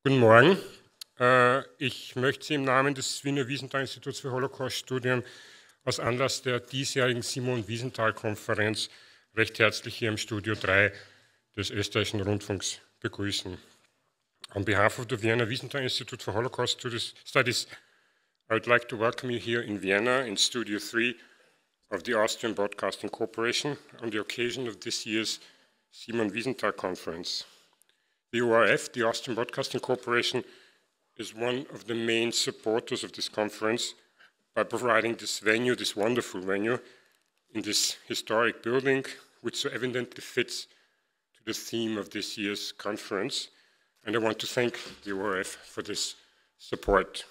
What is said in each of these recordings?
Guten Morgen. Ich möchte Sie im Namen des Wiener Wiesenthal-Instituts für Holocaust-Studien aus Anlass der diesjährigen Simon-Wiesenthal-Konferenz recht herzlich hier im Studio 3 des österreichischen Rundfunks begrüßen. On behalf of the Vienna Wiesenthal Institute for Holocaust Studies, I would like to welcome you here in Vienna in Studio 3 of the Austrian Broadcasting Corporation on the occasion of this year's Simon Wiesenthal Conference. The ORF, the Austrian Broadcasting Corporation, is one of the main supporters of this conference by providing this venue, this wonderful venue, in this historic building, which so evidently fits to the theme of this year's conference. And I want to thank the ORF for this support.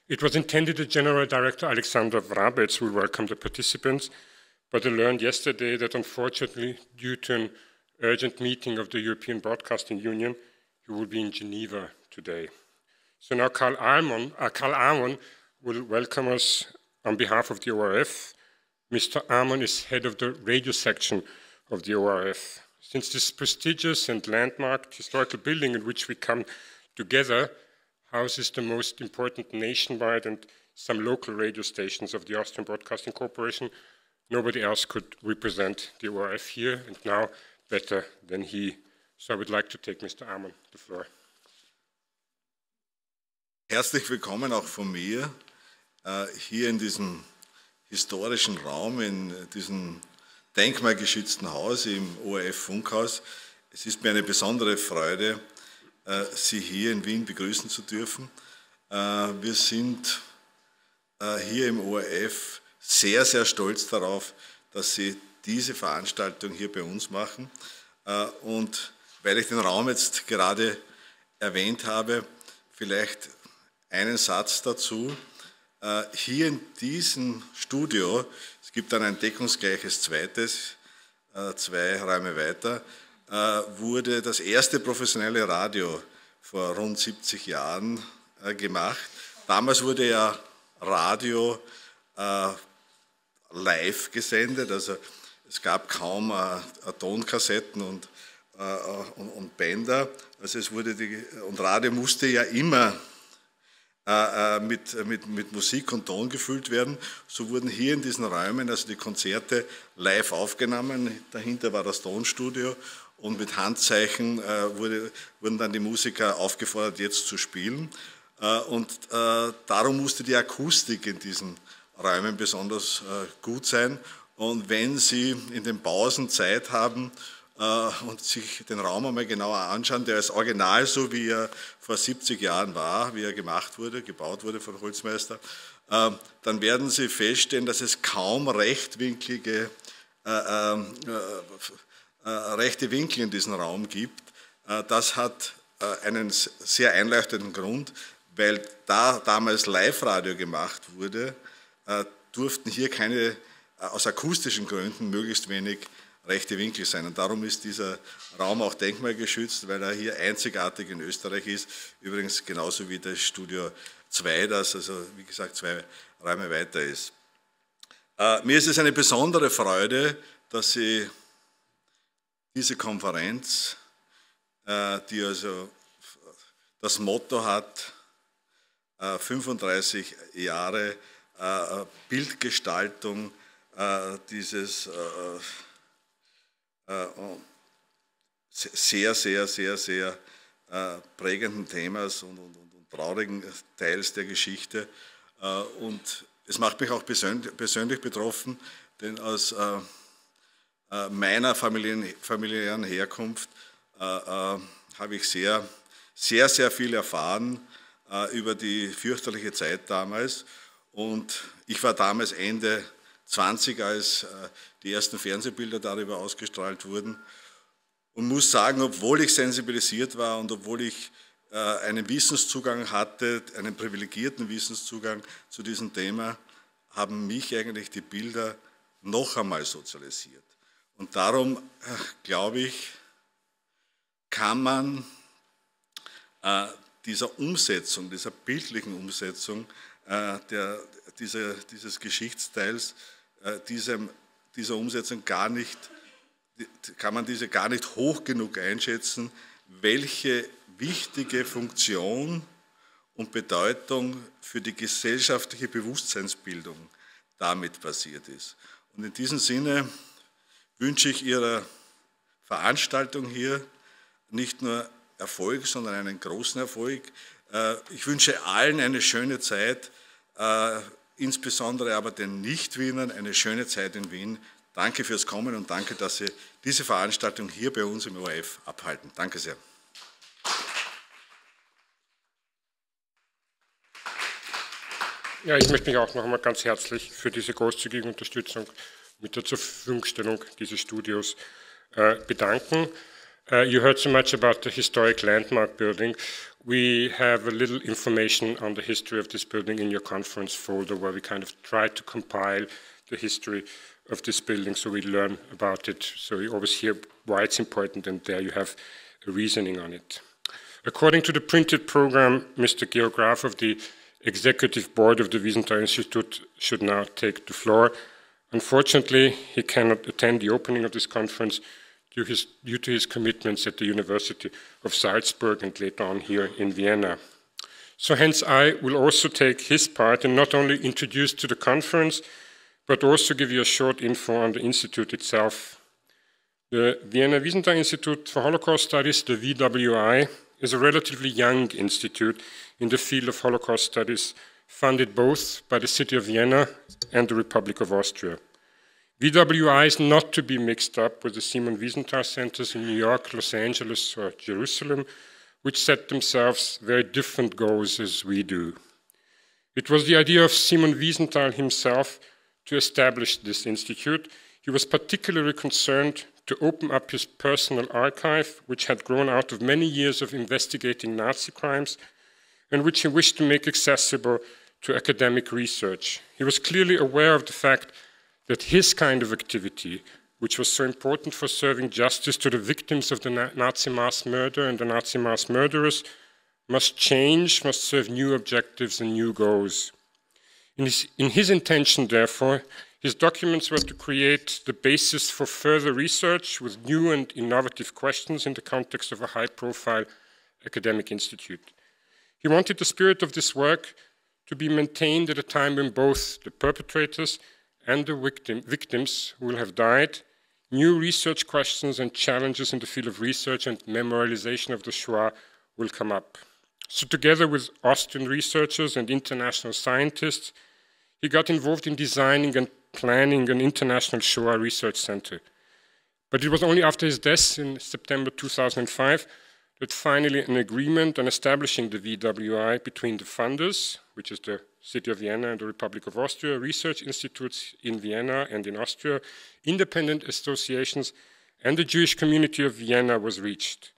It was intended that General Director Alexander Vrabets will welcome the participants, but I learned yesterday that unfortunately, due to an urgent meeting of the European Broadcasting Union, he will be in Geneva today. So now Karl Amon will welcome us on behalf of the ORF. Mr. Amon is head of the radio section of the ORF. Since this prestigious and landmark historical building in which we come together houses the most important nationwide and some local radio stations of the Austrian Broadcasting Corporation, nobody else could represent the ORF here, and now better than he. So I would like to take Mr. Amon the floor. Herzlich willkommen auch von mir hier in diesem historischen Raum, in diesem denkmalgeschützten Haus im ORF-Funkhaus. Es ist mir eine besondere Freude, Sie hier in Wien begrüßen zu dürfen. Wir sind hier im ORF sehr, sehr stolz darauf, dass Sie diese Veranstaltung hier bei uns machen. Und weil ich den Raum jetzt gerade erwähnt habe, vielleicht einen Satz dazu. Hier in diesem Studio, es gibt dann ein deckungsgleiches zweites, 2 Räume weiter, wurde das erste professionelle Radio vor rund 70 Jahren gemacht. Damals wurde ja Radio live gesendet, also es gab kaum Tonkassetten und Bänder, also und Radio musste ja immer mit Musik und Ton gefüllt werden. So wurden hier in diesen Räumen also die Konzerte live aufgenommen. Dahinter war das Tonstudio und mit Handzeichen wurden dann die Musiker aufgefordert, jetzt zu spielen. Und darum musste die Akustik in diesen Räumen besonders gut sein. Und wenn Sie in den Pausen Zeit haben und sich den Raum einmal genauer anschauen, der ist original so, wie er vor 70 Jahren war, wie er gebaut wurde von Holzmeister, dann werden Sie feststellen, dass es kaum rechte Winkel in diesem Raum gibt. Das hat einen sehr einleuchtenden Grund, weil da damals Live-Radio gemacht wurde, durften hier aus akustischen Gründen möglichst wenig rechte Winkel sein. Und darum ist dieser Raum auch denkmalgeschützt, weil er hier einzigartig in Österreich ist. Übrigens genauso wie das Studio 2, das also wie gesagt 2 Räume weiter ist. Mir ist es eine besondere Freude, dass Sie diese Konferenz, die also das Motto hat, 35 Jahre Bildgestaltung dieses sehr, sehr, sehr, sehr prägenden Themas und traurigen Teils der Geschichte. Und es macht mich auch persönlich betroffen, denn aus meiner familiären Herkunft habe ich sehr, sehr, sehr viel erfahren über die fürchterliche Zeit damals. Und ich war damals Ende 20, als die ersten Fernsehbilder darüber ausgestrahlt wurden. Und muss sagen, obwohl ich sensibilisiert war und obwohl ich einen Wissenszugang hatte, einen privilegierten Wissenszugang zu diesem Thema, haben mich eigentlich die Bilder noch einmal sozialisiert. Und darum, glaube ich, kann man dieser Umsetzung, dieser bildlichen Umsetzung dieses Geschichtsteils, dieser Umsetzung kann man diese gar nicht hoch genug einschätzen, welche wichtige Funktion und Bedeutung für die gesellschaftliche Bewusstseinsbildung damit passiert ist. Und in diesem Sinne wünsche ich Ihrer Veranstaltung hier nicht nur Erfolg, sondern einen großen Erfolg. Ich wünsche allen eine schöne Zeit, insbesondere aber den Nicht-Wienern eine schöne Zeit in Wien. Danke fürs Kommen und danke, dass Sie diese Veranstaltung hier bei uns im ORF abhalten. Danke sehr. Ja, ich möchte mich auch noch einmal ganz herzlich für diese großzügige Unterstützung mit der Zurverfügungstellung dieses Studios bedanken. You heard so much about the historic landmark building. We have a little information on the history of this building in your conference folder, where we kind of tried to compile the history of this building so we learn about it. So you always hear why it's important, and there you have a reasoning on it. According to the printed program, Mr. Georg Graf of the Executive Board of the Wiesenthal Institute should now take the floor. Unfortunately, he cannot attend the opening of this conference due to his commitments at the University of Salzburg and later on here in Vienna. So hence I will also take his part and not only introduce to the conference, but also give you a short info on the institute itself. The Vienna Wiesenthal Institute for Holocaust Studies, the VWI, is a relatively young institute in the field of Holocaust studies, funded both by the city of Vienna and the Republic of Austria. VWI is not to be mixed up with the Simon Wiesenthal centers in New York, Los Angeles, or Jerusalem, which set themselves very different goals as we do. It was the idea of Simon Wiesenthal himself to establish this institute. He was particularly concerned to open up his personal archive, which had grown out of many years of investigating Nazi crimes, and which he wished to make accessible to academic research. He was clearly aware of the fact that his kind of activity, which was so important for serving justice to the victims of the Nazi mass murder and the Nazi mass murderers, must change, must serve new objectives and new goals. In his intention, therefore, his documents were to create the basis for further research with new and innovative questions in the context of a high-profile academic institute. He wanted the spirit of this work to be maintained at a time when both the perpetrators and the victims will have died, new research questions and challenges in the field of research and memorialization of the Shoah will come up. So together with Austrian researchers and international scientists, he got involved in designing and planning an international Shoah research center. But it was only after his death in September 2005 that finally an agreement on establishing the VWI between the funders, which is the City of Vienna and the Republic of Austria, research institutes in Vienna and in Austria, independent associations, and the Jewish community of Vienna was reached.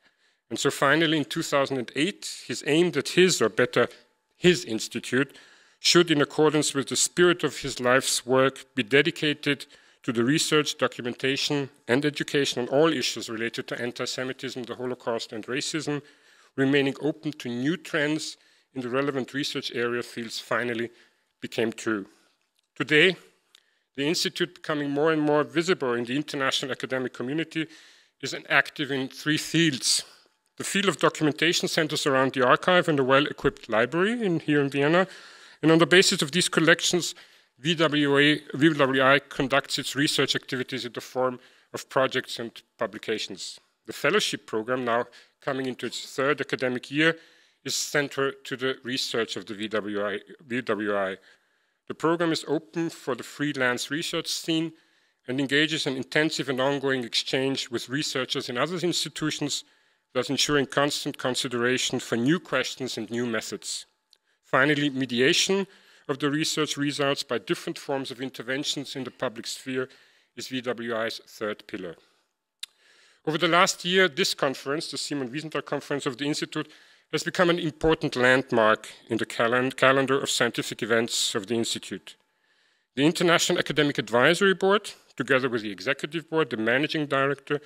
And so finally in 2008, his aim that his, or better, his institute, should, in accordance with the spirit of his life's work, be dedicated to the research, documentation, and education on all issues related to anti-Semitism, the Holocaust, and racism, remaining open to new trends in the relevant research area fields, finally became true. Today, the Institute, becoming more and more visible in the international academic community, is active in three fields. The field of documentation centers around the archive and a well-equipped library here in Vienna. And on the basis of these collections, VWI conducts its research activities in the form of projects and publications. The fellowship program, now coming into its third academic year, is central to the research of the VWI. The program is open for the freelance research scene and engages in intensive and ongoing exchange with researchers in other institutions, thus ensuring constant consideration for new questions and new methods. Finally, mediation of the research results by different forms of interventions in the public sphere is VWI's third pillar. Over the last year, this conference, the Simon Wiesenthal Conference of the Institute, has become an important landmark in the calendar of scientific events of the Institute. The International Academic Advisory Board, together with the Executive Board, the Managing Director,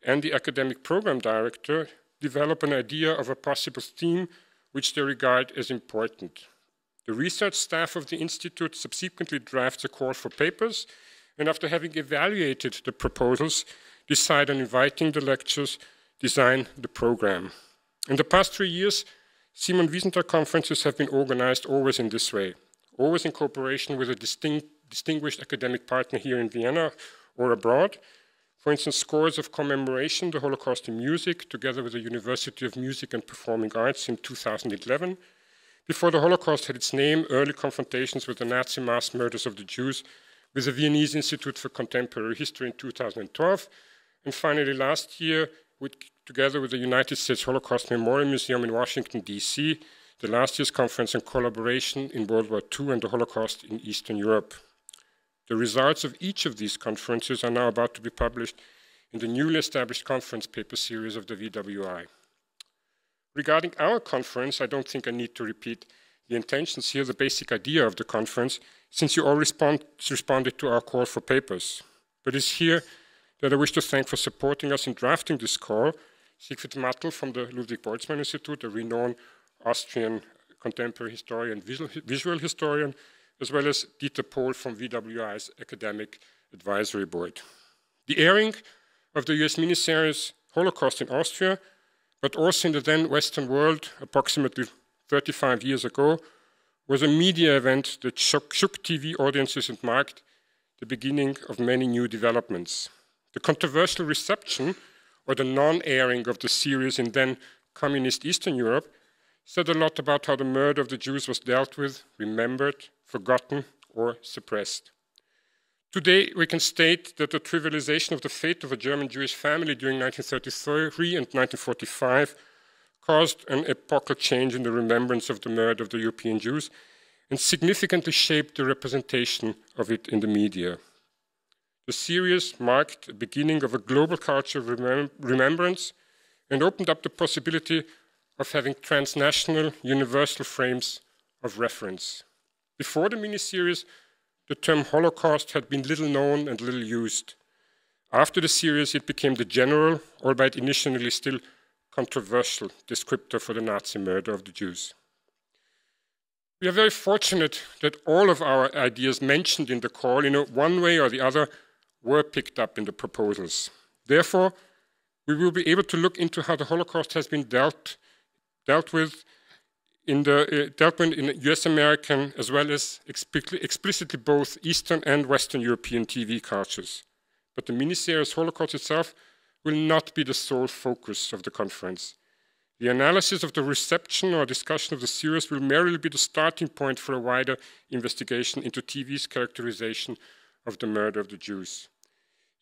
and the Academic Program Director, develop an idea of a possible theme which they regard as important. The research staff of the Institute subsequently drafts a call for papers, and after having evaluated the proposals, decide on inviting the lecturers, design the program. In the past 3 years, Simon Wiesenthal conferences have been organized always in this way, always in cooperation with a distinguished academic partner here in Vienna or abroad. For instance, scores of commemoration, the Holocaust in music, together with the University of Music and Performing Arts in 2011. Before the Holocaust had its name, early confrontations with the Nazi mass murders of the Jews, with the Viennese Institute for Contemporary History in 2012. And finally, last year, together with the United States Holocaust Memorial Museum in Washington, D.C., the last year's conference on collaboration in World War II and the Holocaust in Eastern Europe. The results of each of these conferences are now about to be published in the newly established conference paper series of the VWI. Regarding our conference, I don't think I need to repeat the intentions here, the basic idea of the conference, since you all responded to our call for papers. But it's here that I wish to thank for supporting us in drafting this call, Siegfried Mattel from the Ludwig Boltzmann Institute, a renowned Austrian contemporary historian, visual historian, as well as Dieter Pohl from VWI's Academic Advisory Board. The airing of the US miniseries Holocaust in Austria, but also in the then Western world, approximately 35 years ago, was a media event that shook TV audiences and marked the beginning of many new developments. The controversial reception, or the non-airing of the series in then communist Eastern Europe, said a lot about how the murder of the Jews was dealt with, remembered, forgotten, or suppressed. Today, we can state that the trivialization of the fate of a German Jewish family during 1933 and 1945 caused an epochal change in the remembrance of the murder of the European Jews and significantly shaped the representation of it in the media. The series marked the beginning of a global culture of remembrance and opened up the possibility of having transnational, universal frames of reference. Before the miniseries, the term Holocaust had been little known and little used. After the series, it became the general, albeit initially still controversial, descriptor for the Nazi murder of the Jews. We are very fortunate that all of our ideas mentioned in the call, in one way or the other, were picked up in the proposals. Therefore, we will be able to look into how the Holocaust has been dealt with in US American as well as explicitly both Eastern and Western European TV cultures. But the miniseries Holocaust itself will not be the sole focus of the conference. The analysis of the reception or discussion of the series will merely be the starting point for a wider investigation into TV's characterization of the murder of the Jews.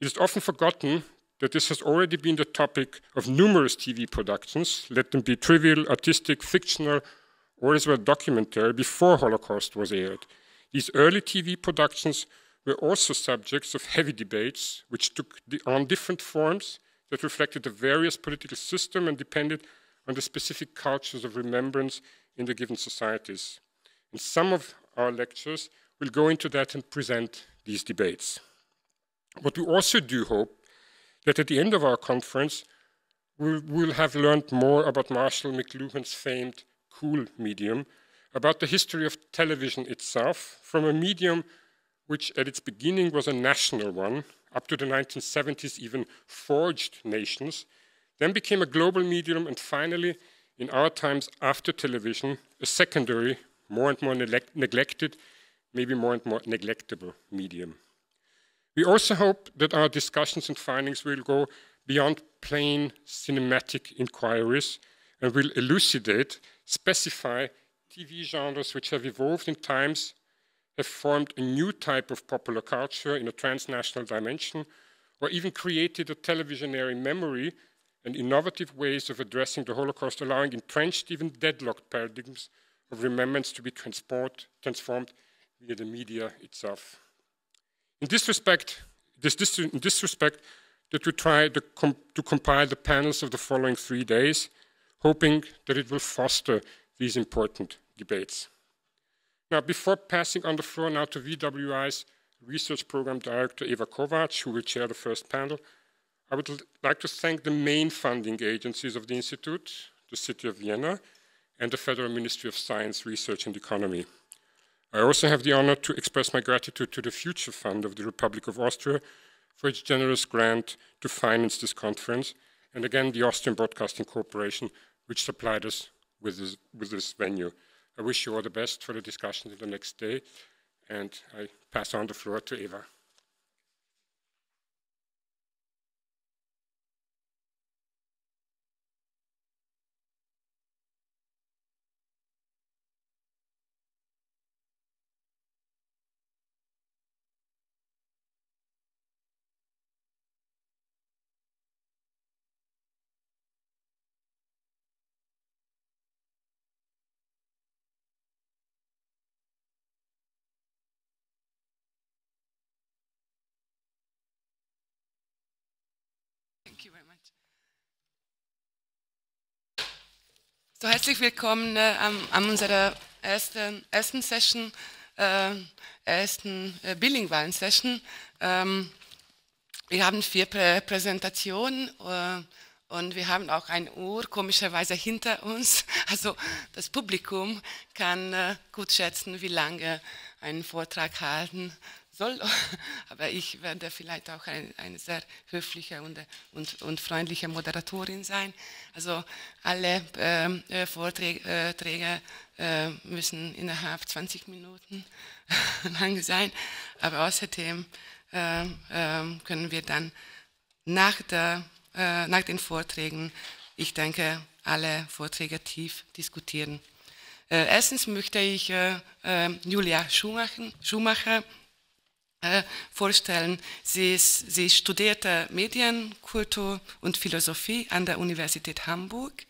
It is often forgotten that this has already been the topic of numerous TV productions, let them be trivial, artistic, fictional, or as well documentary, before Holocaust was aired. These early TV productions were also subjects of heavy debates, which took on different forms that reflected the various political systems and depended on the specific cultures of remembrance in the given societies. And some of our lectures will go into that and present these debates. But we also do hope that at the end of our conference, we'll have learned more about Marshall McLuhan's famed cool medium, about the history of television itself, from a medium which at its beginning was a national one, up to the 1970s even forged nations, then became a global medium, and finally, in our times after television, a secondary, more and more neglected, maybe more and more neglectable medium. We also hope that our discussions and findings will go beyond plain cinematic inquiries and will elucidate, specify TV genres which have evolved in times, have formed a new type of popular culture in a transnational dimension, or even created a televisionary memory and innovative ways of addressing the Holocaust, allowing entrenched, even deadlocked paradigms of remembrance to be transformed via the media itself. In this respect, that we try to compile the panels of the following 3 days, hoping that it will foster these important debates. Now, before passing on the floor now to VWI's Research Program Director Eva Kovac, who will chair the first panel, I would like to thank the main funding agencies of the Institute, the City of Vienna, and the Federal Ministry of Science, Research and Economy. I also have the honor to express my gratitude to the Future Fund of the Republic of Austria for its generous grant to finance this conference, and again, the Austrian Broadcasting Corporation which supplied us with this venue. I wish you all the best for the discussions in the next day, and I pass on the floor to Eva. Thank you very much. So, herzlich willkommen an unserer ersten Session, bilingualen Session. Wir haben 4 Präsentationen und wir haben auch ein Uhr komischerweise hinter uns. Also das Publikum kann gut schätzen, wie lange ein Vortrag halten soll, aber ich werde vielleicht auch eine sehr höfliche und freundliche Moderatorin sein. Also alle Vorträge müssen innerhalb 20 Minuten lang sein, aber außerdem können wir dann nach den Vorträgen, ich denke, alle Vorträge tief diskutieren. Erstens möchte ich Julia Schumacher vorstellen. Sie studierte Medienkultur und Philosophie an der Universität Hamburg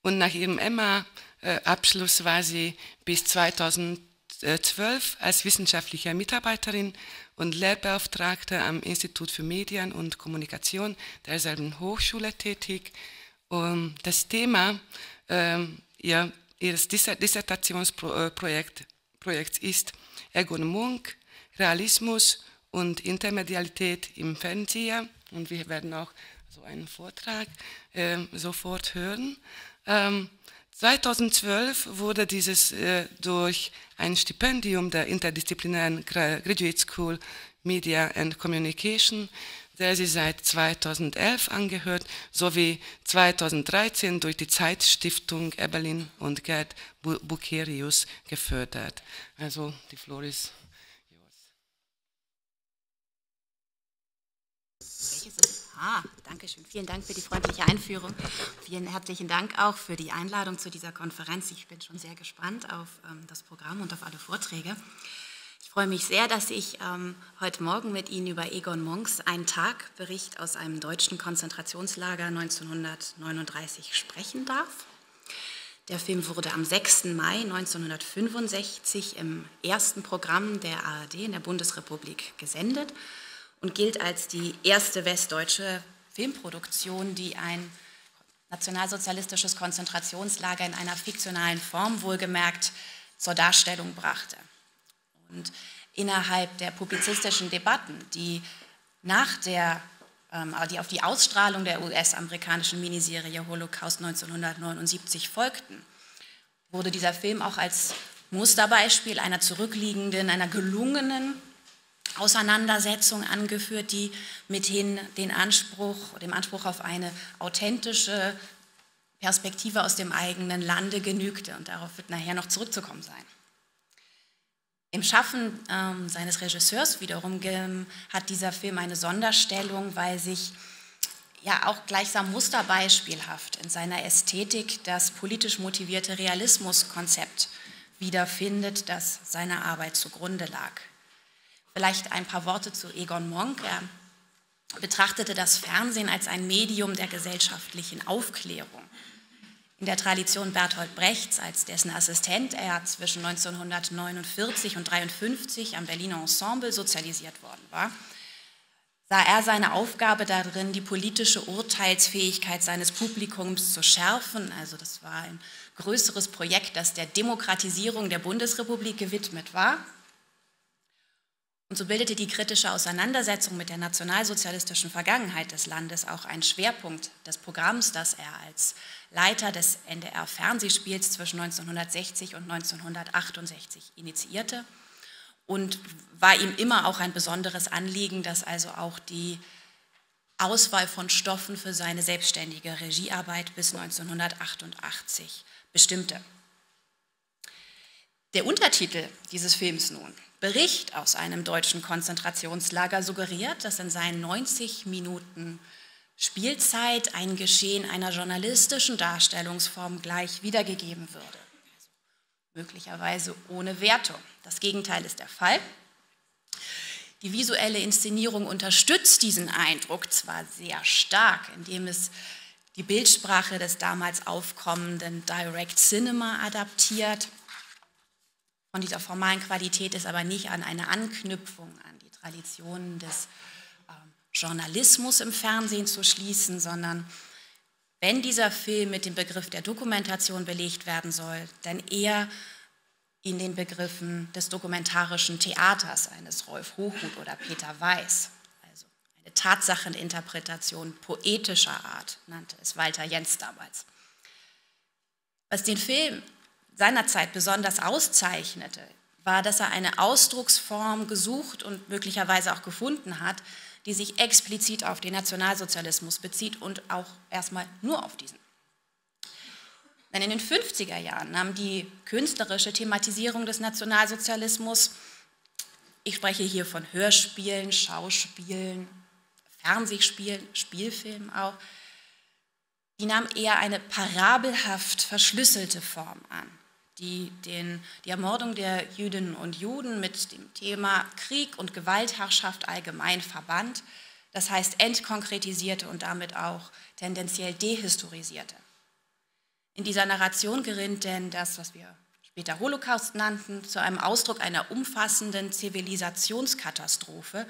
und nach ihrem MA-Abschluss war sie bis 2012 als wissenschaftliche Mitarbeiterin und Lehrbeauftragte am Institut für Medien und Kommunikation derselben Hochschule tätig. Das Thema ihres Dissertationsprojekts ist Egon Monks Realismus und Intermedialität im Fernsehen, und wir werden auch so einen Vortrag sofort hören. 2012 wurde dieses durch ein Stipendium der interdisziplinären Graduate School Media and Communication, der sie seit 2011 angehört, sowie 2013 durch die Zeitstiftung Eberlin und Gerd Bucerius gefördert. Also die Floor ist. Danke schön. Vielen Dank für die freundliche Einführung. Vielen herzlichen Dank auch für die Einladung zu dieser Konferenz. Ich bin schon sehr gespannt auf das Programm und auf alle Vorträge. Ich freue mich sehr, dass ich heute Morgen mit Ihnen über Egon Monks Ein Tag, Bericht aus einem deutschen Konzentrationslager 1939 sprechen darf. Der Film wurde am 6. Mai 1965 im ersten Programm der ARD in der Bundesrepublik gesendet und gilt als die erste westdeutsche Filmproduktion, die ein nationalsozialistisches Konzentrationslager in einer fiktionalen Form, wohlgemerkt, zur Darstellung brachte. Und innerhalb der publizistischen Debatten, die auf die Ausstrahlung der US-amerikanischen Miniserie Holocaust 1979 folgten, wurde dieser Film auch als Musterbeispiel einer zurückliegenden, einer gelungenen Auseinandersetzung angeführt, die mithin dem Anspruch auf eine authentische Perspektive aus dem eigenen Lande genügte. Und darauf wird nachher noch zurückzukommen sein. Im Schaffen seines Regisseurs wiederum hat dieser Film eine Sonderstellung, weil sich ja auch gleichsam musterbeispielhaft in seiner Ästhetik das politisch motivierte Realismuskonzept wiederfindet, das seiner Arbeit zugrunde lag. Vielleicht ein paar Worte zu Egon Monks. Er betrachtete das Fernsehen als ein Medium der gesellschaftlichen Aufklärung. In der Tradition Bertolt Brechts als dessen Assistent er zwischen 1949 und 1953 am Berliner Ensemble sozialisiert worden war, sah er seine Aufgabe darin, die politische Urteilsfähigkeit seines Publikums zu schärfen. Also das war ein größeres Projekt, das der Demokratisierung der Bundesrepublik gewidmet war. Und so bildete die kritische Auseinandersetzung mit der nationalsozialistischen Vergangenheit des Landes auch einen Schwerpunkt des Programms, das er als Leiter des NDR-Fernsehspiels zwischen 1960 und 1968 initiierte. Und war ihm immer auch ein besonderes Anliegen, dass also auch die Auswahl von Stoffen für seine selbstständige Regiearbeit bis 1988 bestimmte. Der Untertitel dieses Films nun, Bericht aus einem deutschen Konzentrationslager, suggeriert, dass in seinen 90 Minuten Spielzeit ein Geschehen einer journalistischen Darstellungsform gleich wiedergegeben würde. Also möglicherweise ohne Wertung. Das Gegenteil ist der Fall. Die visuelle Inszenierung unterstützt diesen Eindruck zwar sehr stark, indem es die Bildsprache des damals aufkommenden Direct Cinema adaptiert. Von dieser formalen Qualität ist aber nicht an eine Anknüpfung an die Traditionen des Journalismus im Fernsehen zu schließen, sondern wenn dieser Film mit dem Begriff der Dokumentation belegt werden soll, dann eher in den Begriffen des dokumentarischen Theaters eines Rolf Hochhuth oder Peter Weiß. Also eine Tatsacheninterpretation poetischer Art, nannte es Walter Jentz damals. Was den Film seinerzeit besonders auszeichnete, war, dass er eine Ausdrucksform gesucht und möglicherweise auch gefunden hat, die sich explizit auf den Nationalsozialismus bezieht und auch erstmal nur auf diesen. Denn in den 50er Jahren nahm die künstlerische Thematisierung des Nationalsozialismus, ich spreche hier von Hörspielen, Schauspielen, Fernsehspielen, Spielfilmen auch, die nahm eher eine parabelhaft verschlüsselte Form an, die die Ermordung der Jüdinnen und Juden mit dem Thema Krieg und Gewaltherrschaft allgemein verband, das heißt entkonkretisierte und damit auch tendenziell dehistorisierte. In dieser Narration gerinnt denn das, was wir später Holocaust nannten, zu einem Ausdruck einer umfassenden Zivilisationskatastrophe,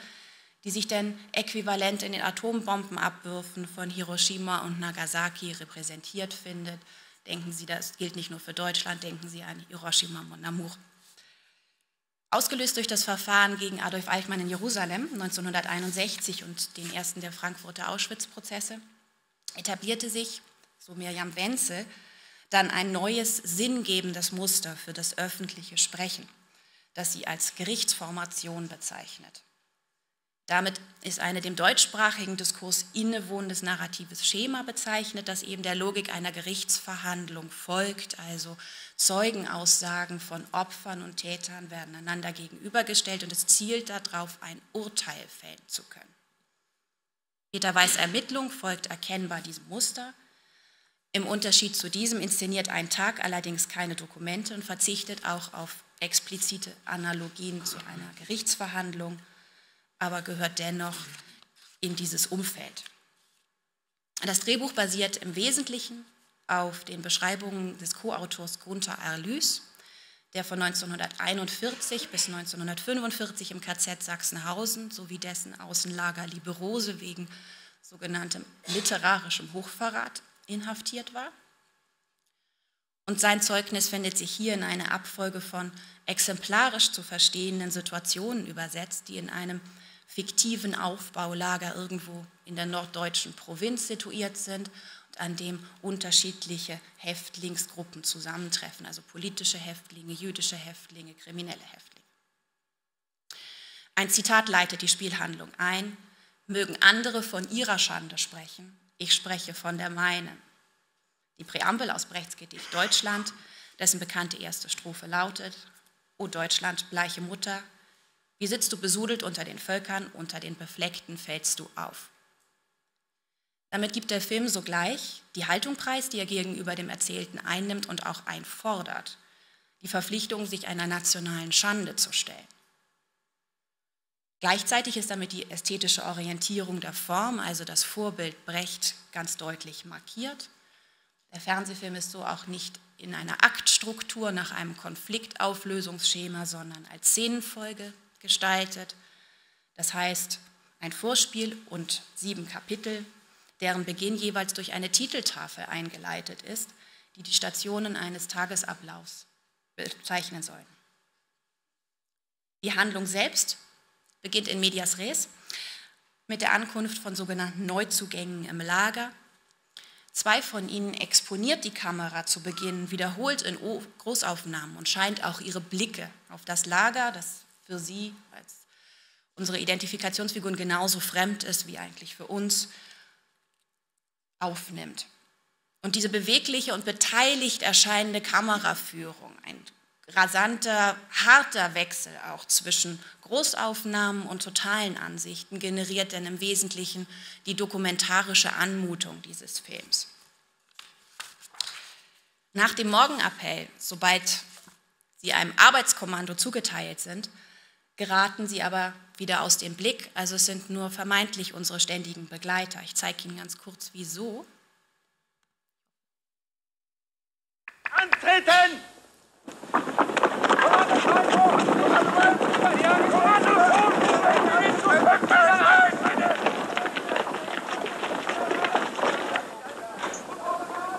die sich denn äquivalent in den Atombombenabwürfen von Hiroshima und Nagasaki repräsentiert findet. Denken Sie, das gilt nicht nur für Deutschland, denken Sie an Hiroshima mon amour. Ausgelöst durch das Verfahren gegen Adolf Eichmann in Jerusalem 1961 und den ersten der Frankfurter Auschwitz-Prozesse etablierte sich, so Mirjam Wenzel, dann ein neues, sinngebendes Muster für das öffentliche Sprechen, das sie als Gerichtsformation bezeichnet. Damit ist eine dem deutschsprachigen Diskurs innewohnendes narratives Schema bezeichnet, das eben der Logik einer Gerichtsverhandlung folgt, also Zeugenaussagen von Opfern und Tätern werden einander gegenübergestellt und es zielt darauf, ein Urteil fällen zu können. Peter Weiß' Ermittlung folgt erkennbar diesem Muster. Im Unterschied zu diesem inszeniert Ein Tag allerdings keine Dokumente und verzichtet auch auf explizite Analogien zu einer Gerichtsverhandlung, aber gehört dennoch in dieses Umfeld. Das Drehbuch basiert im Wesentlichen auf den Beschreibungen des Co-Autors Gunther Arlüs, der von 1941 bis 1945 im KZ Sachsenhausen sowie dessen Außenlager Liberose wegen sogenanntem literarischem Hochverrat inhaftiert war. Und sein Zeugnis findet sich hier in einer Abfolge von exemplarisch zu verstehenden Situationen übersetzt, die in einem fiktiven Aufbaulager irgendwo in der norddeutschen Provinz situiert sind und an dem unterschiedliche Häftlingsgruppen zusammentreffen, also politische Häftlinge, jüdische Häftlinge, kriminelle Häftlinge. Ein Zitat leitet die Spielhandlung ein: Mögen andere von ihrer Schande sprechen, ich spreche von der meinen. Die Präambel aus Brechts Gedicht Deutschland, dessen bekannte erste Strophe lautet: O Deutschland, bleiche Mutter, wie sitzt du besudelt unter den Völkern, unter den Befleckten fällst du auf. Damit gibt der Film sogleich die Haltung preis, die er gegenüber dem Erzählten einnimmt und auch einfordert, die Verpflichtung, sich einer nationalen Schande zu stellen. Gleichzeitig ist damit die ästhetische Orientierung der Form, also das Vorbild Brecht, ganz deutlich markiert. Der Fernsehfilm ist so auch nicht in einer Aktstruktur nach einem Konfliktauflösungsschema, sondern als Szenenfolge gestaltet. Das heißt, ein Vorspiel und 7 Kapitel, deren Beginn jeweils durch eine Titeltafel eingeleitet ist, die die Stationen eines Tagesablaufs bezeichnen sollen. Die Handlung selbst beginnt in medias res mit der Ankunft von sogenannten Neuzugängen im Lager. 2 von ihnen exponiert die Kamera zu Beginn wiederholt in Großaufnahmen und scheint auch ihre Blicke auf das Lager, das für sie als unsere Identifikationsfiguren genauso fremd ist wie eigentlich für uns, aufnimmt. Und diese bewegliche und beteiligt erscheinende Kameraführung, ein rasanter, harter Wechsel auch zwischen Großaufnahmen und totalen Ansichten generiert dann im Wesentlichen die dokumentarische Anmutung dieses Films. Nach dem Morgenappell, sobald sie einem Arbeitskommando zugeteilt sind, geraten sie aber wieder aus dem Blick, also es sind nur vermeintlich unsere ständigen Begleiter. Ich zeige Ihnen ganz kurz, wieso. Antreten!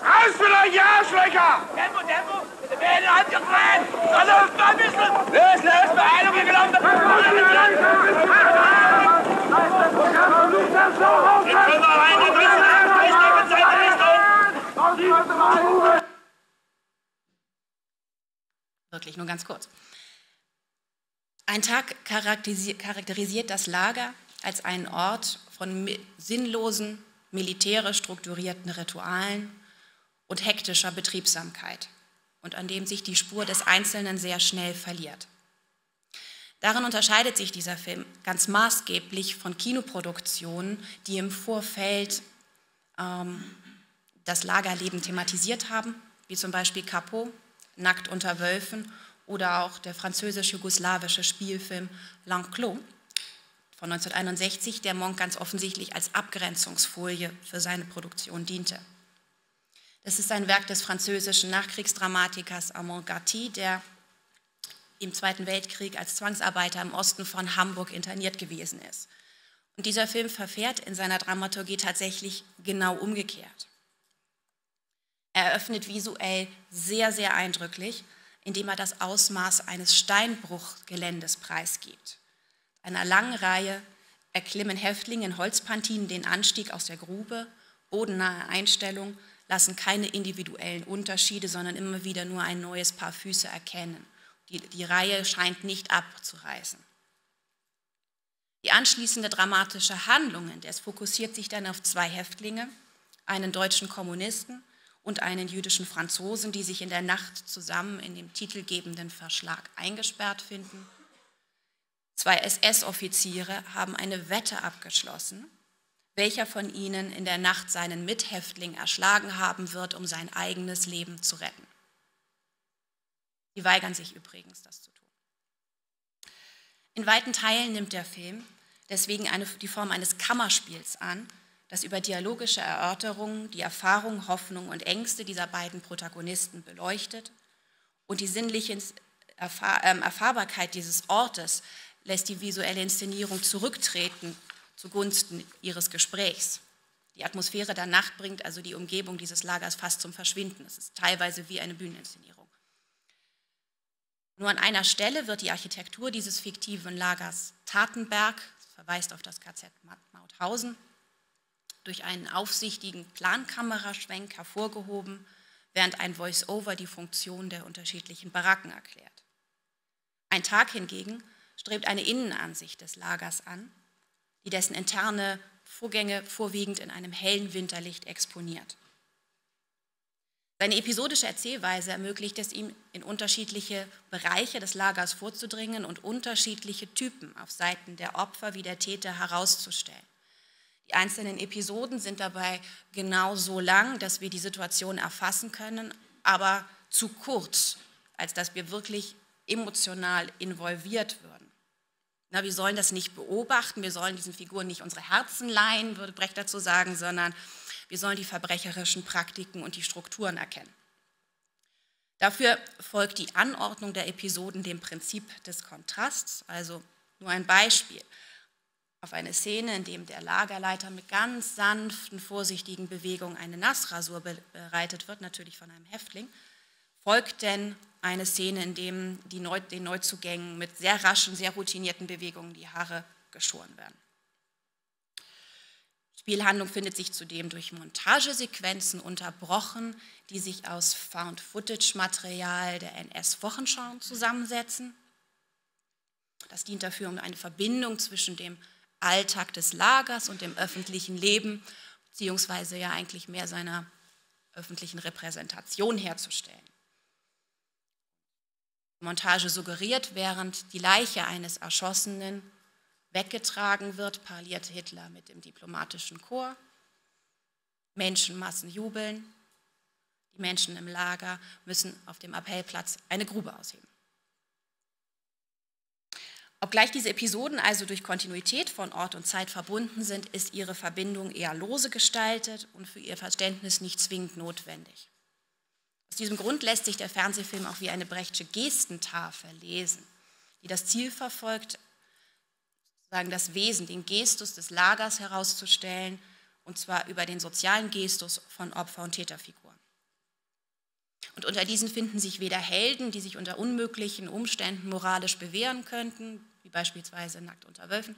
Raus mit euch, ihr Arschlöcher! Tempo, Tempo! Wir werden abgebrannt! Alle ein bisschen! Los, los! Beeilung, ihr Gelamte! Jetzt können wir rein, wir müssen aussteigen, Zeit. Wirklich nur ganz kurz. Ein Tag charakterisiert das Lager als einen Ort von sinnlosen, militärisch strukturierten Ritualen und hektischer Betriebsamkeit und an dem sich die Spur des Einzelnen sehr schnell verliert. Darin unterscheidet sich dieser Film ganz maßgeblich von Kinoproduktionen, die im Vorfeld das Lagerleben thematisiert haben, wie zum Beispiel Capo, Nackt unter Wölfen oder auch der französisch-jugoslawische Spielfilm L'Enclos von 1961, der Monk ganz offensichtlich als Abgrenzungsfolie für seine Produktion diente. Das ist ein Werk des französischen Nachkriegsdramatikers Armand Gatti, der im Zweiten Weltkrieg als Zwangsarbeiter im Osten von Hamburg interniert gewesen ist. Und dieser Film verfährt in seiner Dramaturgie tatsächlich genau umgekehrt. Er eröffnet visuell sehr, sehr eindrücklich, indem er das Ausmaß eines Steinbruchgeländes preisgibt. Einer langen Reihe erklimmen Häftlinge in Holzpantinen den Anstieg aus der Grube, bodennahe Einstellung, lassen keine individuellen Unterschiede, sondern immer wieder nur ein neues Paar Füße erkennen. Die Reihe scheint nicht abzureißen. Die anschließende dramatische Handlung, indes fokussiert sich dann auf zwei Häftlinge, einen deutschen Kommunisten und einen jüdischen Franzosen, die sich in der Nacht zusammen in dem titelgebenden Verschlag eingesperrt finden. Zwei SS-Offiziere haben eine Wette abgeschlossen, welcher von ihnen in der Nacht seinen Mithäftling erschlagen haben wird, um sein eigenes Leben zu retten. Die weigern sich übrigens, das zu tun. In weiten Teilen nimmt der Film deswegen die Form eines Kammerspiels an, das über dialogische Erörterungen die Erfahrung, Hoffnung und Ängste dieser beiden Protagonisten beleuchtet und die sinnliche Erfahrbarkeit dieses Ortes lässt die visuelle Inszenierung zurücktreten zugunsten ihres Gesprächs. Die Atmosphäre der Nacht bringt also die Umgebung dieses Lagers fast zum Verschwinden. Es ist teilweise wie eine Bühneninszenierung. Nur an einer Stelle wird die Architektur dieses fiktiven Lagers Tatenberg, das verweist auf das KZ Mauthausen, durch einen aufsichtigen Plankameraschwenk hervorgehoben, während ein Voice-Over die Funktion der unterschiedlichen Baracken erklärt. Ein Tag hingegen strebt eine Innenansicht des Lagers an, die dessen interne Vorgänge vorwiegend in einem hellen Winterlicht exponiert. Seine episodische Erzählweise ermöglicht es ihm, in unterschiedliche Bereiche des Lagers vorzudringen und unterschiedliche Typen auf Seiten der Opfer wie der Täter herauszustellen. Die einzelnen Episoden sind dabei genau so lang, dass wir die Situation erfassen können, aber zu kurz, als dass wir wirklich emotional involviert würden. Wir sollen das nicht beobachten, wir sollen diesen Figuren nicht unsere Herzen leihen, würde Brecht dazu sagen, sondern wir sollen die verbrecherischen Praktiken und die Strukturen erkennen. Dafür folgt die Anordnung der Episoden dem Prinzip des Kontrasts, also nur ein Beispiel. Auf eine Szene, in der der Lagerleiter mit ganz sanften, vorsichtigen Bewegungen eine Nassrasur bereitet wird, natürlich von einem Häftling, folgt denn eine Szene, in der den Neuzugängen mit sehr raschen, sehr routinierten Bewegungen die Haare geschoren werden. Die Spielhandlung findet sich zudem durch Montagesequenzen unterbrochen, die sich aus Found-Footage-Material der NS-Wochenschau zusammensetzen. Das dient dafür, um eine Verbindung zwischen dem Alltag des Lagers und dem öffentlichen Leben, beziehungsweise ja eigentlich mehr seiner öffentlichen Repräsentation herzustellen. Die Montage suggeriert, während die Leiche eines Erschossenen weggetragen wird, parliert Hitler mit dem diplomatischen Chor. Menschenmassen jubeln. Die Menschen im Lager müssen auf dem Appellplatz eine Grube ausheben. Obgleich diese Episoden also durch Kontinuität von Ort und Zeit verbunden sind, ist ihre Verbindung eher lose gestaltet und für ihr Verständnis nicht zwingend notwendig. Aus diesem Grund lässt sich der Fernsehfilm auch wie eine Brechtsche Gestentafel lesen, die das Ziel verfolgt, sozusagen das Wesen, den Gestus des Lagers herauszustellen, und zwar über den sozialen Gestus von Opfer- und Täterfiguren. Und unter diesen finden sich weder Helden, die sich unter unmöglichen Umständen moralisch bewähren könnten, wie beispielsweise Nackt unter Wölfen,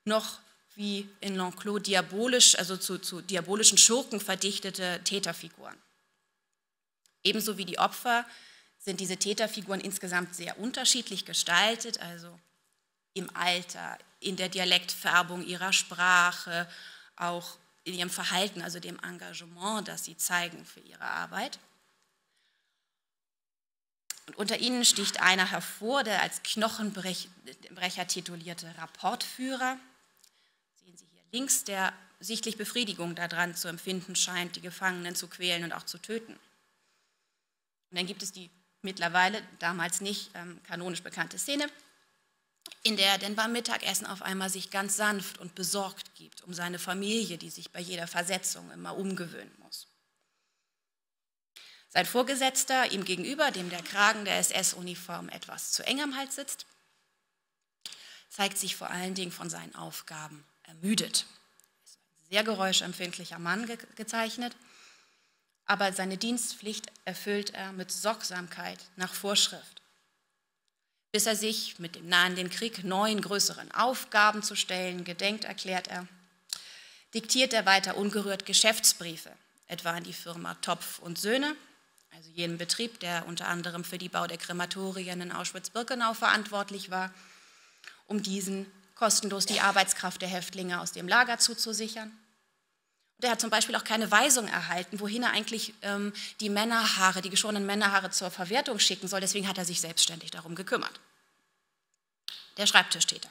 noch wie in L'Enclos diabolisch, also zu diabolischen Schurken verdichtete Täterfiguren. Ebenso wie die Opfer sind diese Täterfiguren insgesamt sehr unterschiedlich gestaltet, also im Alter, in der Dialektfärbung ihrer Sprache, auch in ihrem Verhalten, also dem Engagement, das sie zeigen für ihre Arbeit. Und unter ihnen sticht einer hervor, der als Knochenbrecher titulierte Rapportführer, sehen Sie hier links, der sichtlich Befriedigung daran zu empfinden scheint, die Gefangenen zu quälen und auch zu töten. Und dann gibt es die mittlerweile, damals nicht kanonisch bekannte Szene, in der er denn beim Mittagessen auf einmal sich ganz sanft und besorgt gibt um seine Familie, die sich bei jeder Versetzung immer umgewöhnen muss. Sein Vorgesetzter ihm gegenüber, dem der Kragen der SS-Uniform etwas zu eng am Hals sitzt, zeigt sich vor allen Dingen von seinen Aufgaben ermüdet. Er ist ein sehr geräuschempfindlicher Mann gezeichnet, aber seine Dienstpflicht erfüllt er mit Sorgsamkeit nach Vorschrift. Bis er sich mit dem nahenden Krieg neuen, größeren Aufgaben zu stellen gedenkt, erklärt er, diktiert er weiter ungerührt Geschäftsbriefe, etwa an die Firma Topf und Söhne, also jenem Betrieb, der unter anderem für den Bau der Krematorien in Auschwitz-Birkenau verantwortlich war, um diesen kostenlos die Arbeitskraft der Häftlinge aus dem Lager zuzusichern. Und er hat zum Beispiel auch keine Weisung erhalten, wohin er eigentlich die Männerhaare, die geschorenen Männerhaare zur Verwertung schicken soll. Deswegen hat er sich selbstständig darum gekümmert. Der Schreibtischtäter.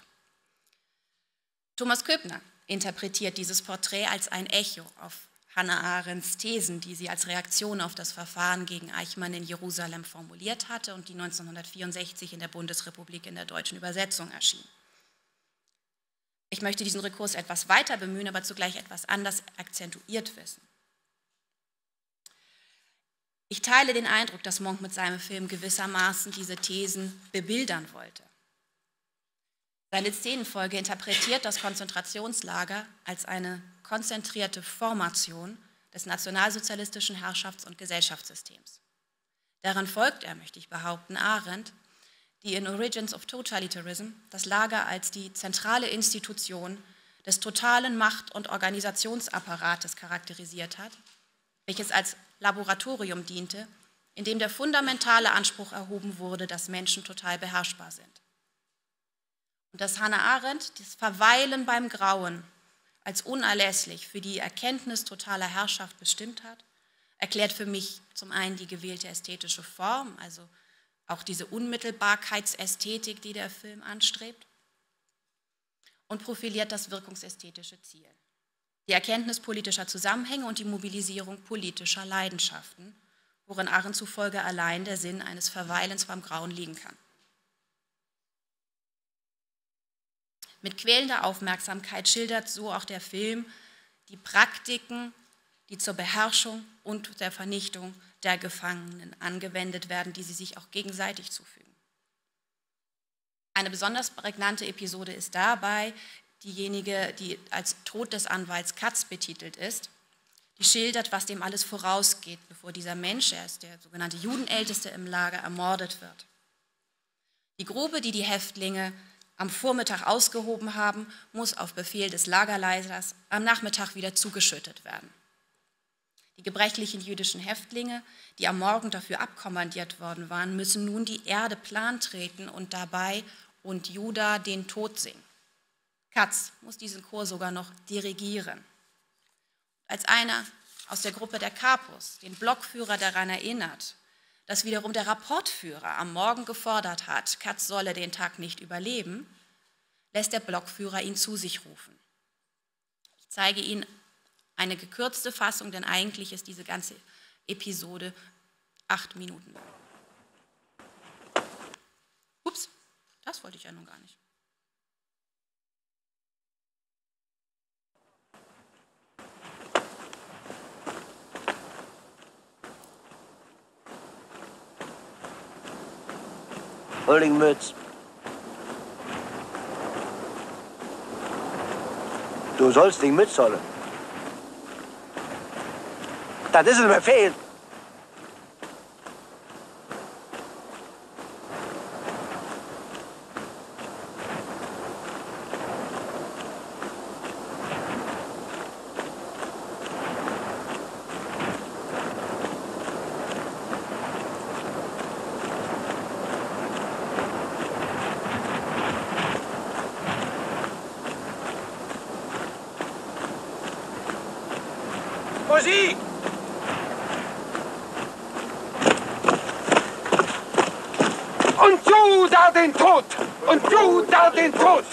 Thomas Köbner interpretiert dieses Porträt als ein Echo auf Hannah Arendts Thesen, die sie als Reaktion auf das Verfahren gegen Eichmann in Jerusalem formuliert hatte und die 1964 in der Bundesrepublik in der deutschen Übersetzung erschien. Ich möchte diesen Rekurs etwas weiter bemühen, aber zugleich etwas anders akzentuiert wissen. Ich teile den Eindruck, dass Monk mit seinem Film gewissermaßen diese Thesen bebildern wollte. Seine Szenenfolge interpretiert das Konzentrationslager als eine konzentrierte Formation des nationalsozialistischen Herrschafts- und Gesellschaftssystems. Daran folgt er, möchte ich behaupten, Arendt, die in Origins of Totalitarism das Lager als die zentrale Institution des totalen Macht- und Organisationsapparates charakterisiert hat, welches als Laboratorium diente, in dem der fundamentale Anspruch erhoben wurde, dass Menschen total beherrschbar sind. Und dass Hannah Arendt das Verweilen beim Grauen als unerlässlich für die Erkenntnis totaler Herrschaft bestimmt hat, erklärt für mich zum einen die gewählte ästhetische Form, also auch diese Unmittelbarkeitsästhetik, die der Film anstrebt, und profiliert das wirkungsästhetische Ziel. Die Erkenntnis politischer Zusammenhänge und die Mobilisierung politischer Leidenschaften, worin Arendt zufolge allein der Sinn eines Verweilens beim Grauen liegen kann. Mit quälender Aufmerksamkeit schildert so auch der Film die Praktiken, die zur Beherrschung und der Vernichtung der Gefangenen angewendet werden, die sie sich auch gegenseitig zufügen. Eine besonders prägnante Episode ist dabei diejenige, die als Tod des Anwalts Katz betitelt ist, die schildert, was dem alles vorausgeht, bevor dieser Mensch, er ist der sogenannte Judenälteste im Lager, ermordet wird. Die Grube, die die Häftlinge am Vormittag ausgehoben haben, muss auf Befehl des Lagerleiters am Nachmittag wieder zugeschüttet werden. Die gebrechlichen jüdischen Häftlinge, die am Morgen dafür abkommandiert worden waren, müssen nun die Erde plan treten und dabei und Judah den Tod singen. Katz muss diesen Chor sogar noch dirigieren. Als einer aus der Gruppe der Kapus den Blockführer daran erinnert, dass wiederum der Rapportführer am Morgen gefordert hat, Katz solle den Tag nicht überleben, lässt der Blockführer ihn zu sich rufen. Ich zeige Ihnen eine gekürzte Fassung, denn eigentlich ist diese ganze Episode 8 Minuten lang. Ups, das wollte ich ja nun gar nicht. Holding Mütz. Du sollst die Mütz holen. Das ist ein Befehl. Musik! Und du da den Tod! Und du da den Tod!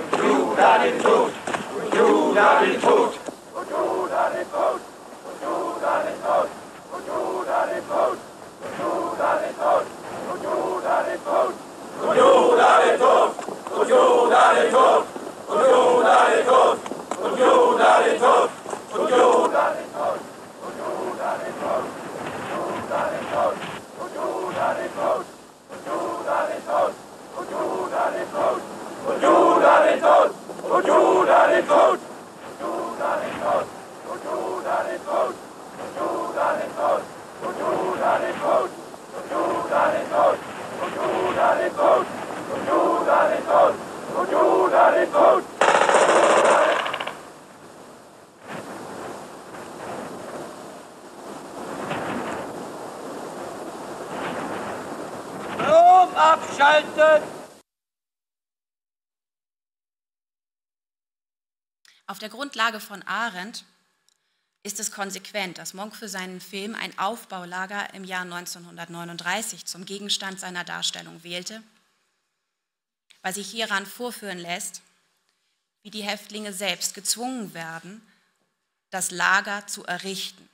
Und du da den Tod! Und du da den Tod! Und du da den Tod! Und du da den Tod! Und du da den Tod! Und du da den Tod! Und du da den Tod! Und du da den Tod! Und du da den Tod! Und du da den Tod! Und du da den Tod! Und du da den Tod! Abschalten! Auf der Grundlage von Arendt ist es konsequent, dass Monk für seinen Film ein Aufbaulager im Jahr 1939 zum Gegenstand seiner Darstellung wählte, weil sich hieran vorführen lässt, wie die Häftlinge selbst gezwungen werden, das Lager zu errichten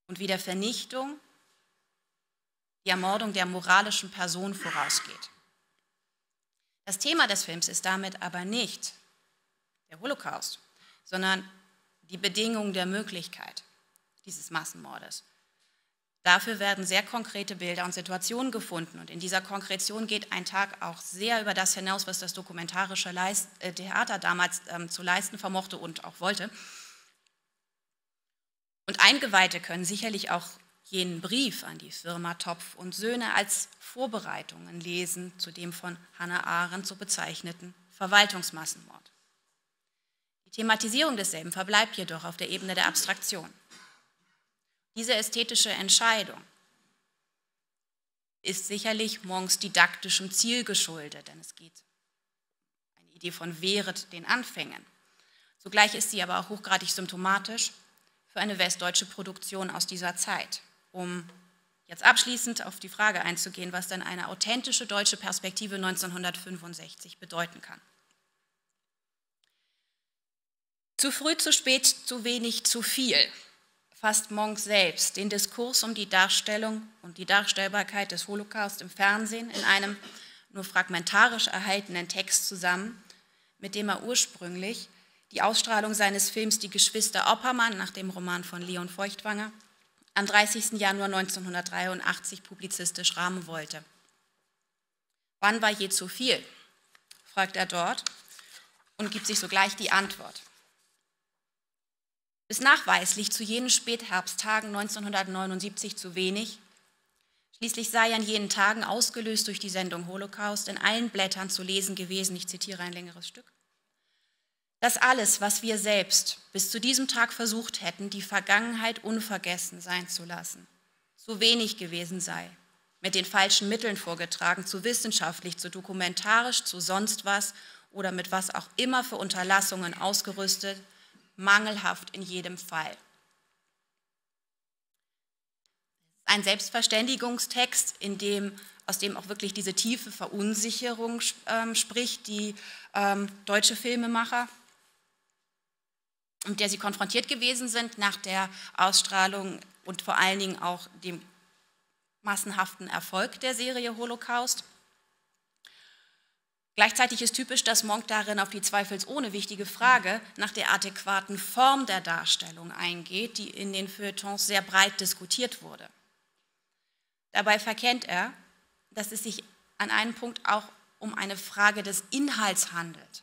und wie der Vernichtung die Ermordung der moralischen Person vorausgeht. Das Thema des Films ist damit aber nicht der Holocaust, sondern die Bedingungen der Möglichkeit dieses Massenmordes. Dafür werden sehr konkrete Bilder und Situationen gefunden und in dieser Konkretion geht ein Tag auch sehr über das hinaus, was das dokumentarische Theater damals zu leisten vermochte und auch wollte. Und Eingeweihte können sicherlich auch jenen Brief an die Firma Topf und Söhne als Vorbereitungen lesen zu dem von Hannah Arendt so bezeichneten Verwaltungsmassenmord. Die Thematisierung desselben verbleibt jedoch auf der Ebene der Abstraktion. Diese ästhetische Entscheidung ist sicherlich Monks didaktischem Ziel geschuldet, denn es geht um eine Idee von Wehret den Anfängen. Zugleich ist sie aber auch hochgradig symptomatisch für eine westdeutsche Produktion aus dieser Zeit. Um jetzt abschließend auf die Frage einzugehen, was denn eine authentische deutsche Perspektive 1965 bedeuten kann. Zu früh, zu spät, zu wenig, zu viel fasst Monk selbst den Diskurs um die Darstellung und die Darstellbarkeit des Holocaust im Fernsehen in einem nur fragmentarisch erhaltenen Text zusammen, mit dem er ursprünglich die Ausstrahlung seines Films Die Geschwister Oppermann nach dem Roman von Leon Feuchtwanger am 30. Januar 1983 publizistisch rahmen wollte. Wann war je zu viel? Fragt er dort und gibt sich sogleich die Antwort. Bis nachweislich zu jenen Spätherbsttagen 1979 zu wenig. Schließlich sei an jenen Tagen, ausgelöst durch die Sendung Holocaust, in allen Blättern zu lesen gewesen, ich zitiere ein längeres Stück, dass alles, was wir selbst bis zu diesem Tag versucht hätten, die Vergangenheit unvergessen sein zu lassen, so wenig gewesen sei, mit den falschen Mitteln vorgetragen, zu wissenschaftlich, zu dokumentarisch, zu sonst was oder mit was auch immer für Unterlassungen ausgerüstet, mangelhaft in jedem Fall. Ein Selbstverständigungstext, aus dem auch wirklich diese tiefe Verunsicherung spricht, die deutsche Filmemacher, mit der sie konfrontiert gewesen sind nach der Ausstrahlung und vor allen Dingen auch dem massenhaften Erfolg der Serie Holocaust. Gleichzeitig ist typisch, dass Monk darin auf die zweifelsohne wichtige Frage nach der adäquaten Form der Darstellung eingeht, die in den Feuilletons sehr breit diskutiert wurde. Dabei verkennt er, dass es sich an einem Punkt auch um eine Frage des Inhalts handelt.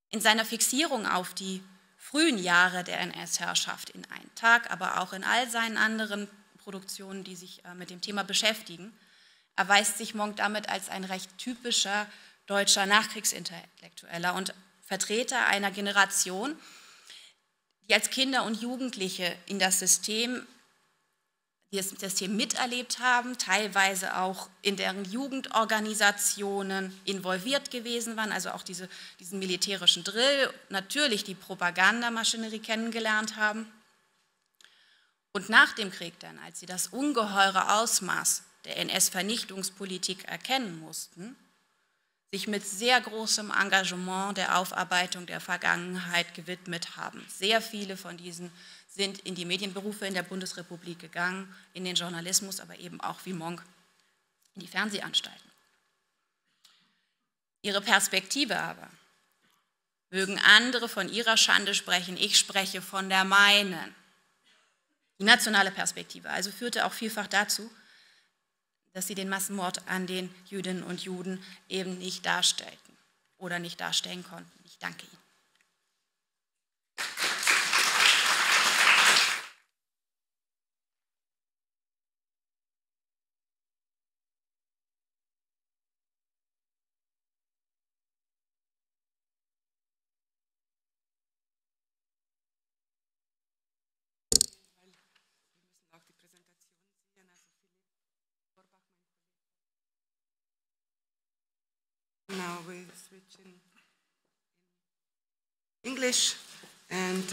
In seiner Fixierung auf die frühen Jahre der NS-Herrschaft in Ein Tag, aber auch in all seinen anderen Produktionen, die sich mit dem Thema beschäftigen, erweist sich Monk damit als ein recht typischer deutscher Nachkriegsintellektueller und Vertreter einer Generation, die als Kinder und Jugendliche in das System miterlebt haben, teilweise auch in deren Jugendorganisationen involviert gewesen waren, also auch diesen militärischen Drill, natürlich die Propagandamaschinerie kennengelernt haben. Und nach dem Krieg dann, als sie das ungeheure Ausmaß der NS-Vernichtungspolitik erkennen mussten, sich mit sehr großem Engagement der Aufarbeitung der Vergangenheit gewidmet haben. Sehr viele von diesen sind in die Medienberufe in der Bundesrepublik gegangen, in den Journalismus, aber eben auch wie Monk in die Fernsehanstalten. Ihre Perspektive aber, mögen andere von ihrer Schande sprechen, ich spreche von der meinen. Die nationale Perspektive also führte auch vielfach dazu, dass sie den Massenmord an den Jüdinnen und Juden eben nicht darstellten oder nicht darstellen konnten. Ich danke Ihnen. Now we switch in English, and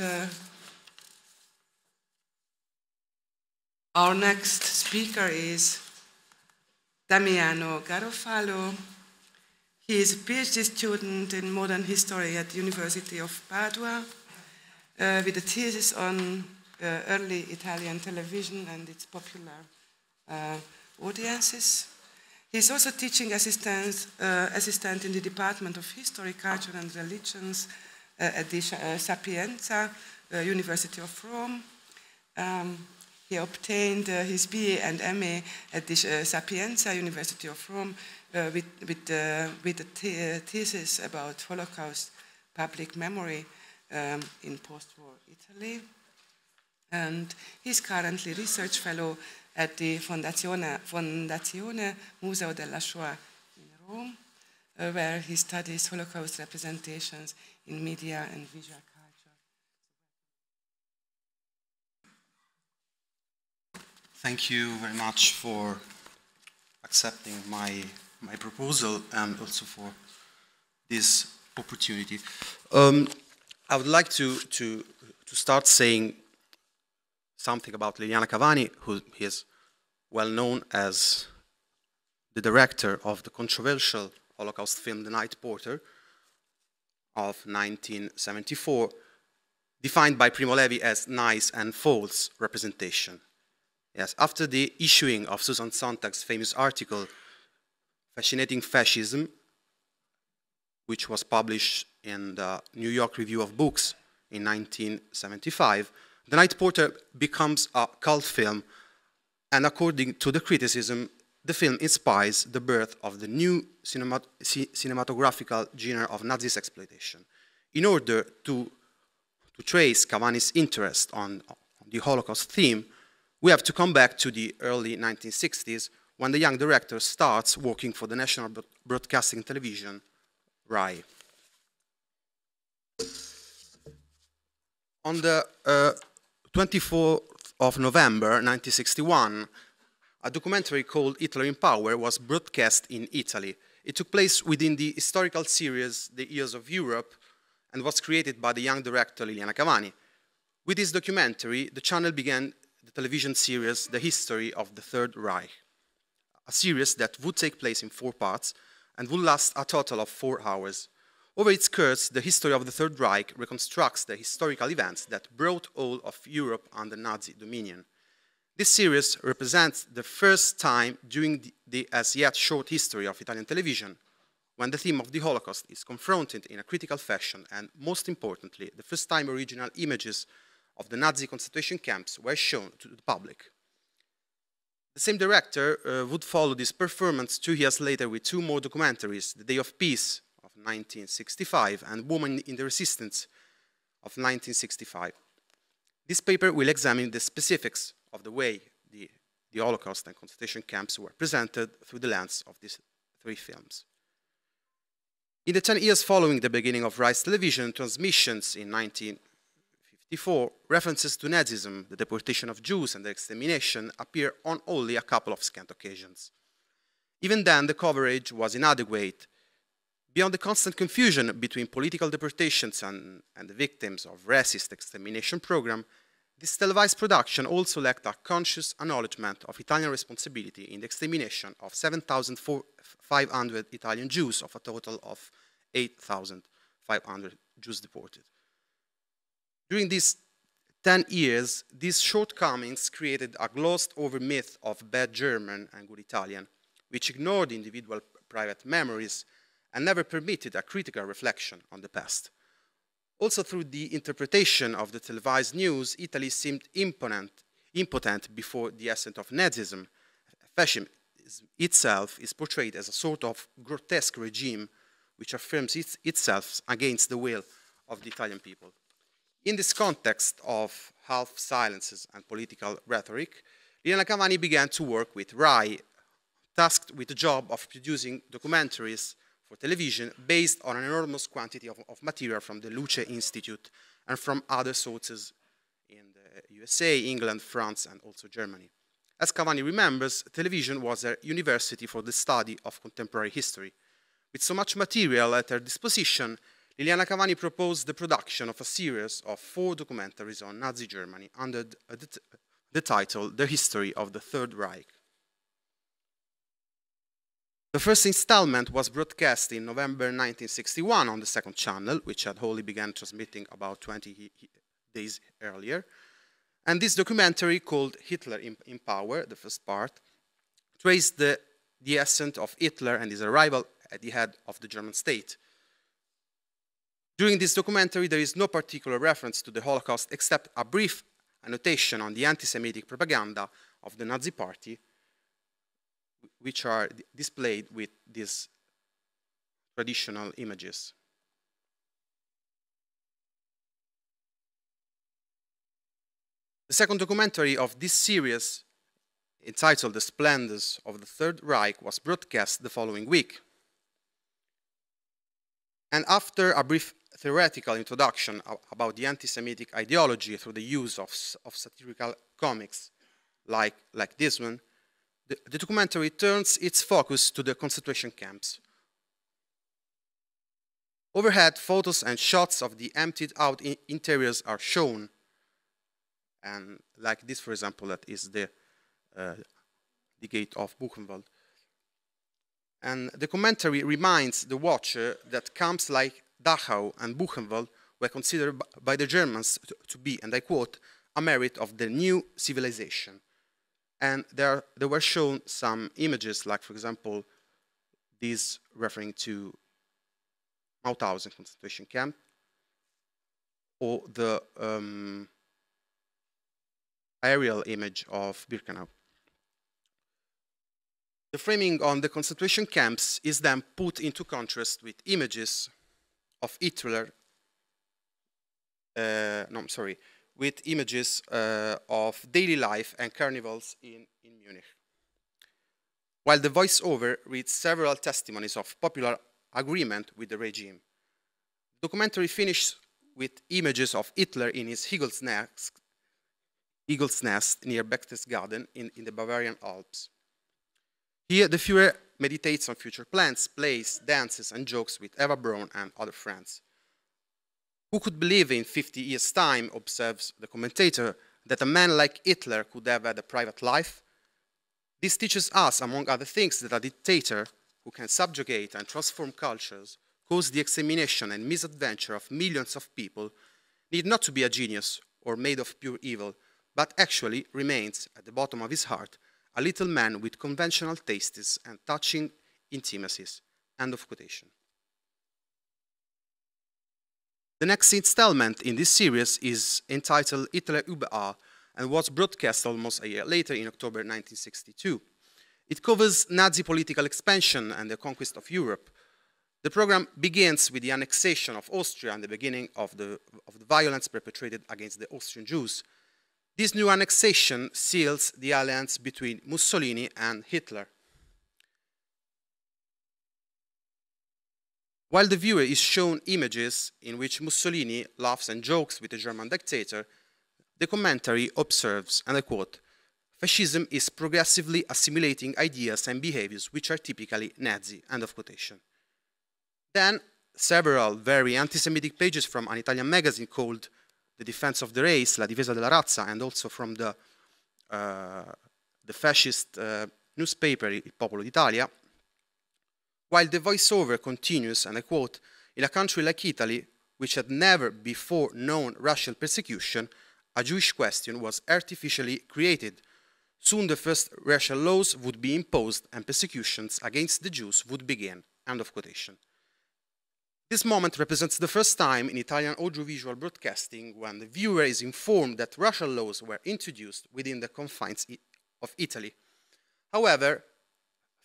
our next speaker is Damiano Garofalo. He is a PhD student in modern history at the University of Padova with a thesis on early Italian television and its popular audiences. He is also teaching assistant in the Department of History, Culture and Religions at the Sapienza, University of Rome. He obtained his BA and MA at the Sapienza, University of Rome, with a thesis about Holocaust public memory in post-war Italy. And he's currently research fellow at the Fondazione, Museo della Shoah in Rome, where he studies Holocaust representations in media and visual culture. Thank you very much for accepting my proposal and also for this opportunity. I would like to start saying something about Liliana Cavani, who is well known as the director of the controversial Holocaust film The Night Porter of 1974, defined by Primo Levi as nice and false representation. Yes, after the issuing of Susan Sontag's famous article, Fascinating Fascism, which was published in the New York Review of Books in 1975, The Night Porter becomes a cult film, and according to the criticism, the film inspires the birth of the new cinematographical genre of Nazi exploitation. In order to trace Cavani's interest on the Holocaust theme, we have to come back to the early 1960s, when the young director starts working for the National Broadcasting Television, RAI. On the 24th of November 1961, a documentary called Hitler in Power was broadcast in Italy. It took place within the historical series The Years of Europe and was created by the young director Liliana Cavani. With this documentary, the channel began the television series The History of the Third Reich, a series that would take place in 4 parts and would last a total of 4 hours. Over its course, the history of the Third Reich reconstructs the historical events that brought all of Europe under Nazi dominion. This series represents the first time during the as yet short history of Italian television when the theme of the Holocaust is confronted in a critical fashion, and most importantly, the first time original images of the Nazi concentration camps were shown to the public. The same director would follow this performance 2 years later with 2 more documentaries, The Day of Peace of 1965 and Woman in the Resistance of 1965. This paper will examine the specifics of the way the Holocaust and concentration camps were presented through the lens of these 3 films. In the 10 years following the beginning of Reich's television transmissions in 1954, references to Nazism, the deportation of Jews, and their extermination appear on only a couple of scant occasions. Even then, the coverage was inadequate. Beyond the constant confusion between political deportations and the victims of racist extermination program, this televised production also lacked a conscious acknowledgement of Italian responsibility in the extermination of 7,500 Italian Jews of a total of 8,500 Jews deported. During these 10 years, these shortcomings created a glossed-over myth of bad German and good Italian, which ignored individual private memories and never permitted a critical reflection on the past. Also, through the interpretation of the televised news, Italy seemed impotent before the ascent of Nazism. Fascism itself is portrayed as a sort of grotesque regime which affirms itself against the will of the Italian people. In this context of half silences and political rhetoric, Liliana Cavani began to work with RAI, tasked with the job of producing documentaries for television based on an enormous quantity of material from the Luce Institute and from other sources in the USA, England, France, and also Germany. As Cavani remembers, television was a university for the study of contemporary history. With so much material at her disposition, Liliana Cavani proposed the production of a series of 4 documentaries on Nazi Germany under the title The History of the Third Reich. The first installment was broadcast in November 1961 on the 2nd channel, which had only begun transmitting about 20 days earlier. And this documentary, called Hitler in Power, the first part, traced the ascent of Hitler and his arrival at the head of the German state. During this documentary, there is no particular reference to the Holocaust except a brief annotation on the anti-Semitic propaganda of the Nazi Party, which are displayed with these traditional images. The second documentary of this series, entitled The Splendors of the Third Reich, was broadcast the following week. And after a brief theoretical introduction about the anti-Semitic ideology through the use of satirical comics like this one, the documentary turns its focus to the concentration camps. Overhead photos and shots of the emptied-out interiors are shown, and like this, for example, that is the gate of Buchenwald. And the commentary reminds the watcher that camps like Dachau and Buchenwald were considered by the Germans to be, and I quote, a merit of the new civilization. And there were shown some images, like, for example, these referring to Mauthausen concentration camp, or the aerial image of Birkenau. The framing on the concentration camps is then put into contrast with images of Hitler, with images of daily life and carnivals in Munich. While the voiceover reads several testimonies of popular agreement with the regime. The documentary finishes with images of Hitler in his eagle's Eagle's Nest near Berchtesgaden in the Bavarian Alps. Here, the Führer meditates on future plans, plays, dances, and jokes with Eva Braun and other friends. Who could believe in 50 years' time, observes the commentator, that a man like Hitler could have had a private life? This teaches us, among other things, that a dictator who can subjugate and transform cultures, cause the extermination and misadventure of millions of people, need not to be a genius or made of pure evil, but actually remains, at the bottom of his heart, a little man with conventional tastes and touching intimacies. End of quotation. The next installment in this series is entitled Hitler über and was broadcast almost a year later in October 1962. It covers Nazi political expansion and the conquest of Europe. The program begins with the annexation of Austria and the beginning of the violence perpetrated against the Austrian Jews. This new annexation seals the alliance between Mussolini and Hitler. While the viewer is shown images in which Mussolini laughs and jokes with the German dictator, the commentary observes, and I quote, "Fascism is progressively assimilating ideas and behaviors which are typically Nazi," end of quotation. Then, several very anti-Semitic pages from an Italian magazine called The Defense of the Race, La Difesa della Razza, and also from the fascist newspaper Il Popolo d'Italia, while the voiceover continues, and I quote, "In a country like Italy, which had never before known racial persecution, a Jewish question was artificially created. Soon the first racial laws would be imposed and persecutions against the Jews would begin," end of quotation. This moment represents the first time in Italian audiovisual broadcasting when the viewer is informed that racial laws were introduced within the confines of Italy. However,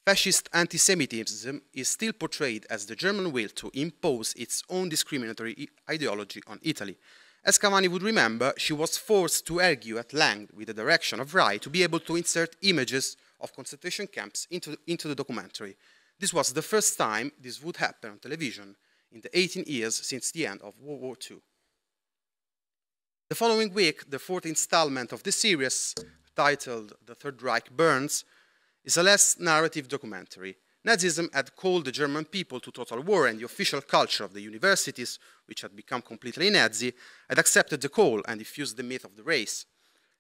fascist anti-Semitism is still portrayed as the German will to impose its own discriminatory ideology on Italy. As Cavani would remember, she was forced to argue at length with the direction of Rai to be able to insert images of concentration camps into the documentary. This was the first time this would happen on television in the 18 years since the end of World War II. The following week, the fourth installment of the series, titled The Third Reich Burns, is a less narrative documentary. Nazism had called the German people to total war, and the official culture of the universities, which had become completely Nazi, had accepted the call and diffused the myth of the race.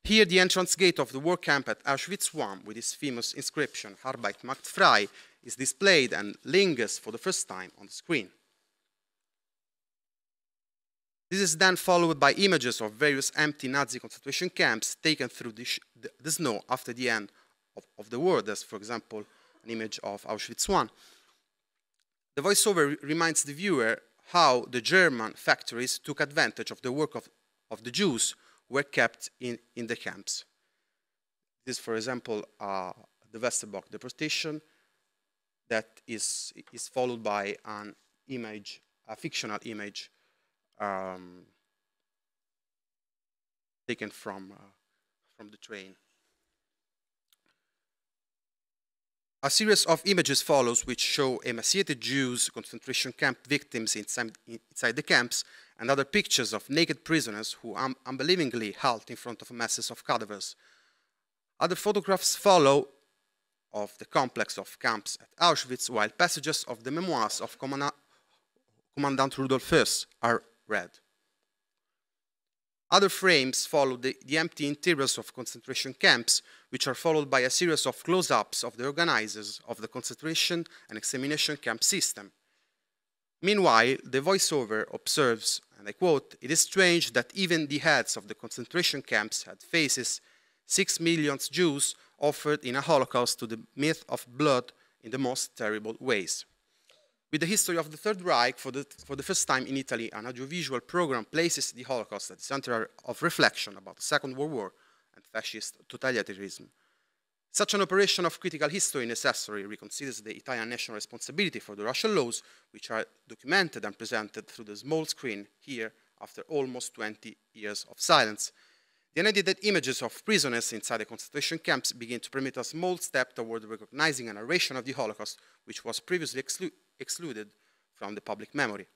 Here, the entrance gate of the war camp at Auschwitz I, with its famous inscription, Arbeit macht frei, is displayed and lingers for the first time on the screen. This is then followed by images of various empty Nazi concentration camps taken through the snow after the end of the war. There's, for example, an image of Auschwitz I. The voiceover reminds the viewer how the German factories took advantage of the work of the Jews who were kept in the camps. This is, for example, the Westerbork deportation that is followed by an image, a fictional image taken from the train. A series of images follows which show emaciated Jews, concentration camp victims inside the camps, and other pictures of naked prisoners who unbelievingly halt in front of masses of cadavers. Other photographs follow of the complex of camps at Auschwitz, while passages of the memoirs of Commandant Rudolf Höss are read. Other frames follow the empty interiors of concentration camps, which are followed by a series of close-ups of the organizers of the concentration and extermination camp system. Meanwhile, the voiceover observes, and I quote, "It is strange that even the heads of the concentration camps had faces. 6 million Jews offered in a Holocaust to the myth of blood in the most terrible ways." With the history of the Third Reich, for the first time in Italy, an audiovisual program places the Holocaust at the center of reflection about the Second World War and fascist totalitarianism. Such an operation of critical history necessarily reconsiders the Italian national responsibility for the racial laws, which are documented and presented through the small screen here after almost 20 years of silence. The unedited images of prisoners inside the concentration camps begin to permit a small step toward recognizing a narration of the Holocaust, which was previously excluded from the public memory.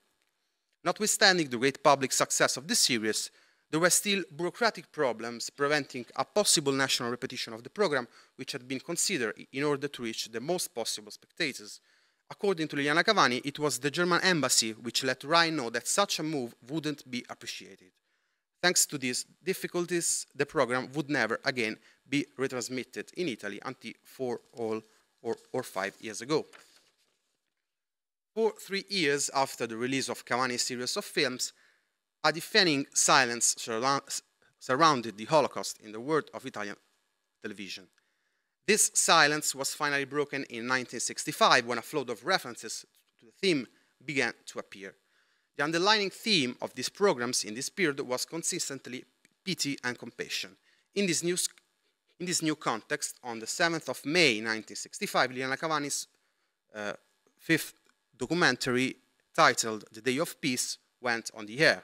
Notwithstanding the great public success of this series, there were still bureaucratic problems preventing a possible national repetition of the program, which had been considered in order to reach the most possible spectators. According to Liliana Cavani, it was the German embassy which let Rai know that such a move wouldn't be appreciated. Thanks to these difficulties, the program would never again be retransmitted in Italy until 4 or 5 years ago. For 3 years after the release of Cavani's series of films, a deafening silence surrounded the Holocaust in the world of Italian television. This silence was finally broken in 1965 when a flood of references to the theme began to appear. The underlying theme of these programs in this period was consistently pity and compassion. In this new context, on the 7th of May 1965, Liliana Cavani's fifth documentary, titled The Day of Peace, went on the air.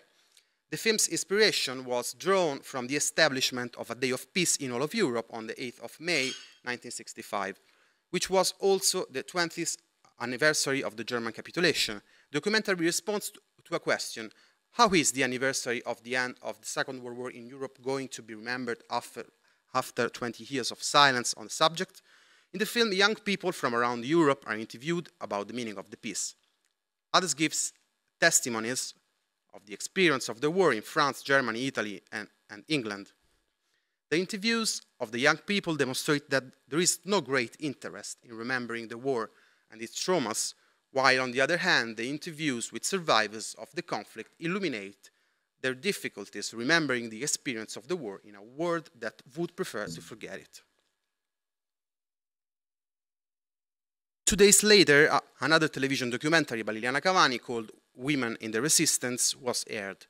The film's inspiration was drawn from the establishment of a Day of Peace in all of Europe on the 8th of May 1965, which was also the 20th anniversary of the German capitulation. The documentary responds to a question: how is the anniversary of the end of the Second World War in Europe going to be remembered after 20 years of silence on the subject? In the film, young people from around Europe are interviewed about the meaning of the peace. Others give testimonies of the experience of the war in France, Germany, Italy, and England. The interviews of the young people demonstrate that there is no great interest in remembering the war and its traumas, while on the other hand, the interviews with survivors of the conflict illuminate their difficulties remembering the experience of the war in a world that would prefer to forget it. 2 days later, another television documentary by Liliana Cavani called Women in the Resistance was aired.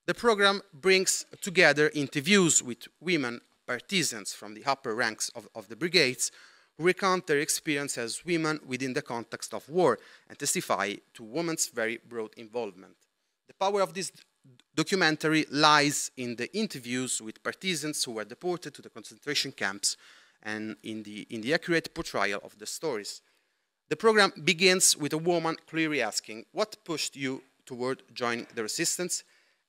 The program brings together interviews with women partisans from the upper ranks of the brigades who recount their experience as women within the context of war and testify to women's very broad involvement. The power of this documentary lies in the interviews with partisans who were deported to the concentration camps and in the accurate portrayal of the stories. The program begins with a woman clearly asking, "What pushed you toward joining the resistance?"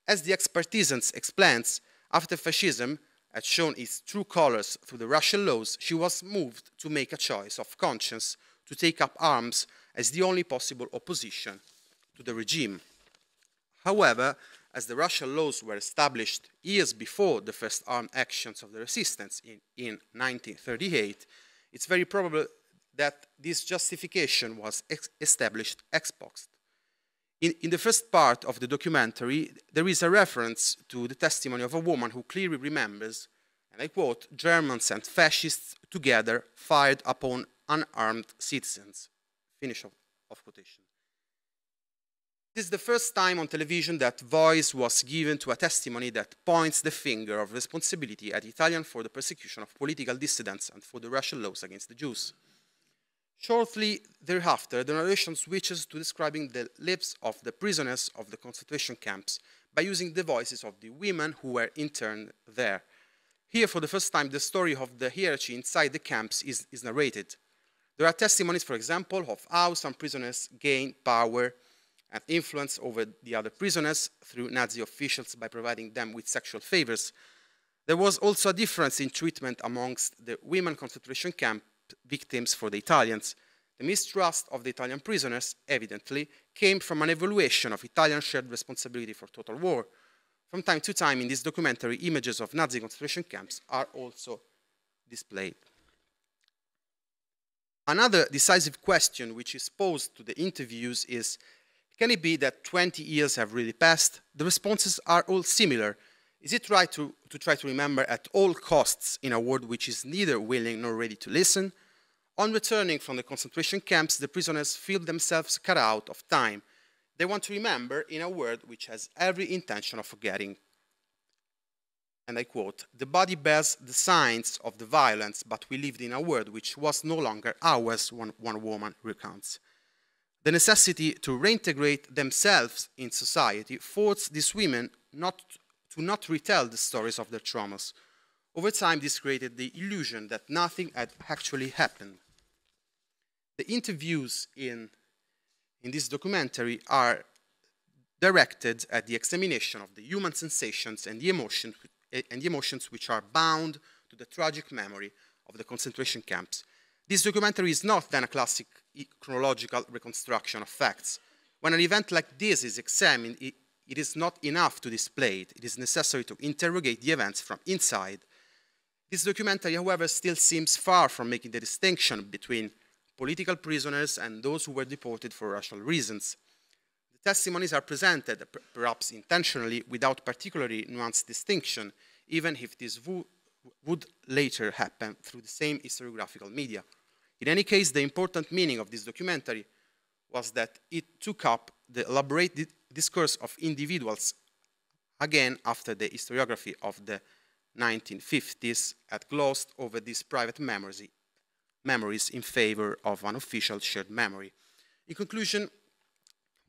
As the ex-partisans explains, after fascism had shown its true colors through the Russian laws, she was moved to make a choice of conscience to take up arms as the only possible opposition to the regime. However, as the Russian laws were established years before the first armed actions of the resistance in 1938, it's very probable that this justification was established ex post. In the first part of the documentary, there is a reference to the testimony of a woman who clearly remembers, and I quote, "Germans and fascists together fired upon unarmed citizens." Finish of quotation. This is the first time on television that voice was given to a testimony that points the finger of responsibility at Italians for the persecution of political dissidents and for the Russian laws against the Jews. Shortly thereafter, the narration switches to describing the lives of the prisoners of the concentration camps by using the voices of the women who were interned there. Here, for the first time, the story of the hierarchy inside the camps is narrated. There are testimonies, for example, of how some prisoners gained power and influence over the other prisoners through Nazi officials by providing them with sexual favors. There was also a difference in treatment amongst the women concentration camp victims for the Italians. The mistrust of the Italian prisoners, evidently, came from an evaluation of Italian shared responsibility for total war. From time to time, in this documentary, images of Nazi concentration camps are also displayed. Another decisive question which is posed to the interviews is, can it be that 20 years have really passed? The responses are all similar. Is it right to try to remember at all costs in a world which is neither willing nor ready to listen? On returning from the concentration camps, the prisoners feel themselves cut out of time. They want to remember in a world which has every intention of forgetting. And I quote, "The body bears the signs of the violence, but we lived in a world which was no longer ours," one woman recounts. The necessity to reintegrate themselves in society forced these women to not retell the stories of their traumas. Over time, this created the illusion that nothing had actually happened. The interviews in this documentary are directed at the examination of the human sensations and the emotions which are bound to the tragic memory of the concentration camps. This documentary is not then a classic chronological reconstruction of facts. When an event like this is examined, it is not enough to display it. It is necessary to interrogate the events from inside. This documentary, however, still seems far from making the distinction between political prisoners and those who were deported for racial reasons. The testimonies are presented, perhaps intentionally, without particularly nuanced distinction, even if this would later happen through the same historiographical media. In any case, the important meaning of this documentary was that it took up the elaborate discourse of individuals, again after the historiography of the 1950s had glossed over these private memories in favor of an official shared memory. In conclusion,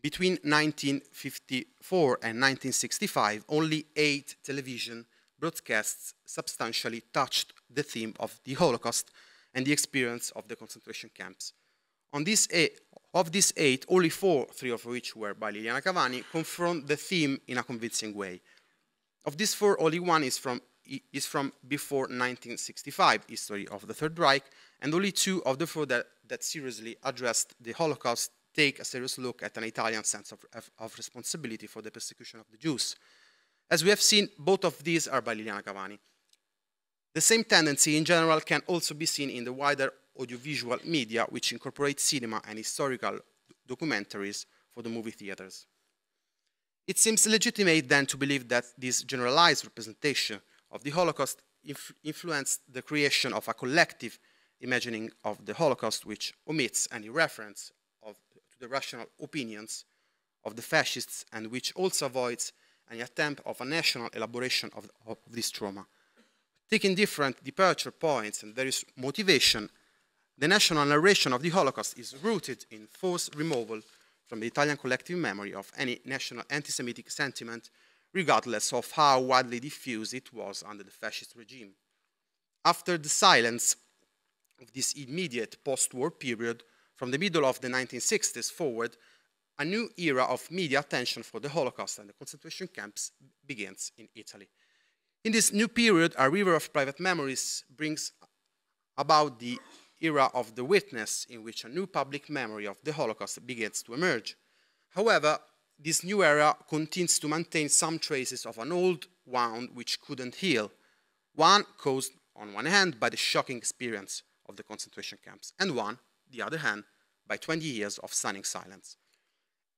between 1954 and 1965, only 8 television broadcasts substantially touched the theme of the Holocaust and the experience of the concentration camps. Of these 8, only 4, 3 of which were by Liliana Cavani, confront the theme in a convincing way. Of these 4, only one is from before 1965, history of the Third Reich, and only 2 of the 4 that seriously addressed the Holocaust take a serious look at an Italian sense of responsibility for the persecution of the Jews. As we have seen, both of these are by Liliana Cavani. The same tendency in general can also be seen in the wider audiovisual media, which incorporate cinema and historical documentaries for the movie theaters. It seems legitimate then to believe that this generalized representation of the Holocaust influenced the creation of a collective imagining of the Holocaust which omits any reference to the rational opinions of the fascists and which also avoids any attempt of a national elaboration of this trauma. Taking different departure points and various motivation, the national narration of the Holocaust is rooted in forced removal from the Italian collective memory of any national anti-Semitic sentiment, regardless of how widely diffused it was under the fascist regime. After the silence of this immediate post-war period, from the middle of the 1960s forward, a new era of media attention for the Holocaust and the concentration camps begins in Italy. In this new period, a river of private memories brings about the era of the witness, in which a new public memory of the Holocaust begins to emerge. However, this new era continues to maintain some traces of an old wound which couldn't heal, one caused on one hand by the shocking experience of the concentration camps, and one, the other hand, by 20 years of stunning silence.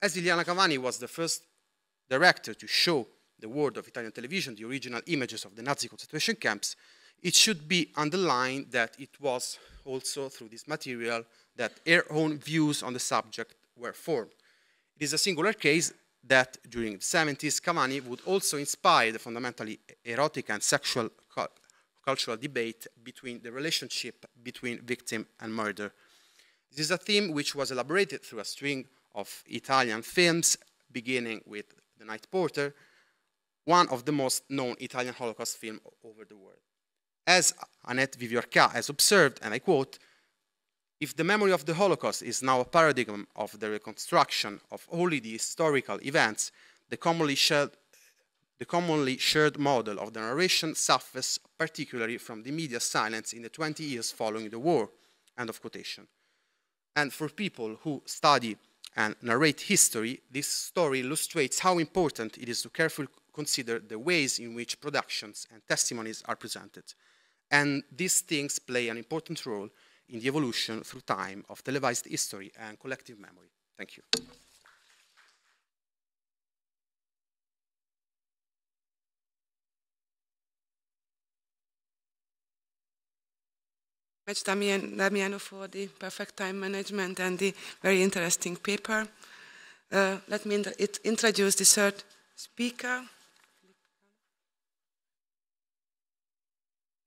As Liliana Cavani was the first director to show the world of Italian television the original images of the Nazi concentration camps, it should be underlined that it was also through this material that her own views on the subject were formed. It is a singular case that during the 70s, Cavani would also inspire the fundamentally erotic and sexual cultural debate between the relationship between victim and murder. This is a theme which was elaborated through a string of Italian films, beginning with The Night Porter, one of the most known Italian Holocaust films over the world. As Annette Viviorca has observed, and I quote, "If the memory of the Holocaust is now a paradigm of the reconstruction of only the historical events, the commonly shared model of the narration suffers particularly from the media silence in the 20 years following the war," end of quotation. And for people who study and narrate history, this story illustrates how important it is to carefully consider the ways in which productions and testimonies are presented. And these things play an important role in the evolution through time of televised history and collective memory. Thank you. Much Damiano for the perfect time management and the very interesting paper. Let me introduce the third speaker,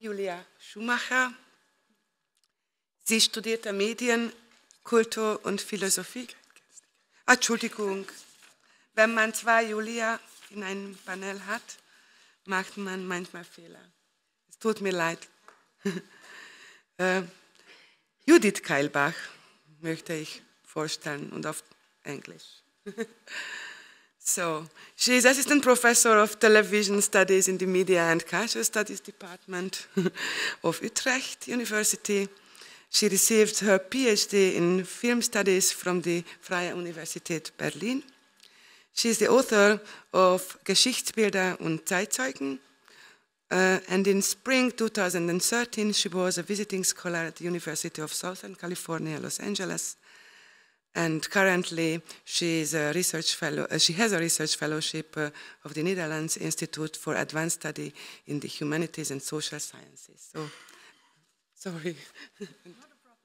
Julia Schumacher. Sie studierte Medien, Kultur und Philosophie. Entschuldigung, wenn man 2 Julia in einem Panel hat, macht man manchmal Fehler. Es tut mir leid. Judith Keilbach möchte ich vorstellen und auf Englisch. So, she is Assistant Professor of Television Studies in the Media and Cultural Studies Department of Utrecht University. She received her PhD in Film Studies from the Freie Universität Berlin. She is the author of Geschichtsbilder und Zeitzeugen. And in spring 2013, she was a visiting scholar at the University of Southern California, Los Angeles. And currently, she has a research fellowship of the Netherlands Institute for Advanced Study in the Humanities and Social Sciences. So, sorry. Not a problem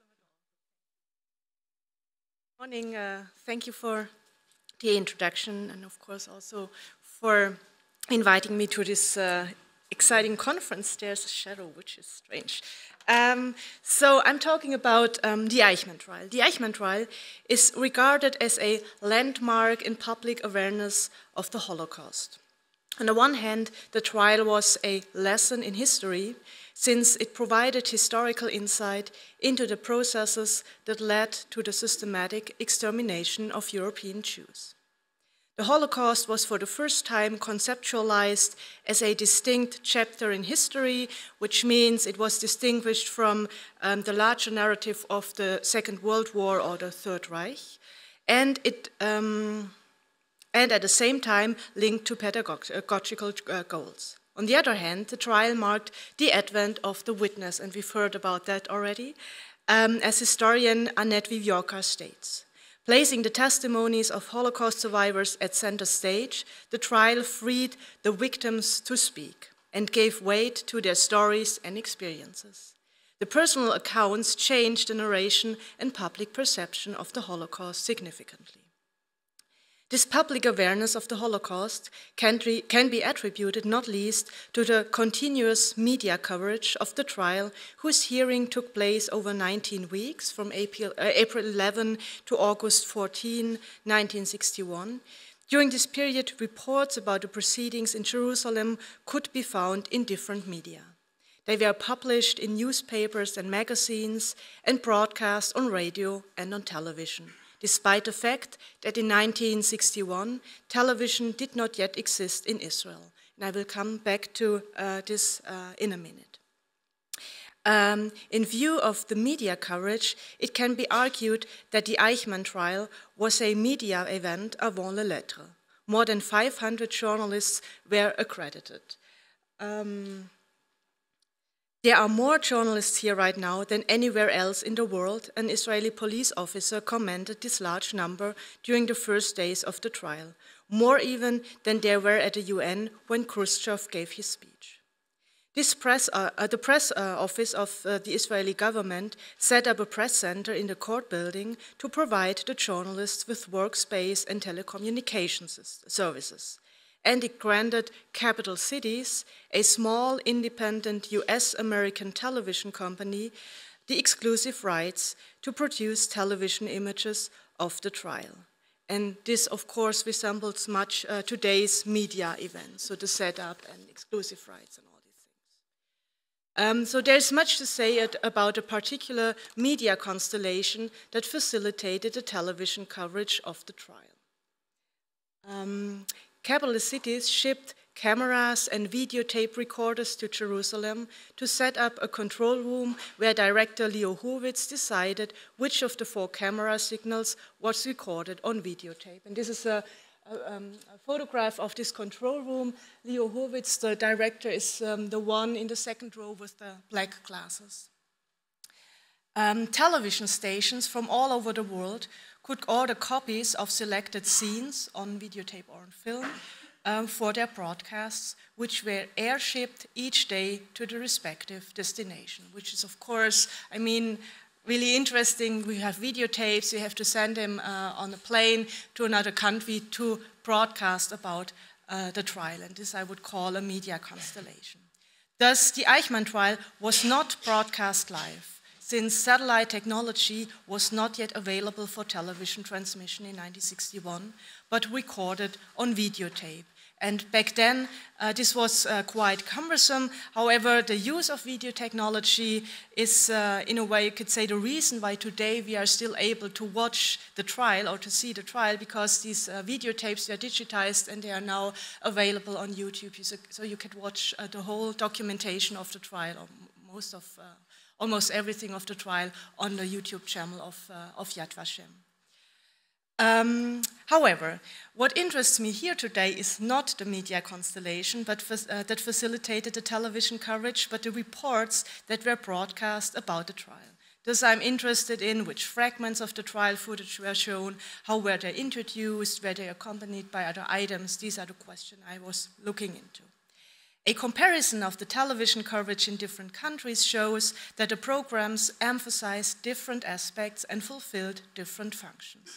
at all. Morning. Thank you for the introduction, and of course also for inviting me to this exciting conference. There's a shadow, which is strange. So I'm talking about the Eichmann trial. The Eichmann trial is regarded as a landmark in public awareness of the Holocaust. On the one hand, the trial was a lesson in history, since it provided historical insight into the processes that led to the systematic extermination of European Jews. The Holocaust was for the first time conceptualized as a distinct chapter in history, which means it was distinguished from the larger narrative of the Second World War or the Third Reich, and at the same time linked to pedagogical goals. On the other hand, the trial marked the advent of the witness, and we've heard about that already, as historian Annette Vivioka states. Placing the testimonies of Holocaust survivors at center stage, the trial freed the victims to speak and gave weight to their stories and experiences. The personal accounts changed the narration and public perception of the Holocaust significantly. This public awareness of the Holocaust can be attributed not least to the continuous media coverage of the trial, whose hearing took place over 19 weeks, from April 11 to August 14, 1961. During this period, reports about the proceedings in Jerusalem could be found in different media. They were published in newspapers and magazines and broadcast on radio and on television, despite the fact that in 1961, television did not yet exist in Israel. And I will come back to this in a minute. In view of the media coverage, it can be argued that the Eichmann trial was a media event avant les lettres. More than 500 journalists were accredited. There are more journalists here right now than anywhere else in the world. An Israeli police officer commented this large number during the first days of the trial, more even than there were at the UN when Khrushchev gave his speech. The press office of the Israeli government set up a press center in the court building to provide the journalists with workspace and telecommunications services. And it granted Capital Cities, a small independent US-American television company, the exclusive rights to produce television images of the trial. And this, of course, resembles much today's media events, so the setup and exclusive rights and all these things. So there's much to say about a particular media constellation that facilitated the television coverage of the trial. Capital Cities shipped cameras and videotape recorders to Jerusalem to set up a control room where director Leo Hurwitz decided which of the 4 camera signals was recorded on videotape. And this is a photograph of this control room. Leo Hurwitz, the director, is the one in the second row with the black glasses. Television stations from all over the world could order copies of selected scenes on videotape or on film for their broadcasts, which were airshipped each day to the respective destination, which is, of course, I mean, really interesting. We have videotapes, you have to send them on a plane to another country to broadcast about the trial, and this I would call a media constellation. Thus, the Eichmann trial was not broadcast live, since satellite technology was not yet available for television transmission in 1961, but recorded on videotape. And back then, this was quite cumbersome. However, the use of video technology is, in a way, you could say, the reason why today we are still able to watch the trial or to see the trial, because these videotapes were digitized and they are now available on YouTube. So you could watch the whole documentation of the trial, or almost everything of the trial, on the YouTube channel of Yad Vashem. However, what interests me here today is not the media constellation that facilitated the television coverage, but the reports that were broadcast about the trial. Thus, I'm interested in which fragments of the trial footage were shown, how were they introduced, were they accompanied by other items. These are the questions I was looking into. A comparison of the television coverage in different countries shows that the programs emphasized different aspects and fulfilled different functions.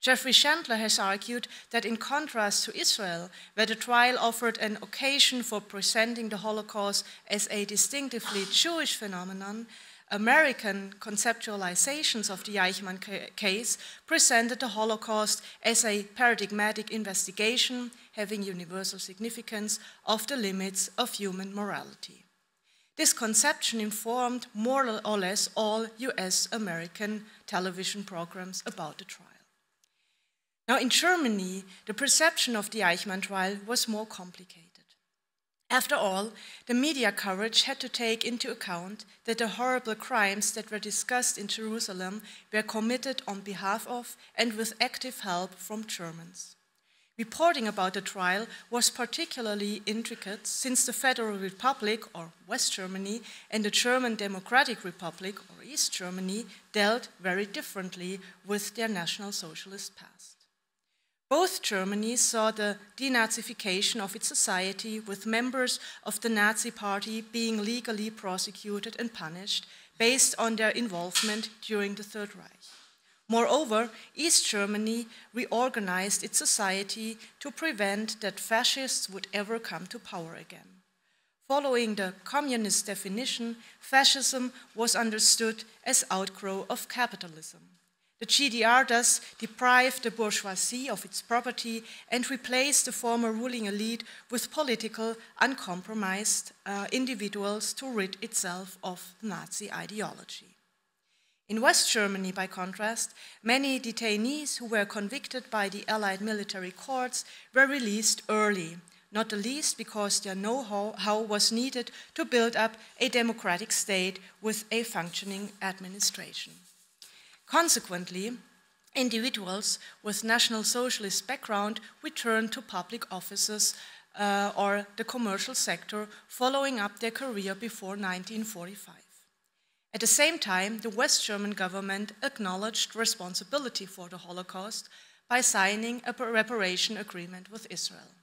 Jeffrey Chandler has argued that in contrast to Israel, where the trial offered an occasion for presenting the Holocaust as a distinctively Jewish phenomenon, American conceptualizations of the Eichmann case presented the Holocaust as a paradigmatic investigation having universal significance of the limits of human morality. This conception informed more or less all US-American television programs about the trial. Now, in Germany, the perception of the Eichmann trial was more complicated. After all, the media coverage had to take into account that the horrible crimes that were discussed in Jerusalem were committed on behalf of and with active help from Germans. Reporting about the trial was particularly intricate since the Federal Republic, or West Germany, and the German Democratic Republic, or East Germany, dealt very differently with their National Socialist past. Both Germanies saw the denazification of its society, with members of the Nazi Party being legally prosecuted and punished based on their involvement during the Third Reich. Moreover, East Germany reorganized its society to prevent that fascists would ever come to power again. Following the communist definition, fascism was understood as outgrowth of capitalism. The GDR thus deprived the bourgeoisie of its property and replaced the former ruling elite with political, uncompromised individuals to rid itself of the Nazi ideology. In West Germany, by contrast, many detainees who were convicted by the Allied military courts were released early, not the least because their know-how was needed to build up a democratic state with a functioning administration. Consequently, individuals with National Socialist background returned to public offices or the commercial sector, following up their career before 1945. At the same time, the West German government acknowledged responsibility for the Holocaust by signing a reparation agreement with Israel.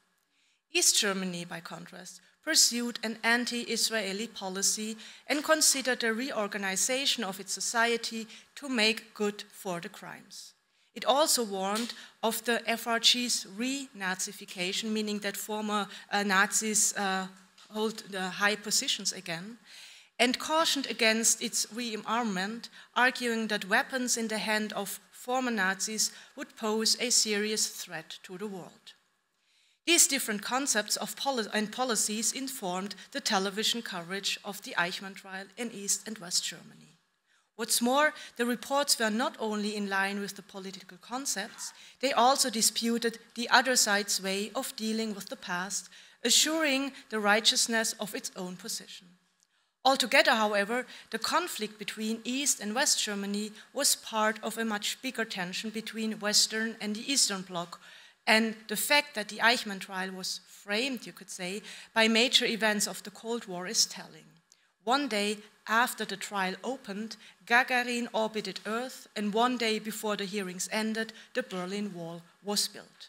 East Germany, by contrast, pursued an anti-Israeli policy and considered the reorganization of its society to make good for the crimes. It also warned of the FRG's re-Nazification, meaning that former Nazis hold the high positions again, and cautioned against its rearmament, arguing that weapons in the hand of former Nazis would pose a serious threat to the world. These different concepts and policies informed the television coverage of the Eichmann trial in East and West Germany. What's more, the reports were not only in line with the political concepts, they also disputed the other side's way of dealing with the past, assuring the righteousness of its own position. Altogether, however, the conflict between East and West Germany was part of a much bigger tension between Western and the Eastern Bloc, and the fact that the Eichmann trial was framed, you could say, by major events of the Cold War is telling. One day after the trial opened, Gagarin orbited Earth, and one day before the hearings ended, the Berlin Wall was built.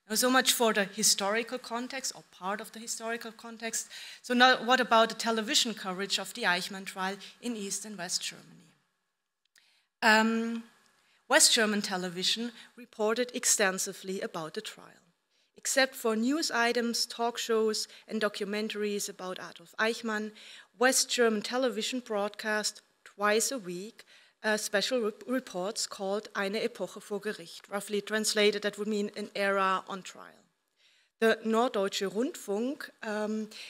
Now, so much for the historical context, or part of the historical context. So now, what about the television coverage of the Eichmann trial in East and West Germany? West German television reported extensively about the trial. Except for news items, talk shows, and documentaries about Adolf Eichmann, West German television broadcast twice a week special reports called Eine Epoche vor Gericht. Roughly translated, that would mean an era on trial. the Norddeutsche Rundfunk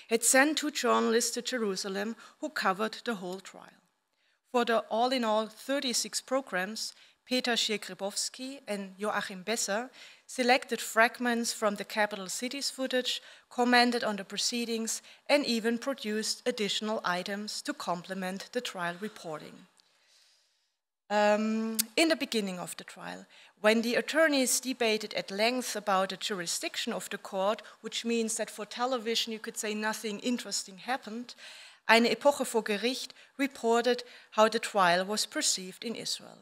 had sent 2 journalists to Jerusalem who covered the whole trial. For the all-in-all 36 programs, Peter Schier-Grybowski and Joachim Besser selected fragments from the capital city's footage, commented on the proceedings, and even produced additional items to complement the trial reporting. In the beginning of the trial, when the attorneys debated at length about the jurisdiction of the court, which means that for television you could say nothing interesting happened, Eine Epoche vor Gericht reported how the trial was perceived in Israel.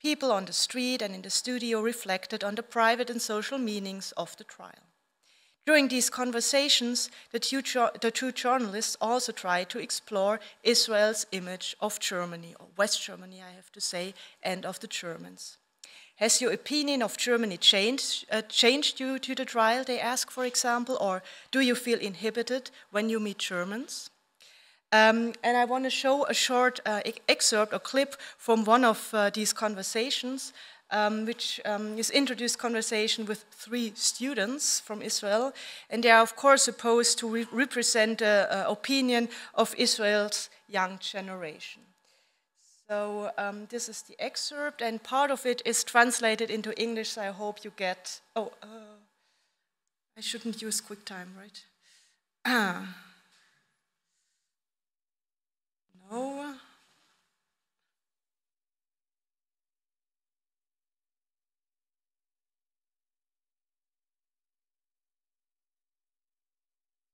People on the street and in the studio reflected on the private and social meanings of the trial. During these conversations, the two journalists also tried to explore Israel's image of Germany, or West Germany, I have to say, and of the Germans. Has your opinion of Germany changed due to the trial, they ask, for example, or do you feel inhibited when you meet Germans? And I want to show a short excerpt or clip from one of these conversations, which is introduced conversation with 3 students from Israel, and they are of course supposed to represent the opinion of Israel's young generation. So this is the excerpt, and part of it is translated into English, so I hope you get... Oh, I shouldn't use QuickTime, right? No.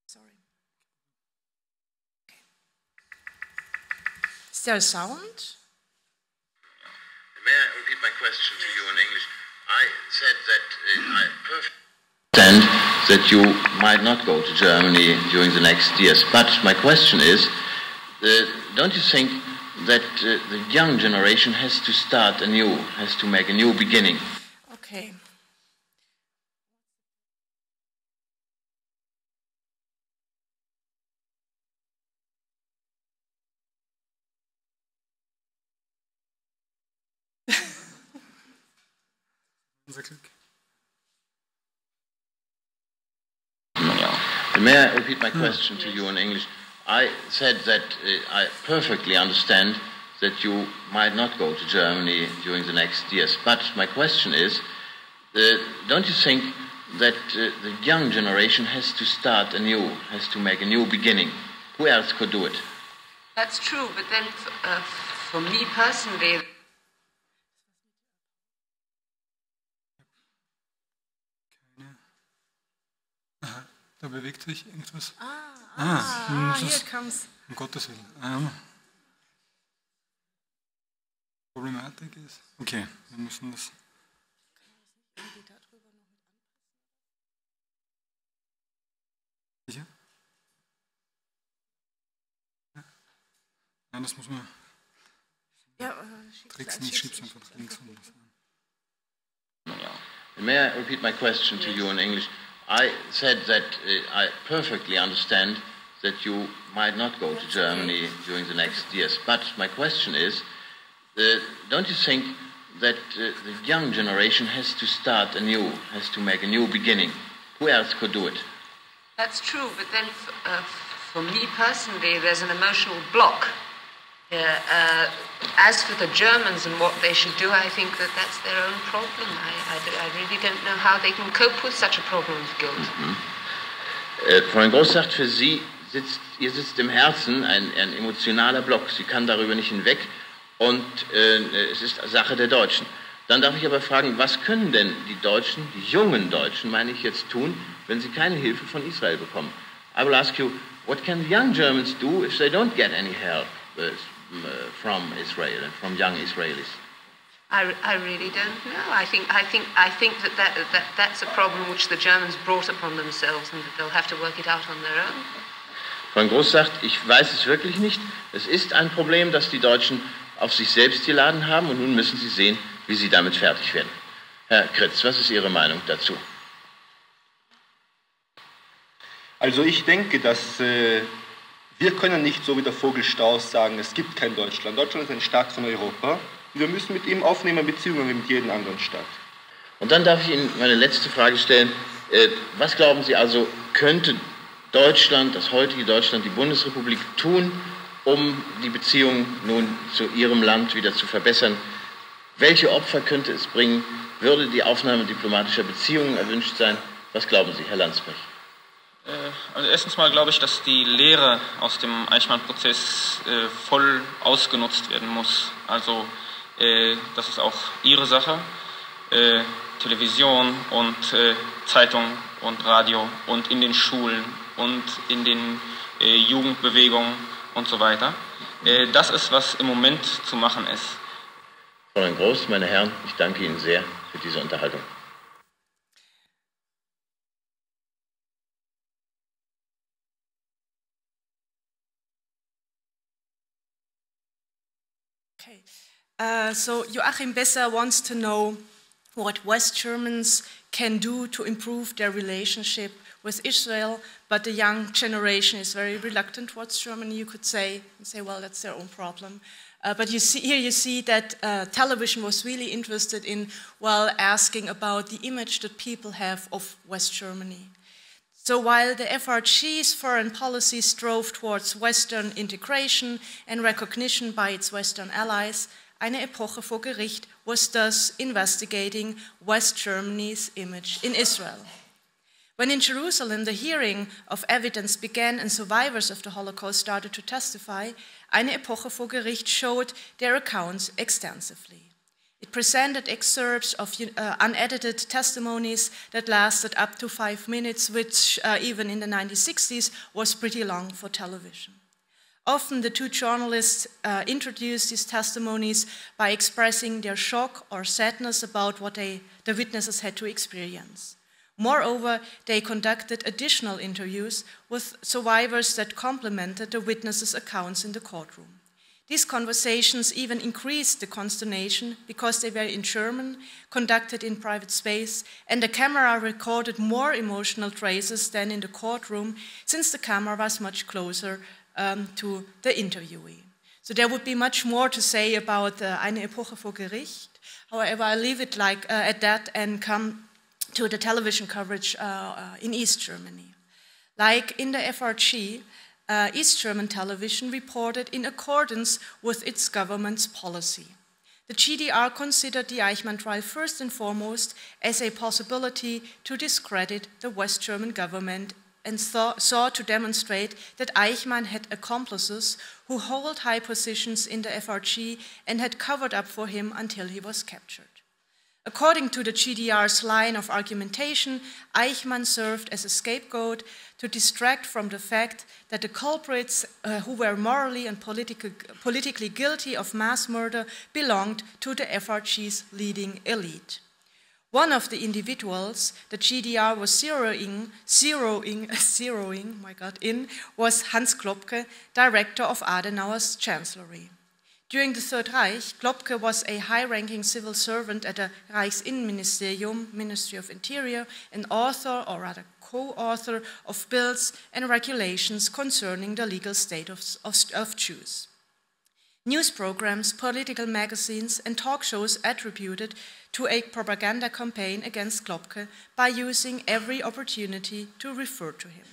Sorry. Okay. Is there a sound? May I repeat my question to you in English? I said that I perfectly understand that you might not go to Germany during the next years, but my question is, don't you think that the young generation has to start anew, has to make a new beginning? Okay. May I repeat my question to you in English? I said that I perfectly understand that you might not go to Germany during the next years, but my question is, don't you think that the young generation has to start anew, has to make a new beginning? Who else could do it? That's true, but then for me personally... Da bewegt sich irgendwas. Here it comes. Um Gottes Willen. Problematik ist. Okay, wir müssen das. Sicher? Nein, das muss man. Ja, Tricks nicht, schieb's einfach links und das an. May I repeat my question to you in English? I said that I perfectly understand that you might not go to Germany during the next years. But my question is, don't you think that the young generation has to start anew, has to make a new beginning? Who else could do it? That's true, but then for me personally, there's an emotional block. As for the Germans and what they should do, I think that that's their own problem. I really don't know how they can cope with such a problem of guilt. Frau Groß sagt, für Sie ihr sitzt im Herzen ein emotionaler Block. Sie kann darüber nicht hinweg und es ist Sache der Deutschen. Dann darf ich aber fragen, was können denn die Deutschen, die jungen Deutschen, meine ich jetzt, tun, wenn sie keine Hilfe von Israel bekommen? I will ask you, what can the young Germans do if they don't get any help from Israel and from young Israelis? I really don't know. I think that's a problem which the Germans brought upon themselves and that they'll have to work it out on their own. Frau Groß sagt, ich weiß es wirklich nicht. Es ist ein Problem, das die Deutschen auf sich selbst geladen haben und nun müssen sie sehen, wie sie damit fertig werden. Herr Kritz, was ist Ihre Meinung dazu? Also ich denke, dass wir können nicht so wie der Vogel Strauß sagen, es gibt kein Deutschland. Deutschland ist ein Staat von Europa. Wir müssen mit ihm aufnehmen Beziehungen wie mit jedem anderen Staat. Und dann darf ich Ihnen meine letzte Frage stellen. Was glauben Sie also, könnte Deutschland, das heutige Deutschland, die Bundesrepublik tun, um die Beziehungen nun zu Ihrem Land wieder zu verbessern? Welche Opfer könnte es bringen? Würde die Aufnahme diplomatischer Beziehungen erwünscht sein? Was glauben Sie, Herr Landsberg? Also erstens mal glaube ich, dass die Lehre aus dem Eichmann-Prozess voll ausgenutzt werden muss. Also das ist auch Ihre Sache. Television und Zeitung und Radio und in den Schulen und in den Jugendbewegungen und so weiter. Das ist, was im Moment zu machen ist. Fräulein Groß, meine Herren, ich danke Ihnen sehr für diese Unterhaltung. Okay. So Joachim Besser wants to know what West Germans can do to improve their relationship with Israel, but the young generation is very reluctant towards Germany, you could say, and say, well, that's their own problem. But here you see that television was really interested in, well, asking about the image that people have of West Germany. So while the FRG's foreign policy strove towards Western integration and recognition by its Western allies, Eine Epoche vor Gericht was thus investigating West Germany's image in Israel. When in Jerusalem the hearing of evidence began and survivors of the Holocaust started to testify, Eine Epoche vor Gericht showed their accounts extensively. It presented excerpts of unedited testimonies that lasted up to 5 minutes, which even in the 1960s was pretty long for television. Often the two journalists introduced these testimonies by expressing their shock or sadness about what the witnesses had to experience. Moreover, they conducted additional interviews with survivors that complemented the witnesses' accounts in the courtroom. These conversations even increased the consternation because they were in German, conducted in private space, and the camera recorded more emotional traces than in the courtroom, since the camera was much closer to the interviewee. So there would be much more to say about Eine Epoche vor Gericht. However, I'll leave it at that and come to the television coverage in East Germany. Like in the FRG, East German television reported in accordance with its government's policy. The GDR considered the Eichmann trial first and foremost as a possibility to discredit the West German government and sought to demonstrate that Eichmann had accomplices who held high positions in the FRG and had covered up for him until he was captured. According to the GDR's line of argumentation, Eichmann served as a scapegoat to distract from the fact that the culprits who were morally and politically guilty of mass murder belonged to the FRG's leading elite. One of the individuals the GDR was zeroing in was Hans Klopke, director of Adenauer's chancellery. During the Third Reich, Klopke was a high-ranking civil servant at the Reichsinnenministerium, Ministry of Interior, and author, or rather co-author, of bills and regulations concerning the legal status of Jews. News programs, political magazines, and talk shows attributed to a propaganda campaign against Klopke by using every opportunity to refer to him.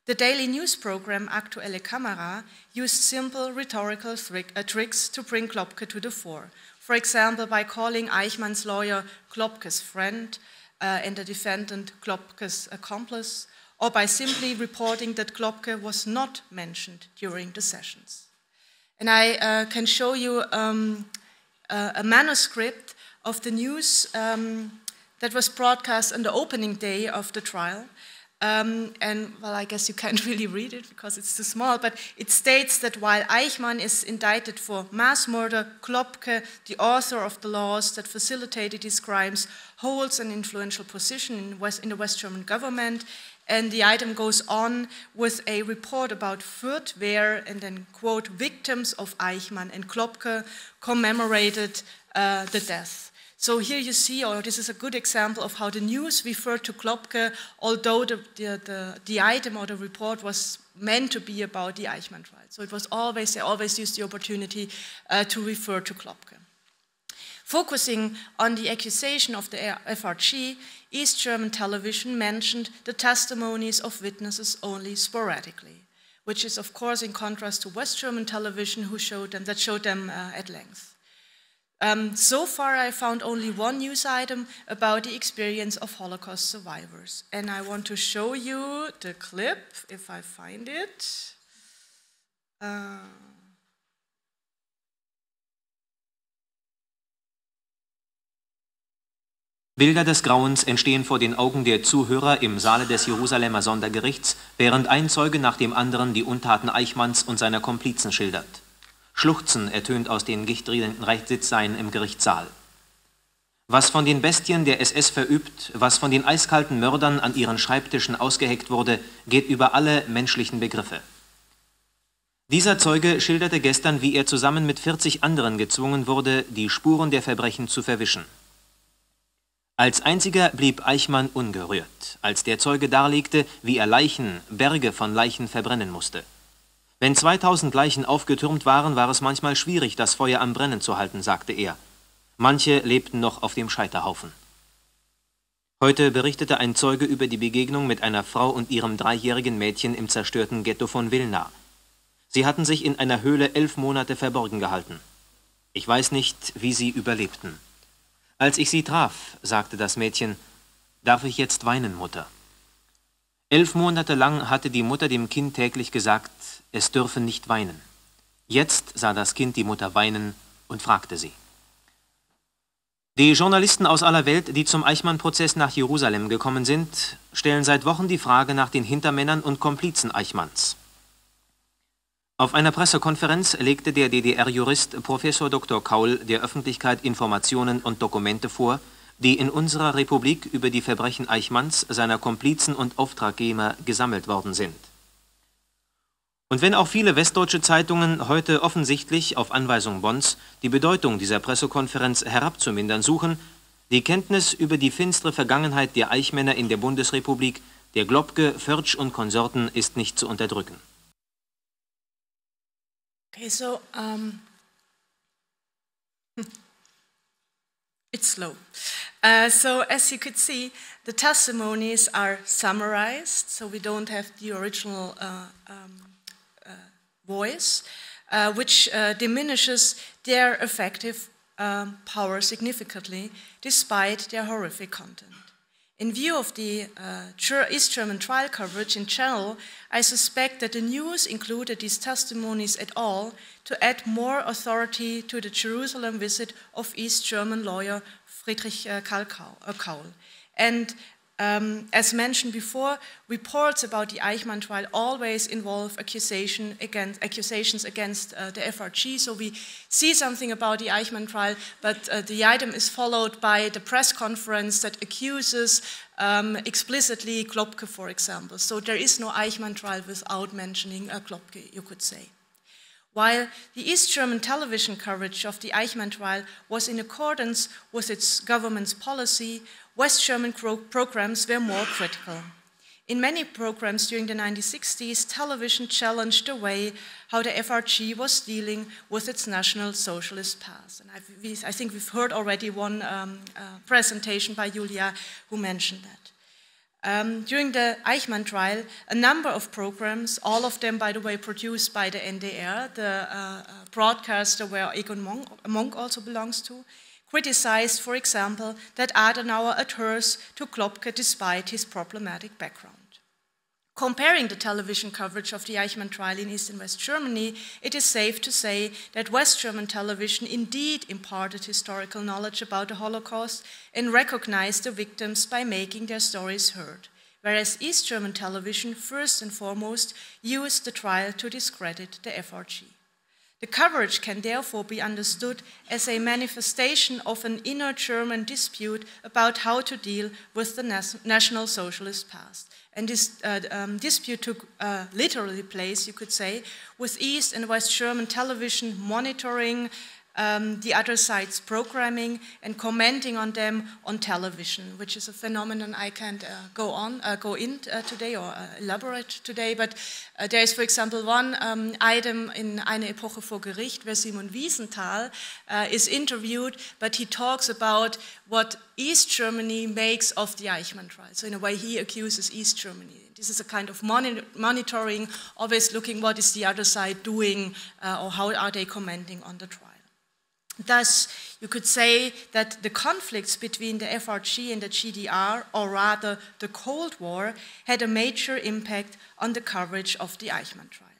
The daily news program Aktuelle Kamera used simple rhetorical tricks to bring Klopke to the fore. For example, by calling Eichmann's lawyer Klopke's friend and the defendant Klopke's accomplice, or by simply reporting that Klopke was not mentioned during the sessions. And I can show you a manuscript of the news that was broadcast on the opening day of the trial. And, well, I guess you can't really read it because it's too small, but it states that while Eichmann is indicted for mass murder, Klopke, the author of the laws that facilitated his crimes, holds an influential position in the West German government. And the item goes on with a report about Fürth, where, and then, quote, victims of Eichmann and Klopke commemorated the death. So here you see, or this is a good example of how the news referred to Klopke, although the item or the report was meant to be about the Eichmann trial. So it was always, they always used the opportunity to refer to Klopke. Focusing on the accusation of the FRG, East German television mentioned the testimonies of witnesses only sporadically, which is of course in contrast to West German television that showed them at length. So far I found only one news item about the experience of Holocaust survivors, and I want to show you the clip, if I find it. Bilder des Grauens entstehen vor den Augen der Zuhörer im Saale des Jerusalemer Sondergerichts, während ein Zeuge nach dem anderen die Untaten Eichmanns und seiner Komplizen schildert. Schluchzen ertönt aus den gichtrielenden Sitzreihen im Gerichtssaal. Was von den Bestien der SS verübt, was von den eiskalten Mördern an ihren Schreibtischen ausgeheckt wurde, geht über alle menschlichen Begriffe. Dieser Zeuge schilderte gestern, wie er zusammen mit 40 anderen gezwungen wurde, die Spuren der Verbrechen zu verwischen. Als einziger blieb Eichmann ungerührt, als der Zeuge darlegte, wie er Berge von Leichen verbrennen musste. Wenn 2000 Leichen aufgetürmt waren, war es manchmal schwierig, das Feuer am Brennen zu halten, sagte er. Manche lebten noch auf dem Scheiterhaufen. Heute berichtete ein Zeuge über die Begegnung mit einer Frau und ihrem 3-jährigen Mädchen im zerstörten Ghetto von Wilna. Sie hatten sich in einer Höhle 11 Monate verborgen gehalten. Ich weiß nicht, wie sie überlebten. Als ich sie traf, sagte das Mädchen, darf ich jetzt weinen, Mutter? 11 Monate lang hatte die Mutter dem Kind täglich gesagt, es dürfe nicht weinen. Jetzt sah das Kind die Mutter weinen und fragte sie. Die Journalisten aus aller Welt, die zum Eichmann-Prozess nach Jerusalem gekommen sind, stellen seit Wochen die Frage nach den Hintermännern und Komplizen Eichmanns. Auf einer Pressekonferenz legte der DDR-Jurist Professor Dr. Kaul der Öffentlichkeit Informationen und Dokumente vor, die in unserer Republik über die Verbrechen Eichmanns, seiner Komplizen und Auftraggeber gesammelt worden sind. Und wenn auch viele westdeutsche Zeitungen heute offensichtlich auf Anweisung Bonns die Bedeutung dieser Pressekonferenz herabzumindern suchen, die Kenntnis über die finstere Vergangenheit der Eichmänner in der Bundesrepublik, der Globke, Förtsch und Konsorten ist nicht zu unterdrücken. Okay, so it's slow. So as you could see, the testimonies are summarized, so we don't have the original voice, which diminishes their effective power significantly, despite their horrific content. In view of the East German trial coverage in general, I suspect that the news included these testimonies at all to add more authority to the Jerusalem visit of East German lawyer Friedrich Kaul. And as mentioned before, reports about the Eichmann trial always involve accusations against the FRG. So we see something about the Eichmann trial, but the item is followed by the press conference that accuses explicitly Globke, for example. So there is no Eichmann trial without mentioning Globke, you could say. While the East German television coverage of the Eichmann trial was in accordance with its government's policy, West German programs were more critical. In many programs during the 1960s, television challenged the way how the FRG was dealing with its National Socialist past. And I think we've heard already one presentation by Julia who mentioned that. During the Eichmann trial, a number of programs, all of them, by the way, produced by the NDR, the broadcaster where Egon Monks also belongs to, criticized, for example, that Adenauer adheres to Globke despite his problematic background. Comparing the television coverage of the Eichmann trial in East and West Germany, it is safe to say that West German television indeed imparted historical knowledge about the Holocaust and recognized the victims by making their stories heard, whereas East German television first and foremost used the trial to discredit the FRG. The coverage can therefore be understood as a manifestation of an inner German dispute about how to deal with the National Socialist past. And this dispute took literally place, you could say, with East and West German television monitoring the other side's programming and commenting on them on television, which is a phenomenon I can't go in today or elaborate today. But there is, for example, one item in Eine Epoche vor Gericht where Simon Wiesenthal is interviewed, but he talks about what East Germany makes of the Eichmann trial. So in a way, he accuses East Germany. This is a kind of monitoring, always looking what is the other side doing or how are they commenting on the trial. Thus, you could say that the conflicts between the FRG and the GDR, or rather the Cold War, had a major impact on the coverage of the Eichmann trial.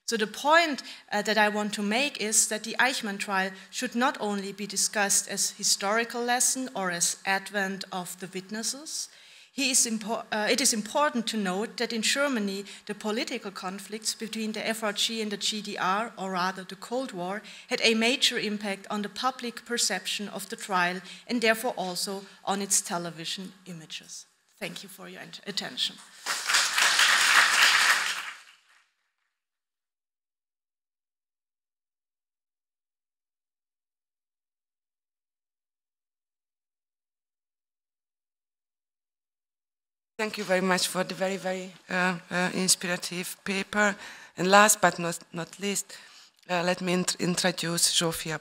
So the point that I want to make is that the Eichmann trial should not only be discussed as historical lesson or as advent of the witnesses. It is important to note that in Germany, the political conflicts between the FRG and the GDR, or rather the Cold War, had a major impact on the public perception of the trial and therefore also on its television images. Thank you for your attention. Thank you very much for the very, very inspirative paper. And last but not least, let me introduce Zsófia.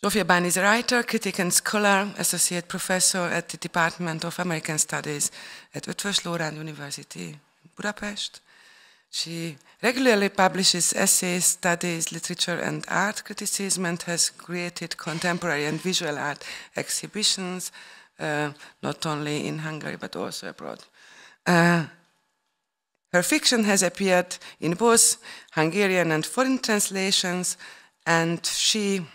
Zsófia is a writer, critic and scholar, associate professor at the Department of American Studies at Utrecht University in Budapest. She regularly publishes essays, studies, literature and art criticism, and has created contemporary and visual art exhibitions, not only in Hungary but also abroad. Her fiction has appeared in both Hungarian and foreign translations, and she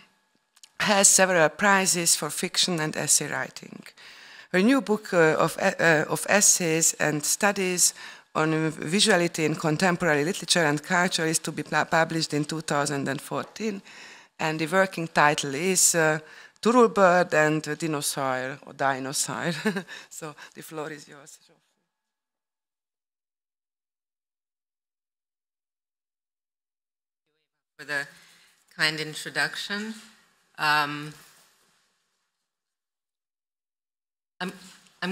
has several prizes for fiction and essay writing. Her new book of essays and studies on visuality in contemporary literature and culture is to be published in 2014, and the working title is Turul Bird and Dinosaur, or Dinosaur. So the floor is yours. For the kind introduction. I'm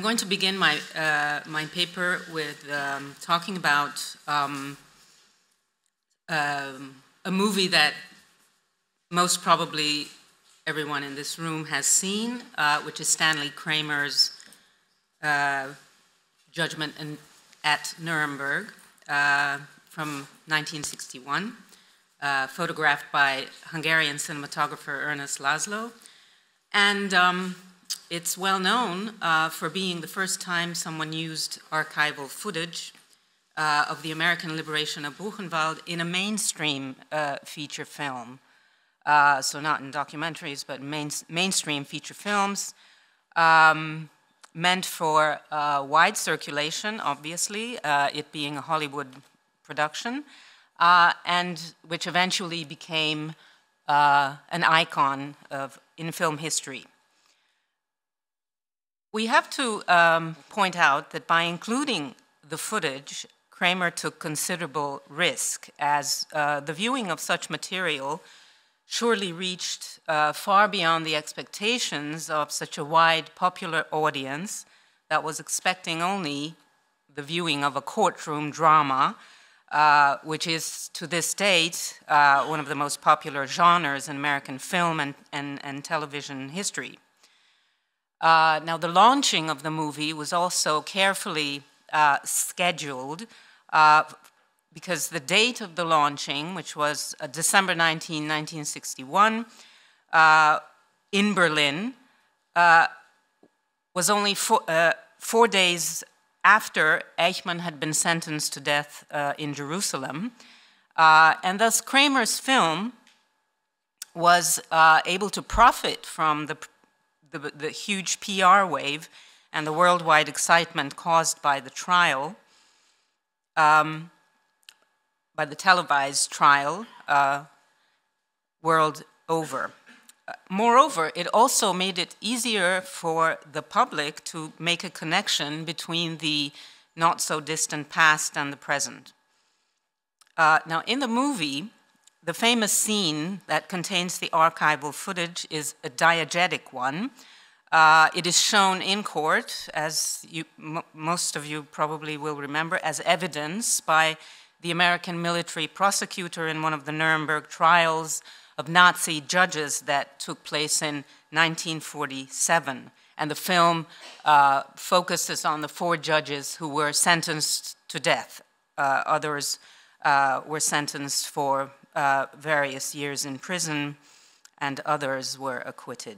going to begin my paper with talking about a movie that most probably everyone in this room has seen, which is Stanley Kramer's Judgment at Nuremberg from 1961, photographed by Hungarian cinematographer Ernest Laszlo. And it's well known for being the first time someone used archival footage of the American liberation of Buchenwald in a mainstream feature film. So not in documentaries, but mainstream feature films, meant for wide circulation, obviously, it being a Hollywood production, and which eventually became an icon in film history. We have to point out that by including the footage, Kramer took considerable risk, as the viewing of such material surely reached far beyond the expectations of such a wide popular audience that was expecting only the viewing of a courtroom drama, which is to this date one of the most popular genres in American film and television history. Now, the launching of the movie was also carefully scheduled because the date of the launching, which was December 19, 1961, in Berlin, was only 4 days after Eichmann had been sentenced to death in Jerusalem. And thus Kramer's film was able to profit from the huge PR wave and the worldwide excitement caused by the trial, by the televised trial world over. Moreover, it also made it easier for the public to make a connection between the not-so-distant past and the present. Now, in the movie, The famous scene that contains the archival footage is a diegetic one. It is shown in court, as most of you probably will remember, as evidence by the American military prosecutor in one of the Nuremberg trials of Nazi judges that took place in 1947. And the film focuses on the 4 judges who were sentenced to death. Others were sentenced for various years in prison, and others were acquitted.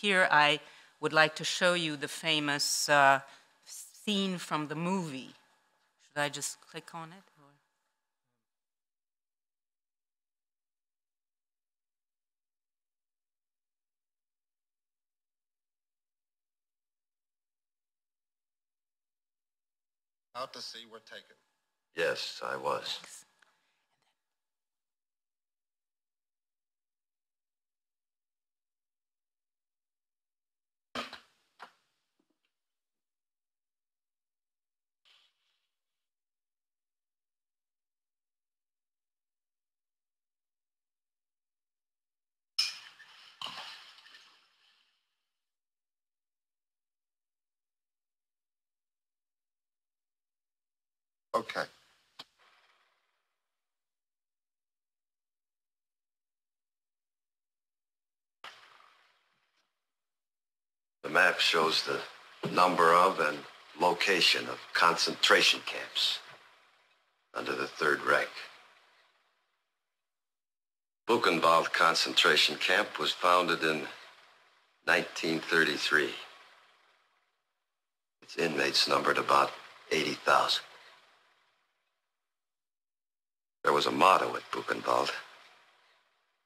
Here I would like to show you the famous scene from the movie. Should I just click on it? Out to sea were taken. Yes, I was. Okay. The map shows the number of and location of concentration camps under the Third Reich. Buchenwald concentration camp was founded in 1933. Its inmates numbered about 80,000. There was a motto at Buchenwald: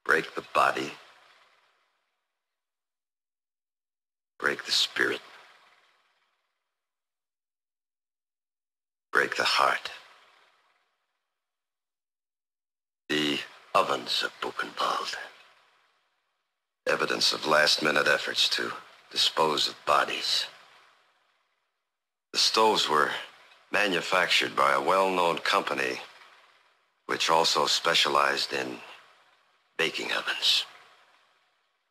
break the body, break the spirit, break the heart. The ovens of Buchenwald, evidence of last-minute efforts to dispose of bodies. The stoves were manufactured by a well-known company which also specialized in baking ovens.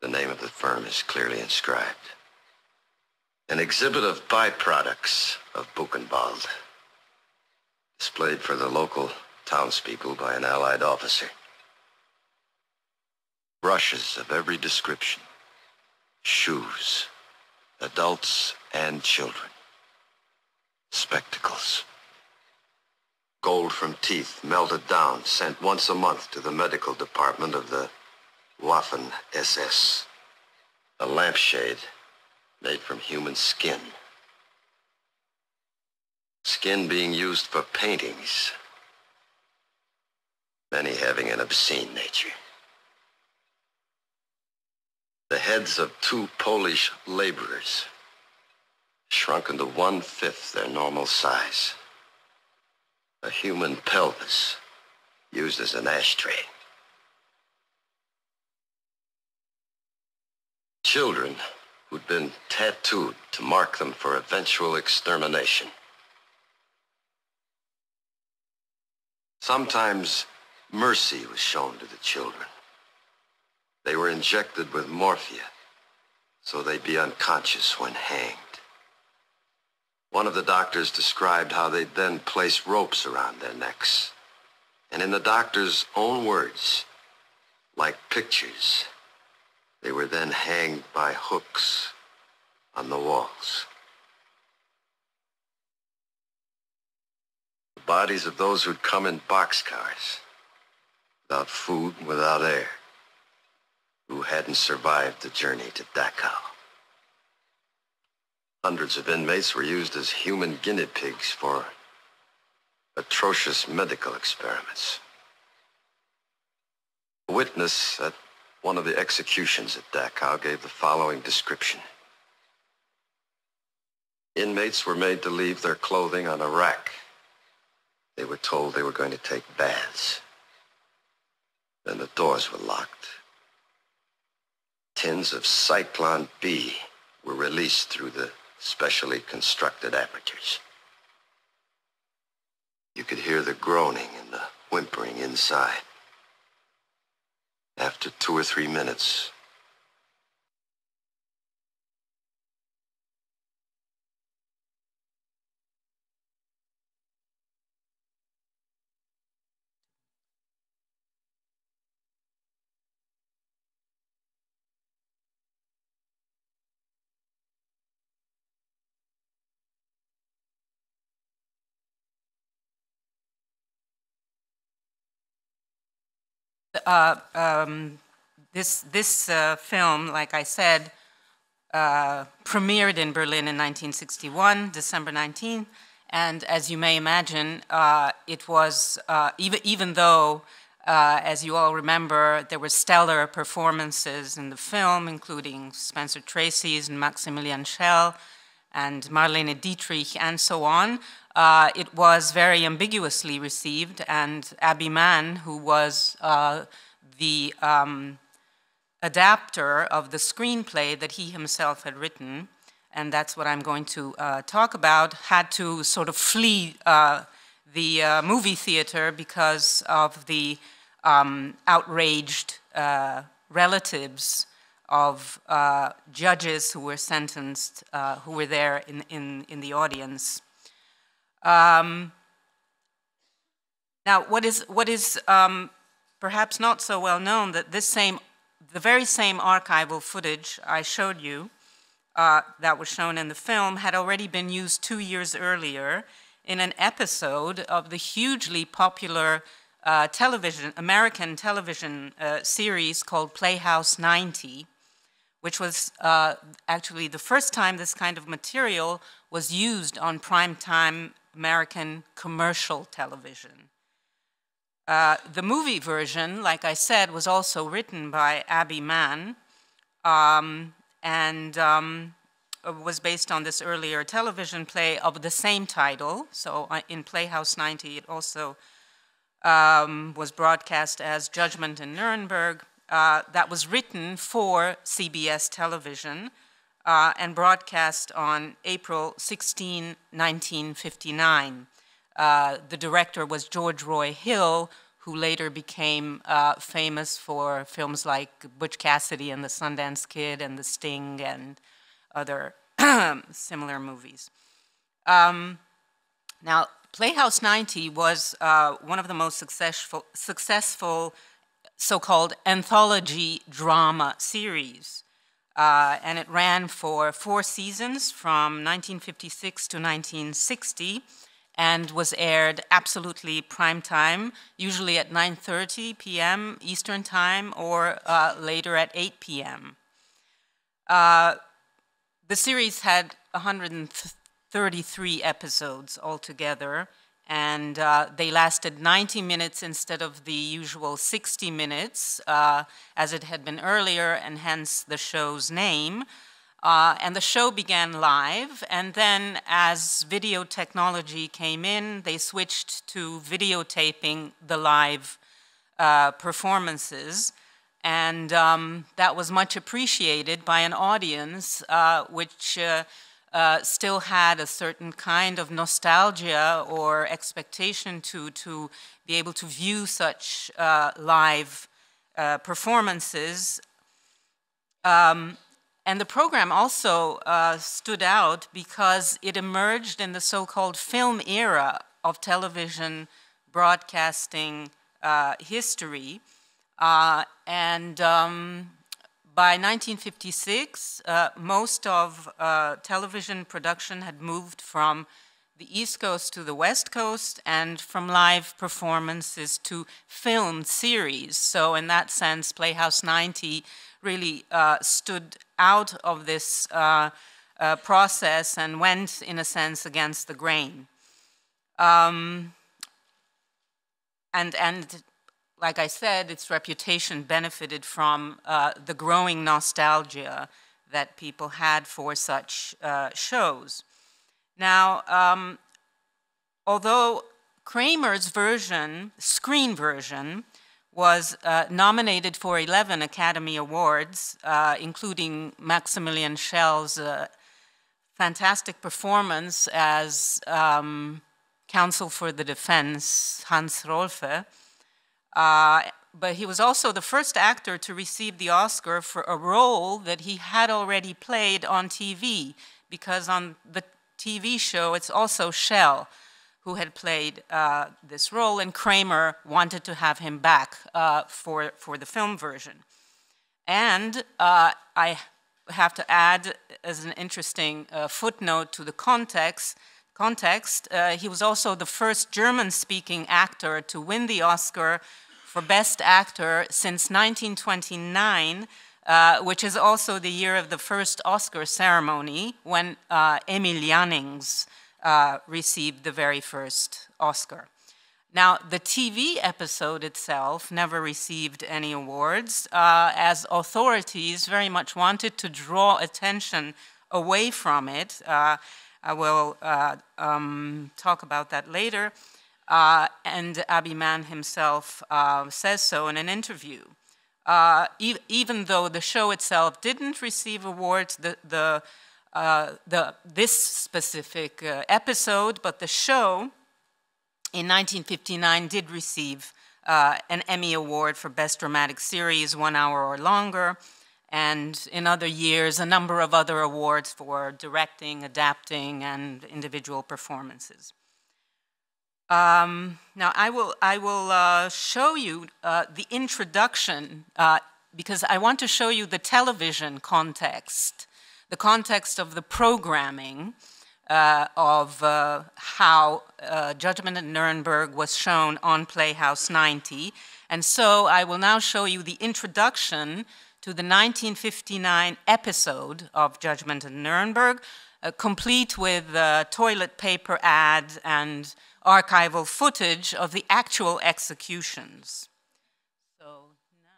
The name of the firm is clearly inscribed. An exhibit of byproducts of Buchenwald, displayed for the local townspeople by an Allied officer. Brushes of every description, shoes, adults and children, spectacles, gold from teeth melted down, sent once a month to the medical department of the Waffen-SS. A lampshade made from human skin. Skin being used for paintings, many having an obscene nature. The heads of 2 Polish laborers, shrunken to 1/5 their normal size. A human pelvis used as an ashtray. Children who'd been tattooed to mark them for eventual extermination. Sometimes mercy was shown to the children. They were injected with morphia so they'd be unconscious when hanged. One of the doctors described how they'd then place ropes around their necks. And in the doctor's own words, like pictures, they were then hanged by hooks on the walls. The bodies of those who'd come in boxcars, without food, without air, who hadn't survived the journey to Dachau. Hundreds of inmates were used as human guinea pigs for atrocious medical experiments. A witness at one of the executions at Dachau gave the following description. Inmates were made to leave their clothing on a rack. They were told they were going to take baths. Then the doors were locked. Tins of Cyclone B were released through the specially constructed apertures. You could hear the groaning and the whimpering inside. After 2 or 3 minutes, This film, like I said, premiered in Berlin in 1961, December 19th, and as you may imagine, it was, even though, as you all remember, there were stellar performances in the film, including Spencer Tracy's and Maximilian Schell and Marlene Dietrich and so on, it was very ambiguously received, and Abby Mann, who was the adapter of the screenplay that he himself had written, and that's what I'm going to talk about, had to sort of flee the movie theater because of the outraged relatives of judges who were sentenced, who were there in the audience. Now, what is perhaps not so well known, that the very same archival footage I showed you, that was shown in the film, had already been used 2 years earlier in an episode of the hugely popular American television series called Playhouse 90, which was actually the first time this kind of material was used on primetime American commercial television. The movie version, like I said, was also written by Abby Mann, and was based on this earlier television play of the same title. So in Playhouse 90, it also was broadcast as Judgment in Nuremberg. That was written for CBS television and broadcast on April 16, 1959. The director was George Roy Hill, who later became famous for films like Butch Cassidy and the Sundance Kid and The Sting and other similar movies. Now, Playhouse 90 was one of the most successful so-called anthology drama series. And it ran for 4 seasons from 1956 to 1960 and was aired absolutely prime time, usually at 9:30 p.m. Eastern Time or later at 8 p.m. The series had 133 episodes altogether, and they lasted 90 minutes instead of the usual 60 minutes, as it had been earlier, and hence the show's name. And the show began live, and then as video technology came in, they switched to videotaping the live performances, and that was much appreciated by an audience which still had a certain kind of nostalgia or expectation to be able to view such live performances. And the program also stood out because it emerged in the so-called film era of television broadcasting history. And by 1956, most of television production had moved from the East Coast to the West Coast, and from live performances to film series. So in that sense, Playhouse 90 really stood out of this process and went, in a sense, against the grain. And like I said, its reputation benefited from the growing nostalgia that people had for such shows. Now, although Kramer's version, screen version, was nominated for 11 Academy Awards, including Maximilian Schell's fantastic performance as counsel for the defense, Hans Rolfe, but he was also the first actor to receive the Oscar for a role that he had already played on TV, because on the TV show it's also Schell who had played this role, and Kramer wanted to have him back for the film version. And I have to add, as an interesting footnote to the context, he was also the first German-speaking actor to win the Oscar for Best Actor since 1929, which is also the year of the first Oscar ceremony, when Emil Jannings received the very first Oscar. Now, the TV episode itself never received any awards, as authorities very much wanted to draw attention away from it. I will talk about that later. And Abbie Mann himself says so in an interview. Even though the show itself didn't receive awards, this specific episode, but the show in 1959 did receive an Emmy Award for Best Dramatic Series, 1 hour or longer, and in other years, a number of other awards for directing, adapting, and individual performances. Now, I will show you the introduction, because I want to show you the television context, the context of the programming of how Judgment at Nuremberg was shown on Playhouse 90. And so I will now show you the introduction to the 1959 episode of Judgment at Nuremberg, complete with toilet paper ads and archival footage of the actual executions. So now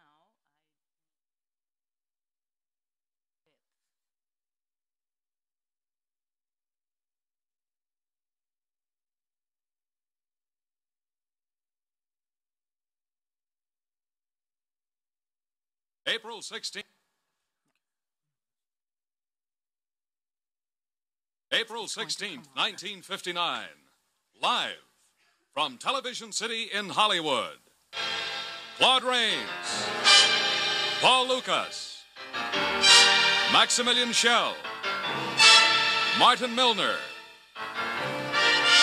April 16th. April 16th, 1959. Live from Television City in Hollywood. Claude Rains, Paul Lucas, Maximilian Schell, Martin Milner,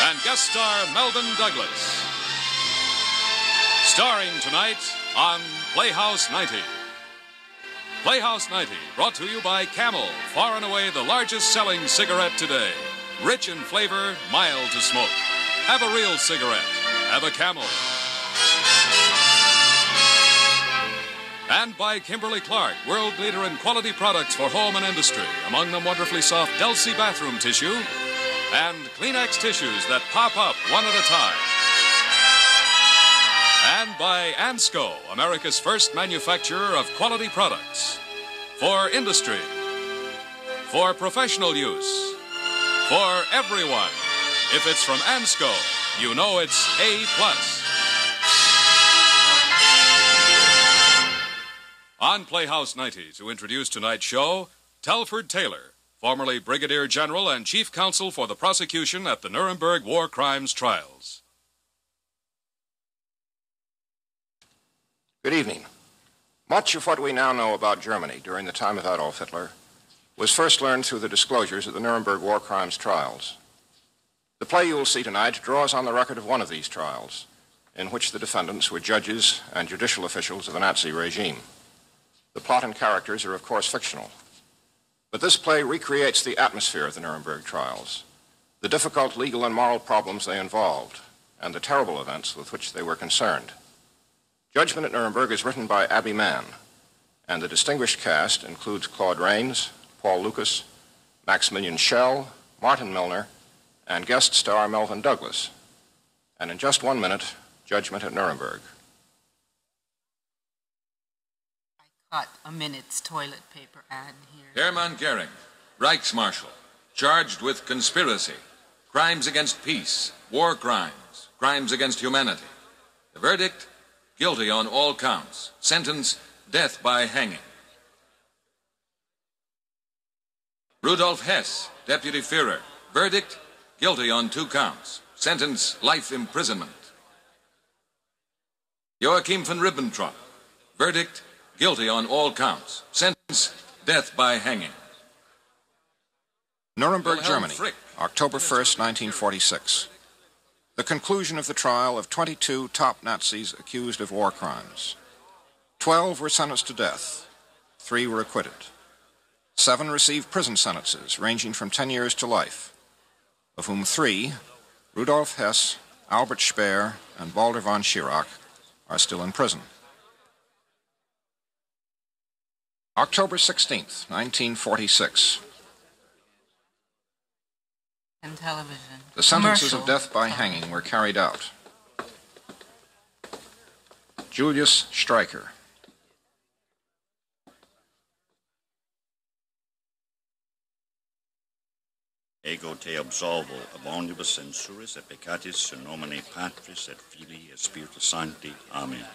and guest star Melvyn Douglas. Starring tonight on Playhouse 90. Playhouse 90, brought to you by Camel, far and away the largest selling cigarette today. Rich in flavor, mild to smoke. Have a real cigarette. Have a Camel. And by Kimberly-Clark, world leader in quality products for home and industry. Among them wonderfully soft Delsey bathroom tissue and Kleenex tissues that pop up one at a time. And by Ansco, America's first manufacturer of quality products. For industry. For professional use. For everyone. If it's from Ansco, you know it's A+. On Playhouse 90, to introduce tonight's show, Telford Taylor, formerly Brigadier General and Chief Counsel for the prosecution at the Nuremberg War Crimes Trials. Good evening. Much of what we now know about Germany during the time of Adolf Hitler was first learned through the disclosures at the Nuremberg War Crimes Trials. The play you will see tonight draws on the record of one of these trials, in which the defendants were judges and judicial officials of the Nazi regime. The plot and characters are, of course, fictional. But this play recreates the atmosphere of the Nuremberg trials, the difficult legal and moral problems they involved, and the terrible events with which they were concerned. Judgment at Nuremberg is written by Abbie Mann, and the distinguished cast includes Claude Rains, Paul Lucas, Maximilian Schell, Martin Milner, and guest star Melvyn Douglas. And in just 1 minute, Judgment at Nuremberg. I cut a minute's toilet paper ad here. Hermann Goering, Reichsmarshal, charged with conspiracy, crimes against peace, war crimes, crimes against humanity. The verdict, guilty on all counts. Sentence, death by hanging. Rudolf Hess, Deputy Führer, verdict, guilty on 2 counts. Sentence, life imprisonment. Joachim von Ribbentrop, Verdict, guilty on all counts. Sentence, death by hanging. Nuremberg, Germany, October 1st, 1946. The conclusion of the trial of 22 top Nazis accused of war crimes. 12 were sentenced to death. 3 were acquitted. 7 received prison sentences ranging from 10 years to life, of whom 3, Rudolf Hess, Albert Speer, and Walter von Schirach, are still in prison. October 16th, 1946. And television. The sentences of death by hanging were carried out. Julius Streicher. Ego te absolvo ab omnibus censuris et peccatis in nomine Patris et Filii et Spiritus Sancti. Amen.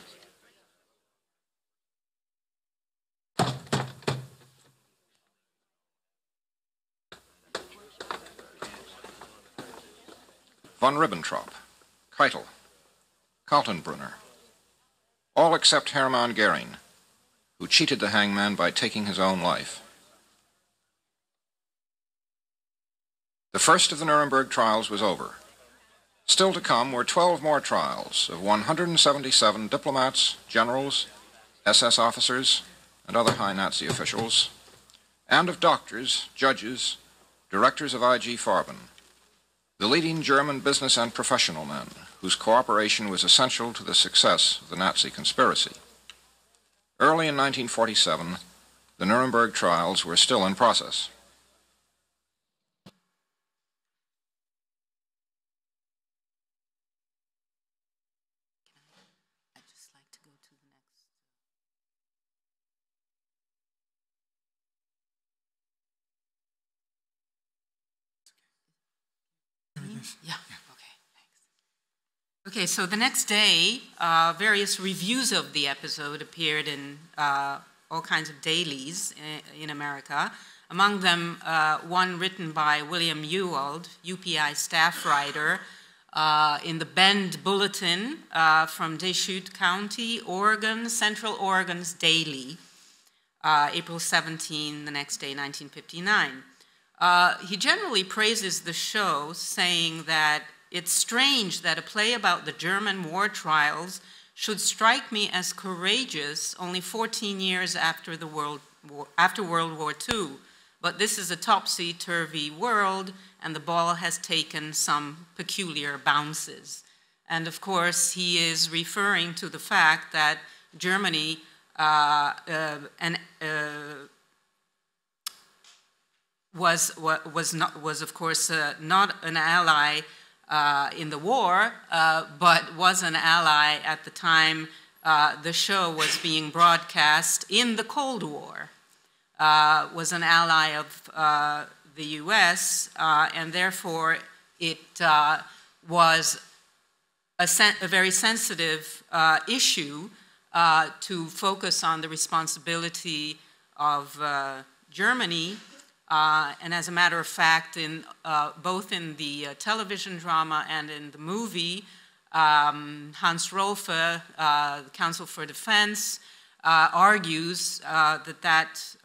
Von Ribbentrop, Keitel, Kaltenbrunner, all except Hermann Goering, who cheated the hangman by taking his own life. The first of the Nuremberg trials was over. Still to come were 12 more trials of 177 diplomats, generals, SS officers, and other high Nazi officials, and of doctors, judges, directors of IG Farben, the leading German business and professional men whose cooperation was essential to the success of the Nazi conspiracy. Early in 1947, the Nuremberg trials were still in process. Yeah, okay, thanks. Okay, so the next day, various reviews of the episode appeared in all kinds of dailies in America. Among them, one written by William Ewald, UPI staff writer, in the Bend Bulletin from Deschutes County, Oregon, Central Oregon's Daily, April 17, the next day, 1959. He generally praises the show, saying that it's strange that a play about the German war trials should strike me as courageous only 14 years after World War II. But this is a topsy-turvy world, and the ball has taken some peculiar bounces. And of course, he is referring to the fact that Germany was of course not an ally in the war, but was an ally at the time the show was being broadcast in the Cold War, was an ally of the US, and therefore it was a very sensitive issue to focus on the responsibility of Germany. And as a matter of fact, both in the television drama and in the movie, Hans Rolfe, the Counsel for Defense, argues that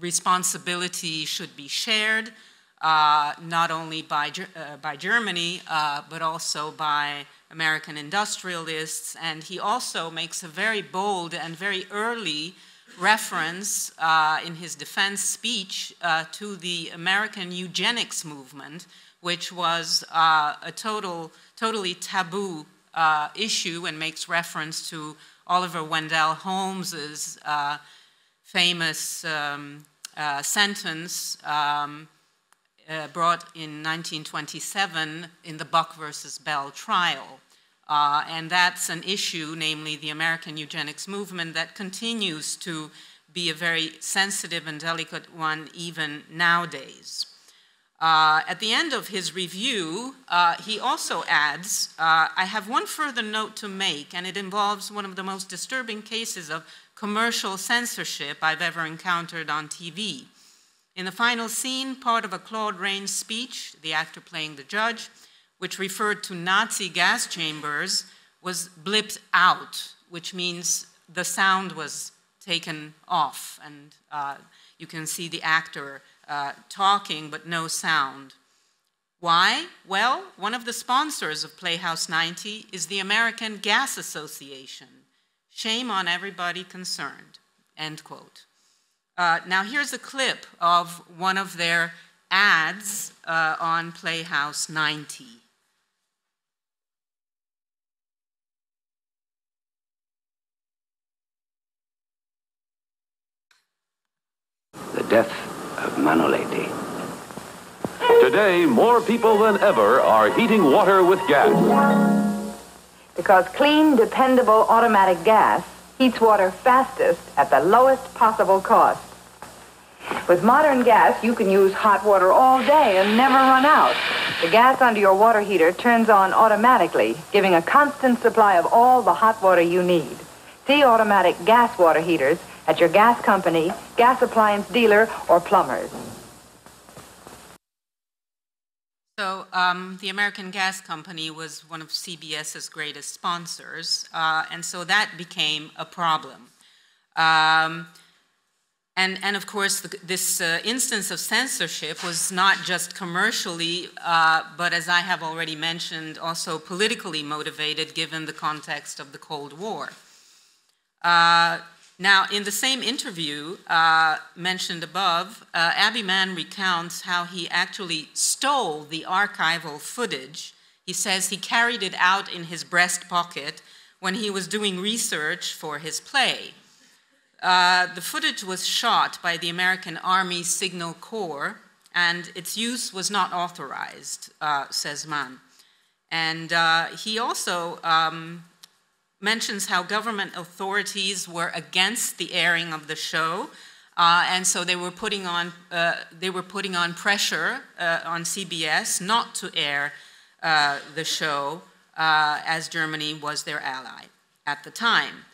responsibility should be shared, not only by Germany, but also by American industrialists. And he also makes a very bold and very early reference in his defense speech to the American eugenics movement, which was a totally taboo issue, and makes reference to Oliver Wendell Holmes's famous sentence brought in 1927 in the Buck versus Bell trial. And that's an issue, namely the American eugenics movement, that continues to be a very sensitive and delicate one even nowadays. At the end of his review, he also adds, I have one further note to make, and it involves one of the most disturbing cases of commercial censorship I've ever encountered on TV. In the final scene, part of a Claude Rains speech, the actor playing the judge, which referred to Nazi gas chambers, was blipped out, which means the sound was taken off, and you can see the actor talking but no sound. Why? Well, one of the sponsors of Playhouse 90 is the American Gas Association. Shame on everybody concerned, end quote. Now here's a clip of one of their ads on Playhouse 90. The death of Manolete. Today, more people than ever are heating water with gas. Because clean, dependable automatic gas heats water fastest at the lowest possible cost. With modern gas, you can use hot water all day and never run out. The gas under your water heater turns on automatically, giving a constant supply of all the hot water you need. See automatic gas water heaters at your gas company, gas appliance dealer, or plumbers. So the American Gas Company was one of CBS's greatest sponsors, and so that became a problem. And of course, this instance of censorship was not just commercially, but as I have already mentioned, also politically motivated given the context of the Cold War. Now, in the same interview mentioned above, Abbie Mann recounts how he actually stole the archival footage. He says he carried it out in his breast pocket when he was doing research for his play. The footage was shot by the American Army Signal Corps, and its use was not authorized, says Mann. And he also mentions how government authorities were against the airing of the show, and so they were putting on pressure on CBS not to air the show, as Germany was their ally at the time.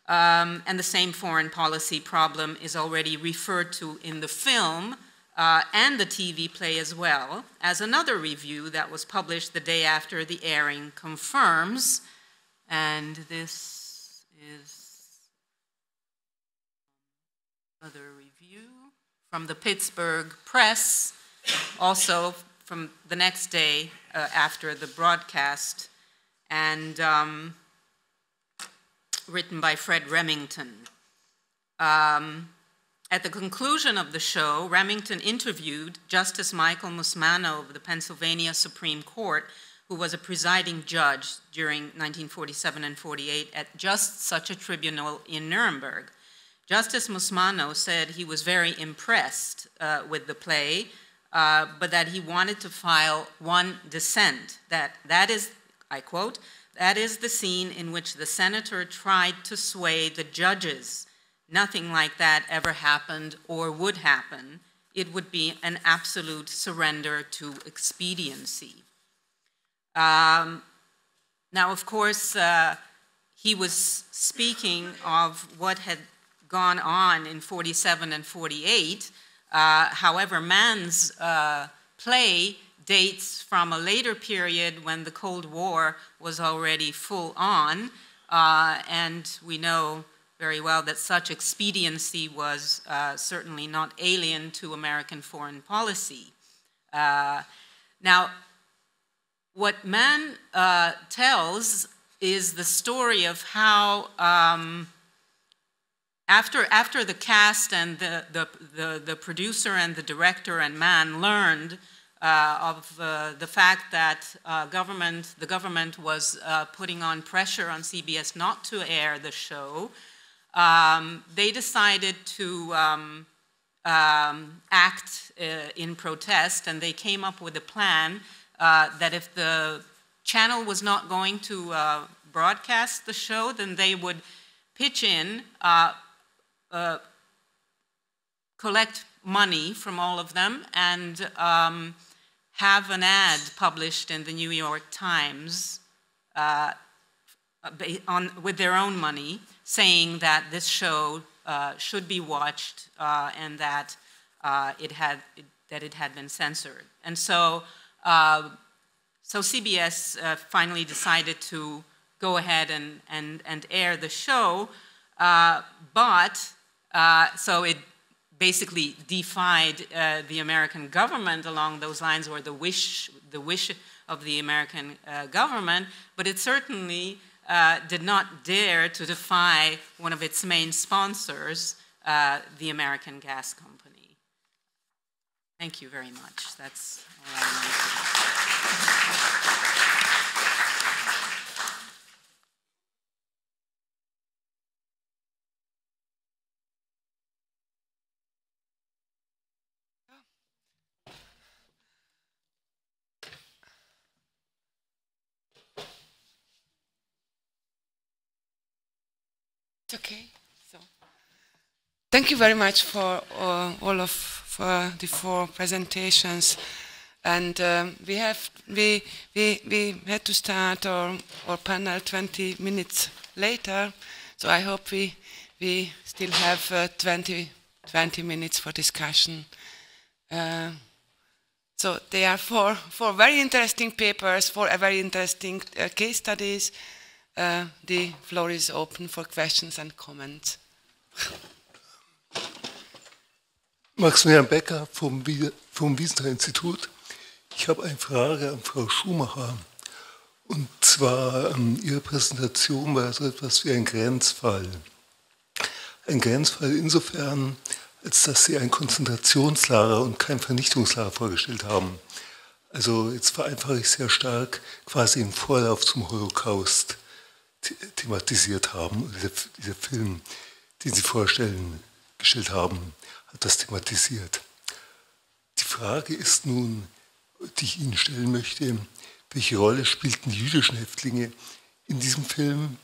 And the same foreign policy problem is already referred to in the film and the TV play as well, as another review that was published the day after the airing confirms. And this is another review from the Pittsburgh Press, also from the next day after the broadcast, and written by Fred Remington. At the conclusion of the show, Remington interviewed Justice Michael Musmano of the Pennsylvania Supreme Court, who was a presiding judge during 1947 and 48 at just such a tribunal in Nuremberg. Justice Musmano said he was very impressed with the play, but that he wanted to file one dissent. That is, I quote, "That is the scene in which the senator tried to sway the judges. Nothing like that ever happened or would happen. It would be an absolute surrender to expediency." Now, of course, he was speaking of what had gone on in 47 and 48. However, Mann's play dates from a later period when the Cold War was already full on, and we know very well that such expediency was certainly not alien to American foreign policy. Now, what Mann tells is the story of how after the cast and the producer and the director and Mann learned of the fact that the government was putting on pressure on CBS not to air the show, they decided to act in protest, and they came up with a plan that if the channel was not going to broadcast the show, then they would pitch in, collect money from all of them, and have an ad published in the New York Times with their own money, saying that this show should be watched and that it had been censored. And so CBS finally decided to go ahead and air the show, so it basically defied the American government along those lines, or the wish of the American government, but it certainly did not dare to defy one of its main sponsors, the American gas company. Thank you very much. That's all I wanted to say. Okay. So, thank you very much for all of the 4 presentations, and we had to start our panel 20 minutes later. So I hope we still have 20 minutes for discussion. So they are 4 very interesting papers, 4 very interesting case studies. The floor is open for questions and comments. Maximilian Becker vom Wiesenthal-Institut. Ich habe eine Frage an Frau Schumacher. Und zwar, Ihre Präsentation war so etwas wie ein Grenzfall. Ein Grenzfall insofern, als dass Sie ein Konzentrationslager und kein Vernichtungslager vorgestellt haben. Also jetzt vereinfache ich sehr stark, quasi im Vorlauf zum Holocaust thematisiert haben. Dieser Film, den Sie gestellt haben, hat das thematisiert. Die Frage ist nun, die ich Ihnen stellen möchte, welche Rolle spielten die jüdischen Häftlinge in diesem Film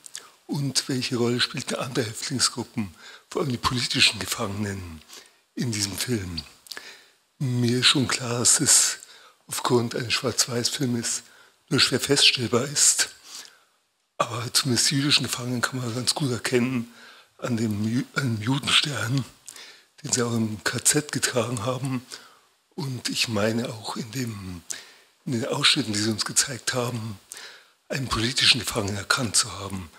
und welche Rolle spielten andere Häftlingsgruppen, vor allem die politischen Gefangenen in diesem Film? Mir ist schon klar, dass es aufgrund eines Schwarz-Weiß-Filmes nur schwer feststellbar ist. Aber zumindest die jüdischen Gefangenen kann man ganz gut erkennen an dem Judenstern, den sie auch im KZ getragen haben. Und ich meine auch in den Ausschnitten, die sie uns gezeigt haben, einen politischen Gefangenen erkannt zu haben,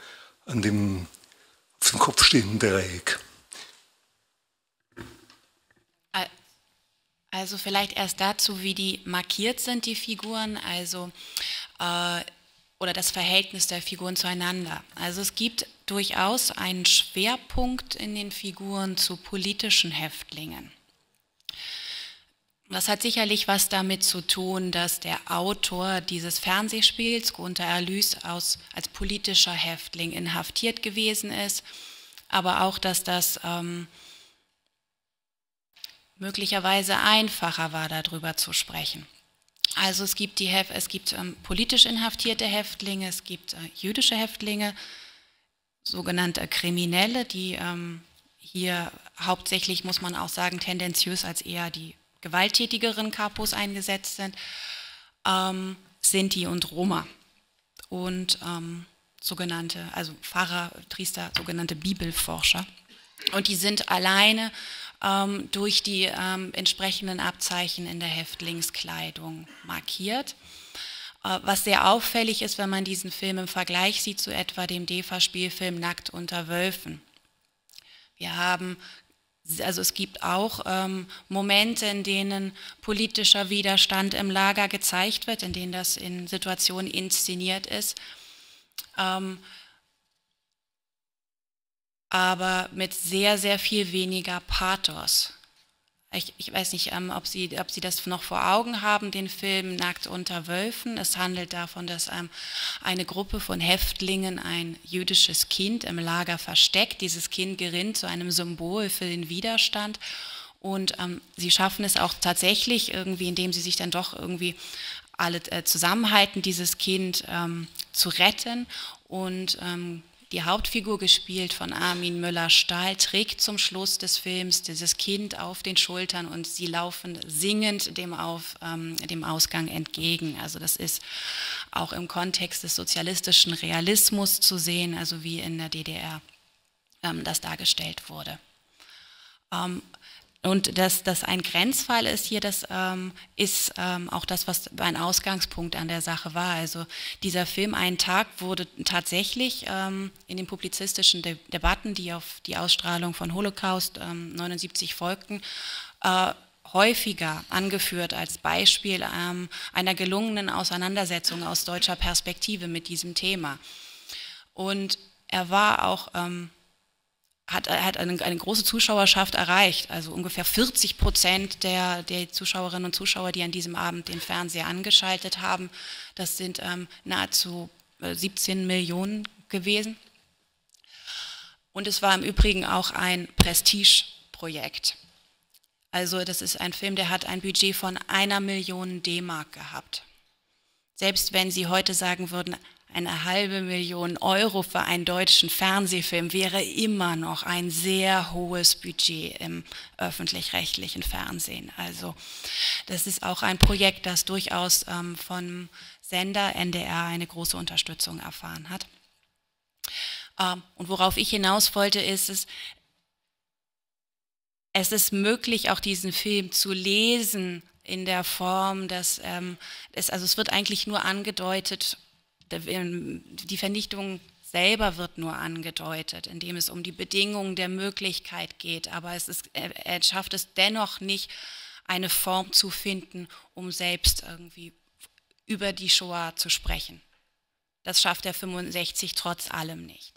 an dem auf dem Kopf stehenden Dreieck. Also vielleicht erst dazu, wie die markiert sind, die Figuren, also oder das Verhältnis der Figuren zueinander. Also es gibt durchaus einen Schwerpunkt in den Figuren zu politischen Häftlingen. Das hat sicherlich was damit zu tun, dass der Autor dieses Fernsehspiels, Gunther Erlüs, als politischer Häftling inhaftiert gewesen ist, aber auch, dass das möglicherweise einfacher war, darüber zu sprechen. Also es gibt politisch inhaftierte Häftlinge, es gibt jüdische Häftlinge, sogenannte Kriminelle, die hier hauptsächlich, muss man auch sagen, tendenziös als eher die gewalttätigeren Kapos eingesetzt sind, Sinti und Roma und sogenannte, also Pfarrer, Priester, sogenannte Bibelforscher. Und die sind alleine durch die entsprechenden Abzeichen in der Häftlingskleidung markiert. Was sehr auffällig ist, wenn man diesen Film im Vergleich sieht zu etwa dem DEFA-Spielfilm Nackt unter Wölfen. Also es gibt auch Momente, in denen politischer Widerstand im Lager gezeigt wird, in denen das in Situationen inszeniert ist, aber mit sehr, sehr viel weniger Pathos. Ich weiß nicht, ob Sie das noch vor Augen haben, den Film Nackt unter Wölfen. Es handelt davon, dass eine Gruppe von Häftlingen ein jüdisches Kind im Lager versteckt. Dieses Kind gerinnt zu einem Symbol für den Widerstand. Und sie schaffen es auch tatsächlich irgendwie, indem sie sich dann doch irgendwie alle zusammenhalten, dieses Kind zu retten. Und die Hauptfigur, gespielt von Armin Müller-Stahl, trägt zum Schluss des Films dieses Kind auf den Schultern und sie laufen singend dem Ausgang entgegen. Also das ist auch im Kontext des sozialistischen Realismus zu sehen, also wie in der DDR das dargestellt wurde. Und dass das ein Grenzfall ist hier, das ist auch das, was ein Ausgangspunkt an der Sache war. Also dieser Film Ein Tag wurde tatsächlich in den publizistischen Debatten, die auf die Ausstrahlung von Holocaust 79 folgten, häufiger angeführt als Beispiel einer gelungenen Auseinandersetzung aus deutscher Perspektive mit diesem Thema. Und er war auch... hat eine große Zuschauerschaft erreicht, also ungefähr 40% der Zuschauerinnen und Zuschauer, die an diesem Abend den Fernseher angeschaltet haben. Das sind nahezu 17 Millionen gewesen. Und es war im Übrigen auch ein Prestigeprojekt. Also das ist ein Film, der hat ein Budget von 1 Million D-Mark gehabt. Selbst wenn Sie heute sagen würden, 500.000 Euro für einen deutschen Fernsehfilm wäre immer noch ein sehr hohes Budget im öffentlich-rechtlichen Fernsehen. Also das ist auch ein Projekt, das durchaus vom Sender NDR eine große Unterstützung erfahren hat. Und worauf ich hinaus wollte, ist es ist möglich, auch diesen Film zu lesen in der Form, dass es wird eigentlich nur angedeutet, die Vernichtung selber wird nur angedeutet, indem es um die Bedingungen der Möglichkeit geht, aber er schafft es dennoch nicht, eine Form zu finden, um selbst irgendwie über die Shoah zu sprechen. Das schafft er 65 trotz allem nicht.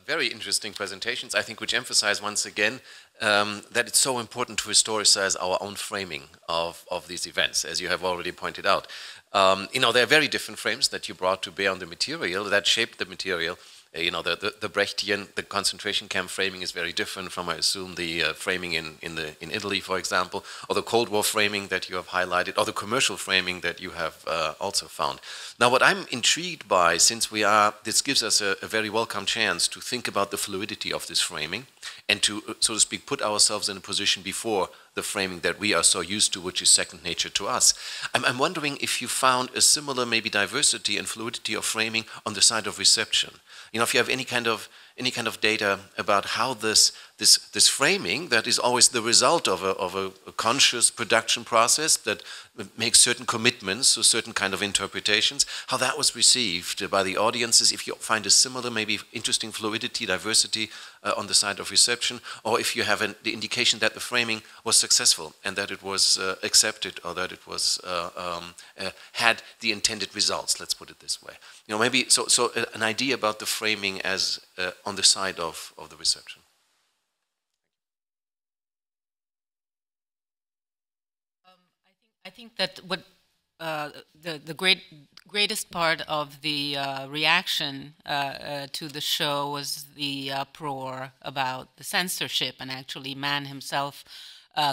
Very interesting presentations, I think, which emphasize once again that it's so important to historicize our own framing of these events, as you have already pointed out. There are very different frames that you brought to bear on the material that shaped the material. The Brechtian, the concentration camp framing is very different from, I assume, the framing in Italy, for example, or the Cold War framing that you have highlighted, or the commercial framing that you have also found. Now, what I'm intrigued by, since this gives us a very welcome chance to think about the fluidity of this framing and to, so to speak, put ourselves in a position before the framing that we are so used to, which is second nature to us. I'm wondering if you found a similar maybe diversity and fluidity of framing on the side of reception. If you have any kind of data about how this framing that is always the result of a conscious production process that makes certain commitments to certain kind of interpretations, how that was received by the audiences, if you find a similar maybe interesting fluidity, diversity on the side of reception, or if you have the indication that the framing was successful and that it was accepted or that it was had the intended results, let's put it this way. Maybe so an idea about the framing as on the side of the reception. I think that what the greatest part of the reaction to the show was the uproar about the censorship, and actually Mann himself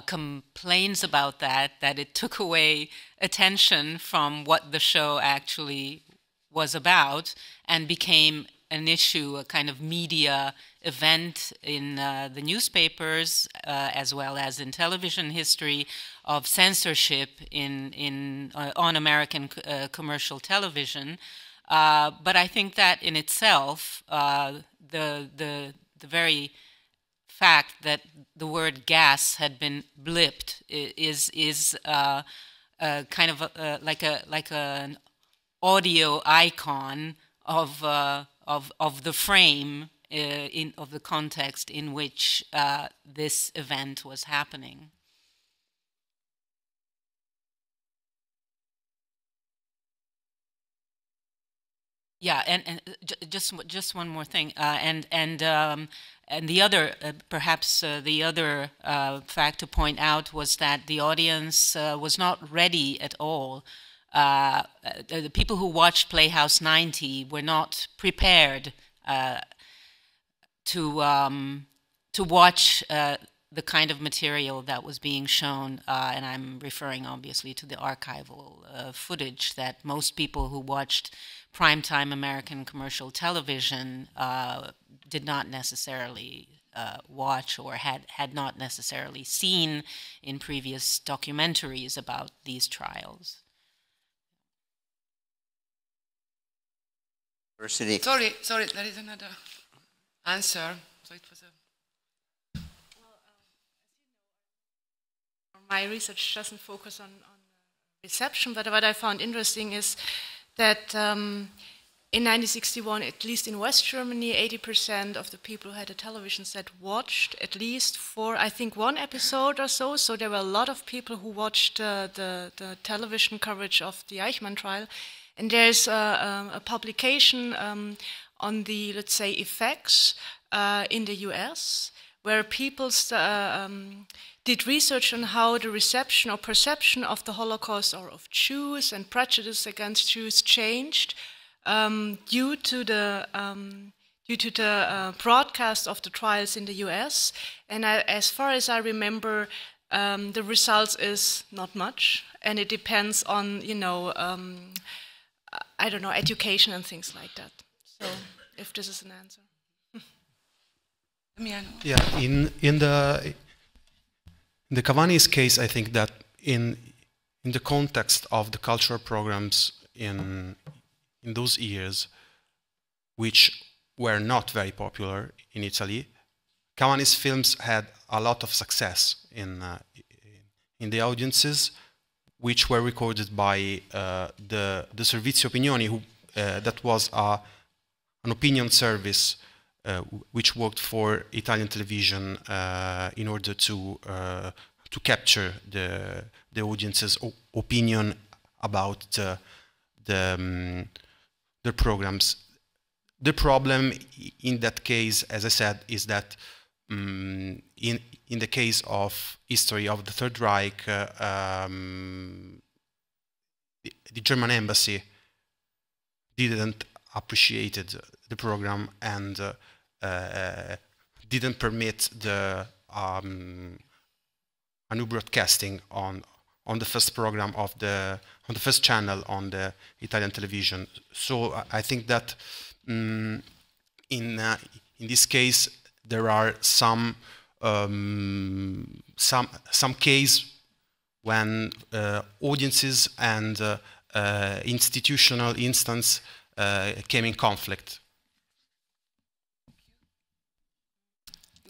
complains about that it took away attention from what the show actually was about and became an issue, a kind of media event in the newspapers as well as in television history of censorship on American commercial television. But I think that in itself, the very fact that the word gas had been blipped is kind of like an audio icon of the frame of the context in which this event was happening. Yeah, and just one more thing, and the other perhaps the other fact to point out was that the audience was not ready at all. The people who watched Playhouse 90 were not prepared to watch the kind of material that was being shown, and I'm referring obviously to the archival footage that most people who watched primetime American commercial television did not necessarily watch or had not necessarily seen in previous documentaries about these trials. Sorry, there is another. answer. So it was a my research doesn't focus on reception, but what I found interesting is that in 1961, at least in West Germany, 80% of the people who had a television set watched at least I think one episode or so. So there were a lot of people who watched the television coverage of the Eichmann trial. And there's a publication on the, let's say, effects in the US, where people did research on how the reception or perception of the Holocaust or of Jews and prejudice against Jews changed due to the broadcast of the trials in the US. And as far as I remember, the results is not much, and it depends on, I don't know, education and things like that. So if this is an answer. Yeah, in the Cavani's case, I think that in the context of the cultural programs in those years, which were not very popular in Italy, Cavani's films had a lot of success in the audiences, which were recorded by the Servizio Opinioni, that was an opinion service which worked for Italian television in order to capture the audience's opinion about the programs. The problem in that case, as I said, is that in the case of history of the Third Reich, the German embassy didn't appreciated the program and didn't permit the a new broadcasting on the first program of on the first channel on the Italian television. So I think that in this case there are some case when audiences and institutional instance came in conflict.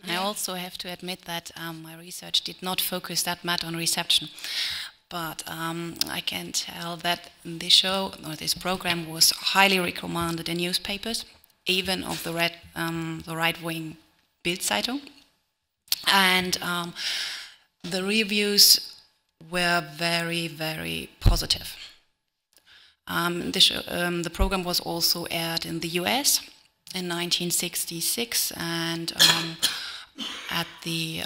I also have to admit that my research did not focus that much on reception, but I can tell that this show or this program was highly recommended in newspapers, even of the right-wing Bild-Zeitung, and the reviews were very, very positive. The program was also aired in the US in 1966 and at the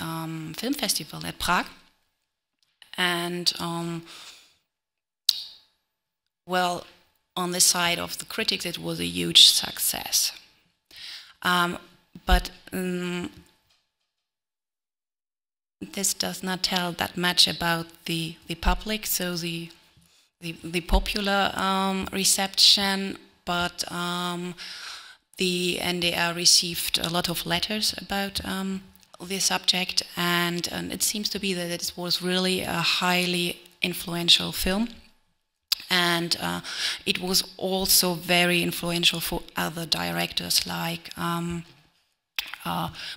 film festival at Prague. And well, on the side of the critics, it was a huge success. But this does not tell that much about the public, so the popular reception, but the NDR received a lot of letters about the subject, and it seems to be that it was really a highly influential film, and it was also very influential for other directors, like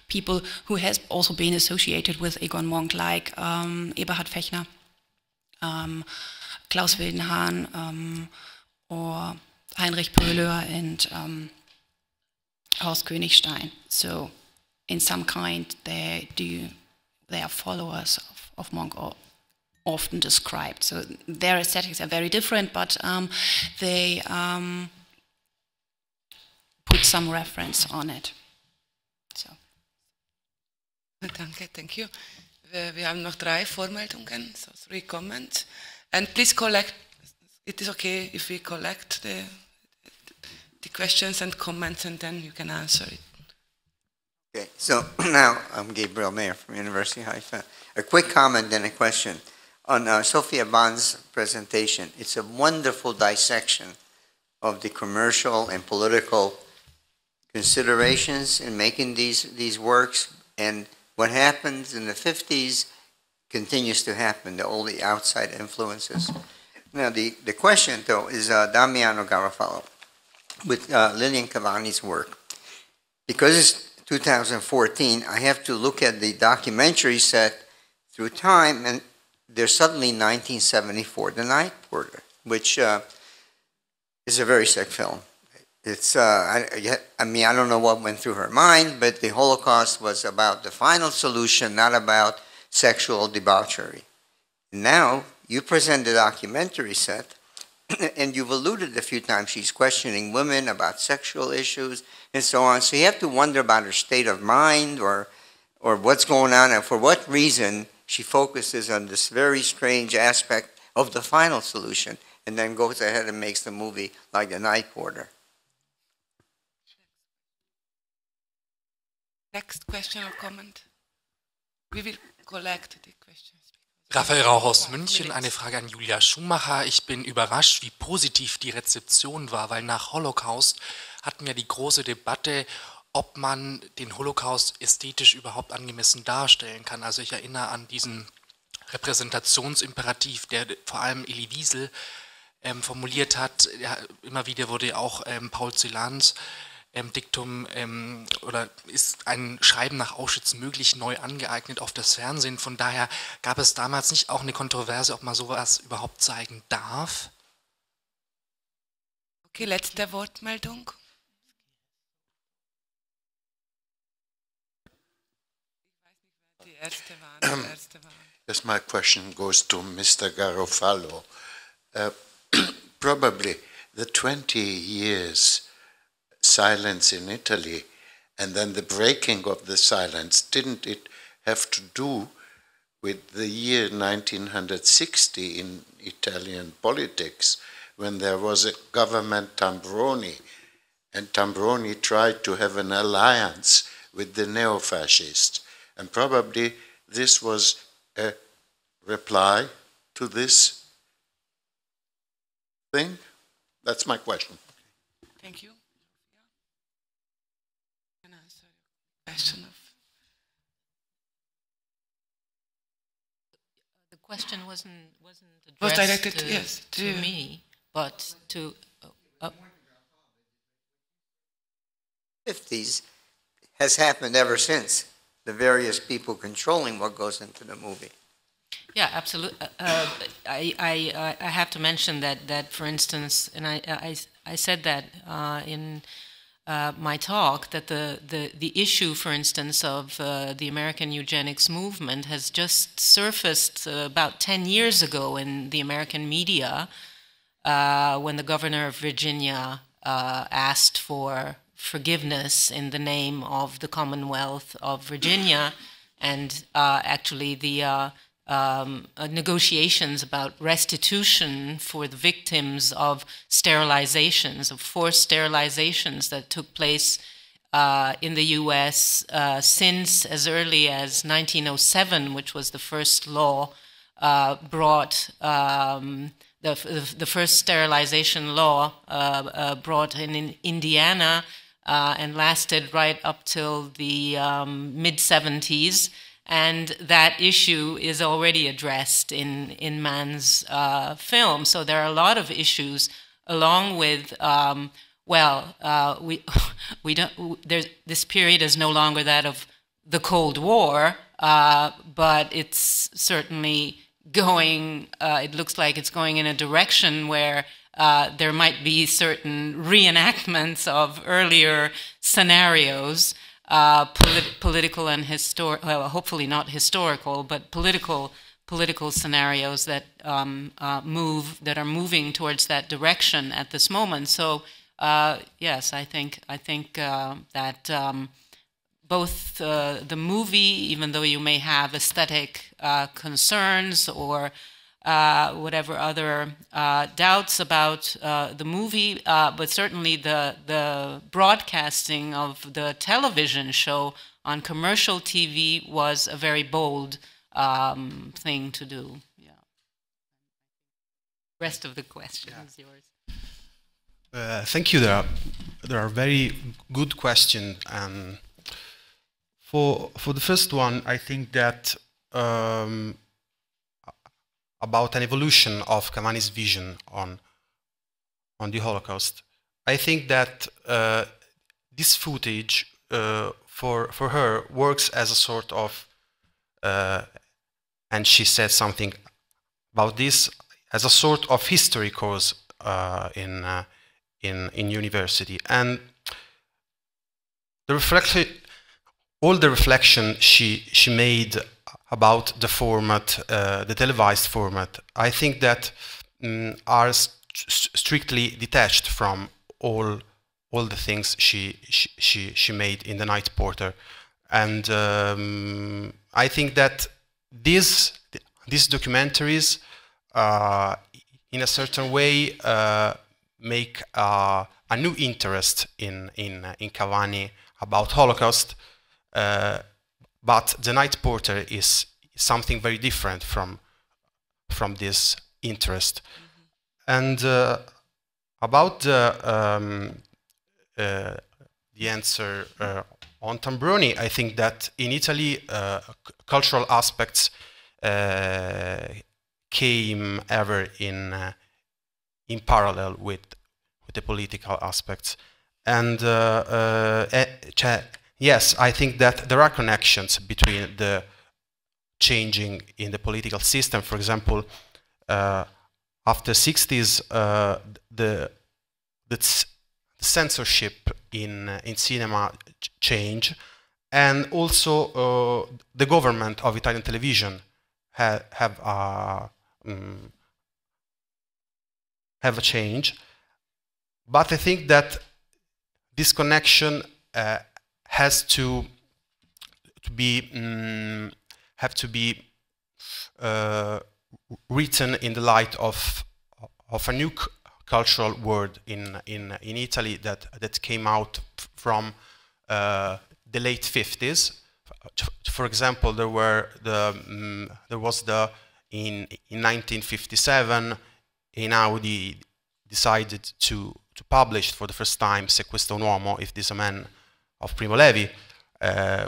people who has also been associated with Egon Monk, like Eberhard Fechner, Klaus Wildenhahn, or Heinrich Pöhler, and Horst Königstein. So in some kind they are followers of Monk, or often described. So their aesthetics are very different, but they put some reference on it. So. Danke, thank you. Wir haben noch 3 Vormeldungen, so 3 comments. And please collect, it is okay if we collect the questions and comments, and then you can answer it. Okay, so now I'm Gabriel Mayer from University Haifa. A quick comment and a question. On Zsófia Bán's presentation, it's a wonderful dissection of the commercial and political considerations in making these works, and what happens in the 50s continues to happen, all the outside influences. Now the question though is Damiano Garofalo with Lilian Cavani's work, because it's 2014, I have to look at the documentary set through time, and there's suddenly 1974, The Night Porter, which is a very sick film. It's, I mean, I don't know what went through her mind, but the Holocaust was about the final solution, not about sexual debauchery. Now, you present the documentary set, and you've alluded a few times, she's questioning women about sexual issues and so on. So you have to wonder about her state of mind or what's going on and for what reason she focuses on this very strange aspect of the final solution and then goes ahead and makes the movie like The Night Porter. Next question or comment? We will collect the questions. Raphael Rauch aus München, eine Frage an Julia Schumacher. Ich bin überrascht, wie positiv die Rezeption war, weil nach Holocaust hatten wir die große Debatte, ob man den Holocaust ästhetisch überhaupt angemessen darstellen kann. Also ich erinnere an diesen Repräsentationsimperativ, der vor allem Elie Wiesel formuliert hat. Ja, immer wieder wurde auch Paul Celans Diktum oder ist ein Schreiben nach Auschwitz möglich neu angeeignet auf das Fernsehen. Von daher gab es damals nicht auch eine Kontroverse, ob man sowas überhaupt zeigen darf? Okay, letzte Wortmeldung. Die erste war. Yes, my question goes to Mr. Garofalo. Probably the 20 years silence in Italy and then the breaking of the silence, didn't it have to do with the year 1960 in Italian politics when there was a government Tambroni and Tambroni tried to have an alliance with the neo-fascists, and probably this was a reply to this thing? That's my question. Thank you. Can I answer your question? The question wasn't addressed was directed, yes, to me, but to 50s has happened ever since. The various people controlling what goes into the movie. Yeah, absolutely. I have to mention that for instance, and I said that in my talk, that the issue, for instance, of the American eugenics movement has just surfaced about 10 years ago in the American media when the governor of Virginia asked for forgiveness in the name of the Commonwealth of Virginia, and actually the negotiations about restitution for the victims of sterilizations, of forced sterilizations that took place in the U.S. Since as early as 1907, which was the first law brought, the first sterilization law brought in Indiana, and lasted right up till the mid-70s. And that issue is already addressed in Mann's film. So there are a lot of issues, along with, this period is no longer that of the Cold War, but it's certainly going, it looks like it's going in a direction where there might be certain reenactments of earlier scenarios, political and well, hopefully not historical, but political scenarios that are moving towards that direction at this moment. So yes, I think that both the movie, even though you may have aesthetic concerns or whatever other doubts about the movie, but certainly the broadcasting of the television show on commercial TV was a very bold thing to do. Yeah. Rest of the question is yours. Thank you. There are very good questions. For the first one, I think that about an evolution of Cavani's vision on the Holocaust. I think that this footage for her works as a sort of, and she said something about this, as a sort of history course in university. And the reflection, all the reflection she made about the format, the televised format, I think that are strictly detached from all the things she made in The Night Porter. And I think that these documentaries, in a certain way, make a new interest in Cavani about Holocaust, but The Night Porter is something very different from this interest. And about the answer on Tambroni, I think that in Italy, cultural aspects came ever in parallel with the political aspects. And yes, I think that there are connections between the changing in the political system. For example, after 60s, the censorship in cinema changed, and also the government of Italian television have a change. But I think that this connection has to be written in the light of a new cultural word in Italy that came out from the late 50s. For example, there was in 1957, Einaudi decided to publish for the first time Se questo un uomo, If This a Man, of Primo Levi,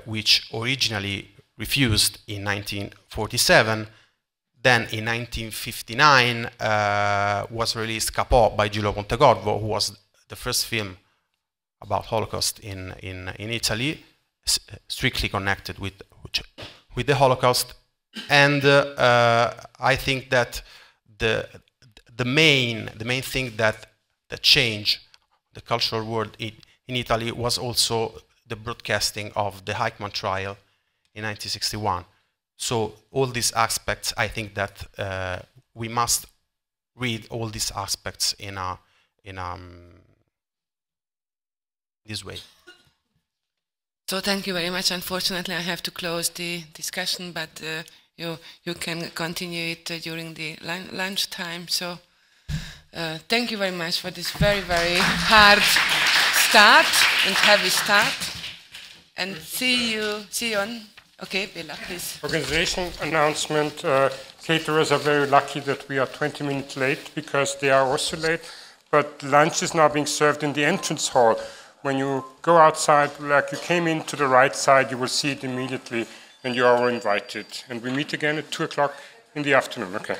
which originally refused in 1947. Then in 1959 was released Capò by Giulio Pontecorvo, who was the first film about Holocaust in Italy, strictly connected with the Holocaust. And I think that the main thing that changed the cultural world in Italy was also the broadcasting of the Eichmann trial in 1961. So all these aspects, I think that we must read all these aspects in this way. So thank you very much. Unfortunately, I have to close the discussion, but you can continue it during the lunch time. So thank you very much for this very, very hard start and heavy start. And see you on. Okay, Bella, please. Organization announcement. Caterers are very lucky that we are 20 minutes late because they are also late. But lunch is now being served in the entrance hall. When you go outside, like you came in to the right side, you will see it immediately, and you are all invited. And we meet again at 2 o'clock in the afternoon. Okay.